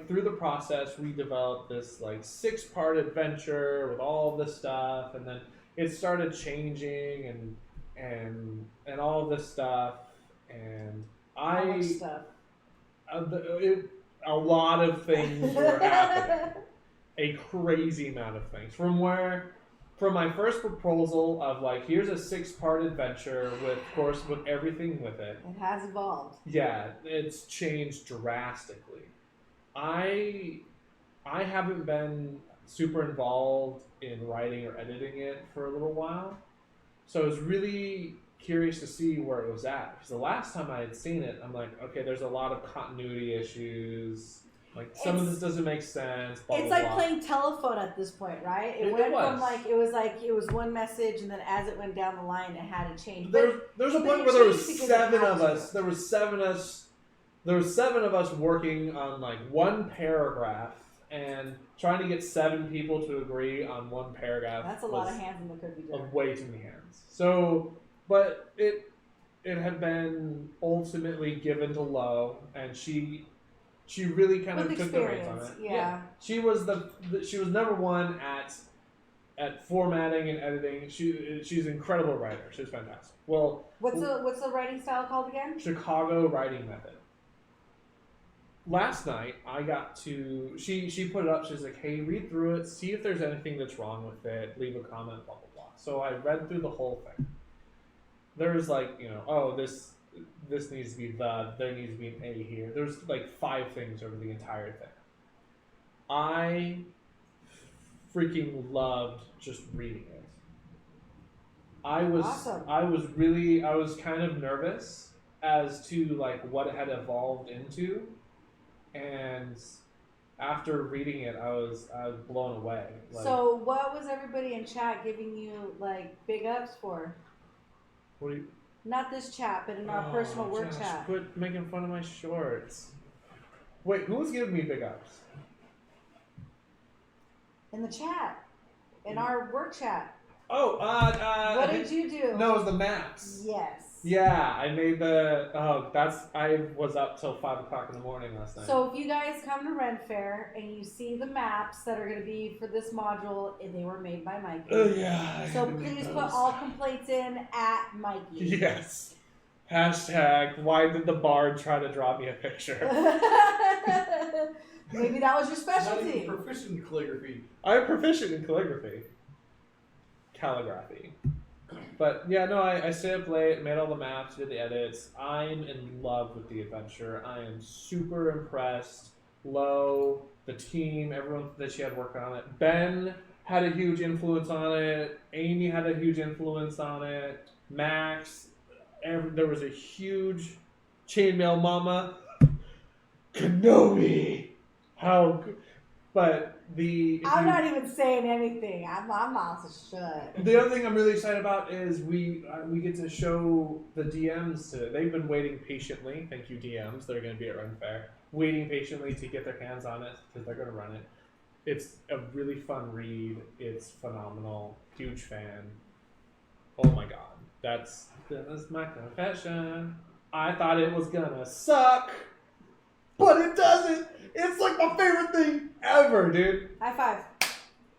through the process, we developed this, 6-part adventure with all this stuff, and then it started changing and all this stuff, and How much stuff? A lot of things were happening. A crazy amount of things. From my first proposal of here's a 6-part adventure with everything with it. It has evolved. Yeah, it's changed drastically. I haven't been super involved in writing or editing it for a little while, so I was really curious to see where it was at, because the last time I had seen it, I'm like, okay, there's a lot of continuity issues. Some of this doesn't make sense. Blah, it's blah, like blah. playing telephone at this point, right? It went from it was one message, and then as it went down the line, it had to change. There's a point where there was 7 of us. There was 7 of us working on one paragraph and trying to get 7 people to agree on one paragraph. That's a lot of hands in the cookie jar. Way too many hands. So, but it had been ultimately given to Lo, and she really kind of took the reins on it. Yeah. She was she was number 1 at formatting and editing. She's an incredible writer. She's fantastic. Well, what's the writing style called again? Chicago Writing Method. Last night I got to she put it up. She's like, hey, read through it, see if there's anything that's wrong with it, leave a comment, blah blah blah. So I read through the whole thing. There's this needs to be there needs to be an A here. There's 5 things over the entire thing. I freaking loved just reading it. I was kind of nervous as to what it had evolved into, and after reading it, I was blown away. So what was everybody in chat giving you big ups for? What do you? Not this chat, but in our personal work chat. Quit making fun of my shorts. Wait, who's giving me big ups? In the chat. In our work chat. Oh, what did you do? No, it was the maps. Yes. Yeah, I made I was up till 5 o'clock in the morning last night. So if you guys come to Ren Faire and you see the maps that are going to be for this module, they were made by Mikey. Oh, yeah. So please put all complaints in at Mikey. Yes. Hashtag, why did the bard try to draw me a picture? Maybe that was your Not specialty. even proficient in calligraphy. I'm proficient in calligraphy. But yeah, no, I stayed up late, made all the maps, did the edits. I'm in love with the adventure. I am super impressed. Lo, the team, everyone that she had working on it. Ben had a huge influence on it. Amy had a huge influence on it. Max, there was a huge chainmail mama. Kenobi. How good. But I'm not even saying anything. My mouth is shut. The other thing I'm really excited about is we get to show the DMs to. They've been waiting patiently. Thank you, DMs. They're going to be at Ren Faire, waiting patiently to get their hands on it because they're going to run it. It's a really fun read. It's phenomenal. Huge fan. Oh my god, that's my confession. I thought it was gonna suck, but it doesn't. It's like my favorite thing ever, dude. High five.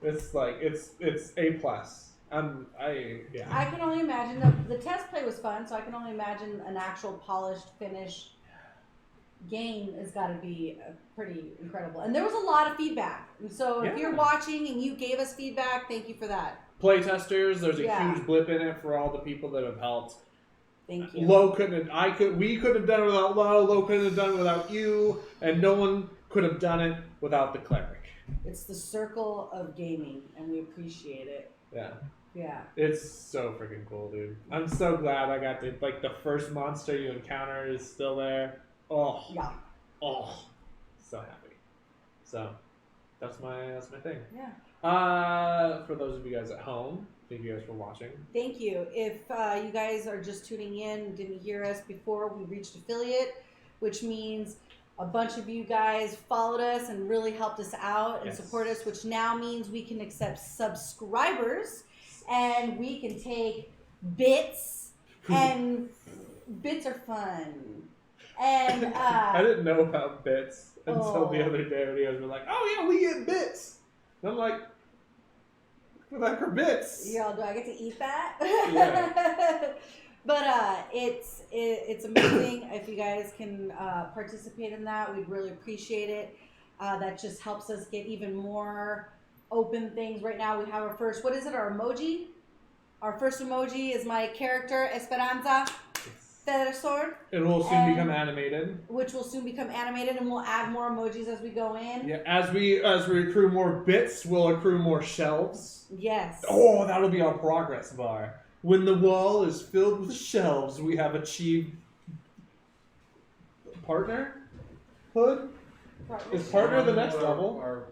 It's like it's A+. I can only imagine the test play was fun, so I can only imagine an actual polished, finished game has got to be pretty incredible. And there was a lot of feedback. And so if you're watching and you gave us feedback, thank you for that. Playtesters, there's a huge blip in it for all the people that have helped. Thank you. Lo we couldn't have done it without Lo. Lo couldn't have done it without you, and no one could have done it without the Cleric. It's the circle of gaming, and we appreciate it. Yeah. Yeah. It's so freaking cool, dude. I'm so glad I got to, like, the first monster you encounter is still there. Oh. Yeah. Oh. So happy. So, that's my thing. Yeah. For those of you guys at home, thank you guys for watching. Thank you. If you guys are just tuning in and didn't hear us before, we reached affiliate, which means a bunch of you guys followed us and really helped us out and support us, which now means we can accept subscribers and we can take bits, and bits are fun. And I didn't know about bits until the other day when you guys were like, oh yeah, we get bits. And I'm like, what are bits? Y'all, do I get to eat that? Yeah. But it's amazing if you guys can participate in that. We'd really appreciate it. That just helps us get even more open things. Right now we have our first, what is it, our emoji? Our first emoji is my character, Esperanza Feather Sword. It will soon become animated. Which will soon become animated, and we'll add more emojis as we go in. Yeah, as we accrue more bits, we'll accrue more shelves. Yes. Oh, that'll be our progress bar. When the wall is filled with shelves, we have achieved partnerhood. Is partner the next level? Our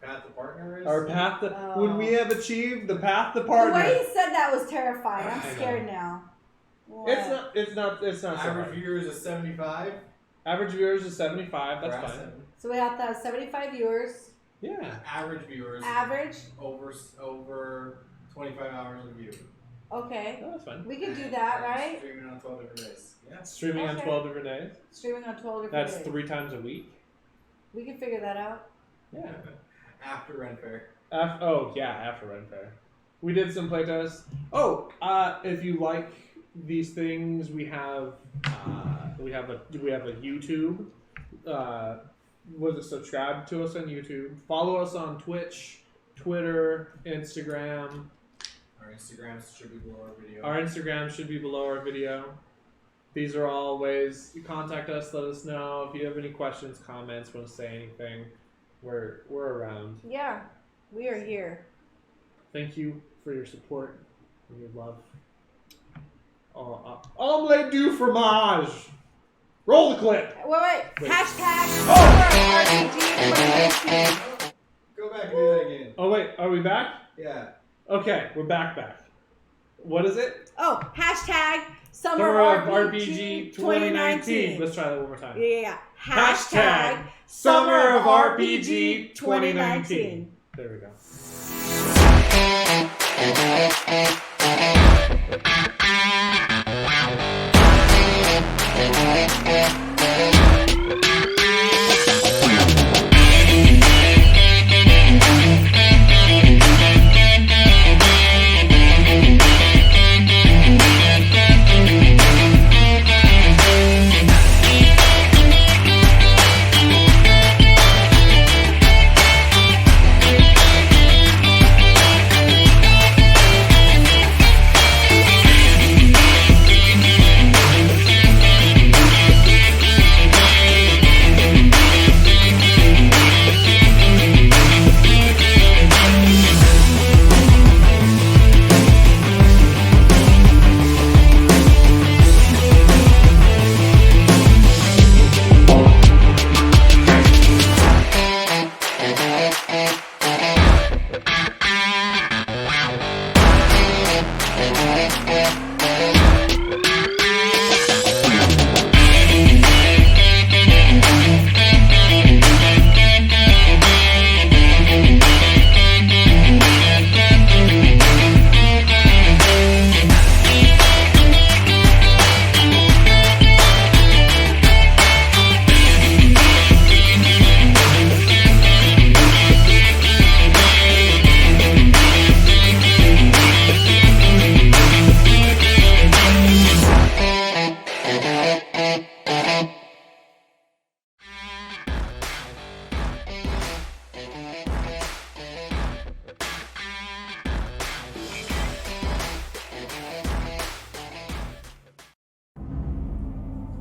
path to partner is? Our path to, when we have achieved the path to partner. The way you said that was terrifying. I'm scared now. What? It's not. Average viewers is 75. Average viewers is 75. That's fine. So we have to have 75 viewers. Yeah. Average viewers. Average. Over 25 hours of view. Okay. Oh, that's fine. We can do that, right? Streaming on 12 different days. Yeah. Streaming on 12 different days. Streaming on 12 different days. That's 3 times a week. We can figure that out. Yeah. After Ren Faire. After Ren Faire. We did some playtests. Oh, if you like these things, we have a YouTube. Subscribe to us on YouTube. Follow us on Twitch, Twitter, Instagram. Our Instagrams should be below our video. These are all ways you contact us. Let us know if you have any questions, comments, want to say anything. We're around. Yeah, we are here. Thank you for your support and your love. Omelette du fromage. Roll the clip. Wait. Hashtag. Go back and do that again. Oh wait, are we back? Yeah. Okay, we're back. What is it? Oh, hashtag Summer of RPG 2019. Let's try that one more time. Yeah. Hashtag Summer of RPG 2019. There we go.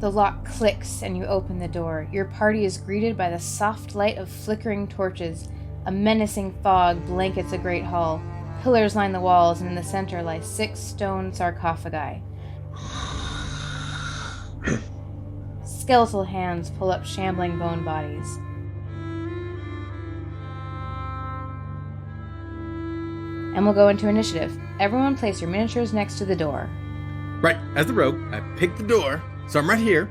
The lock clicks and you open the door. Your party is greeted by the soft light of flickering torches. A menacing fog blankets a great hall. Pillars line the walls, and in the center lie 6 stone sarcophagi. Skeletal hands pull up shambling bone bodies. And we'll go into initiative. Everyone place your miniatures next to the door. Right, as the rogue, I picked the door, so I'm right here.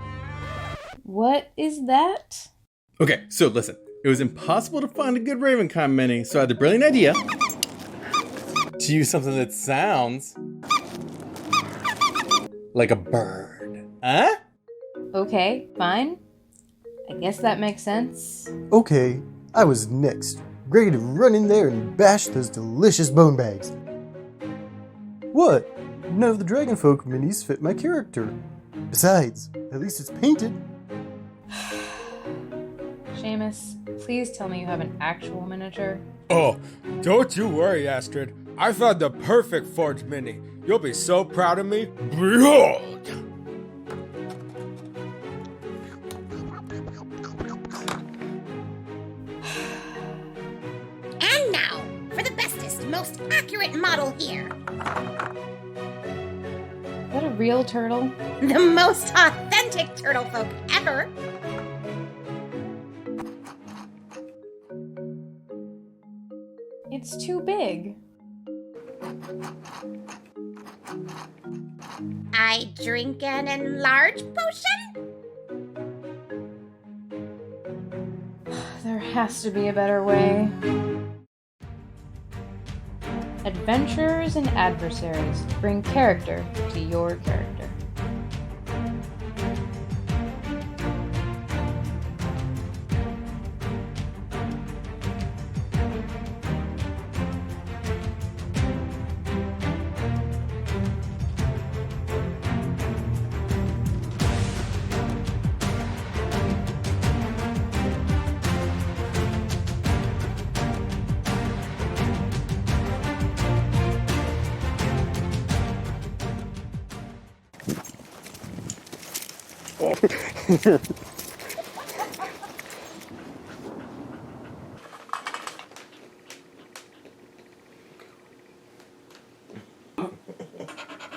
What is that? Okay, so listen. It was impossible to find a good RavenCon mini, so I had the brilliant idea to use something that sounds like a bird. Huh? Okay, fine. I guess that makes sense. Okay, I was next, ready to run in there and bash those delicious bone bags. What? None of the Dragonfolk minis fit my character. Besides, at least it's painted. Seamus, please tell me you have an actual miniature. Oh, don't you worry, Astrid. I found the perfect forged mini. You'll be so proud of me. Behold! And now, for the bestest, most accurate model here. Is that a real turtle? The most authentic turtle folk ever. It's too big. I drink an enlarged potion? There has to be a better way. Adventurers and adversaries bring character to your character.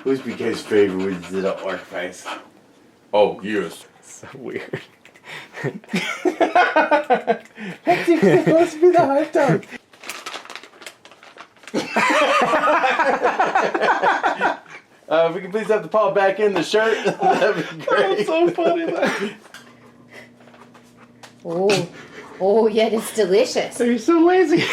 Who's BK's favorite with the orc face? Oh, yours. So weird. That's supposed to be the hype dog. If we can please have the paw back in the shirt, that'd be great. That's so funny. Oh, yeah, it's delicious. You're so lazy.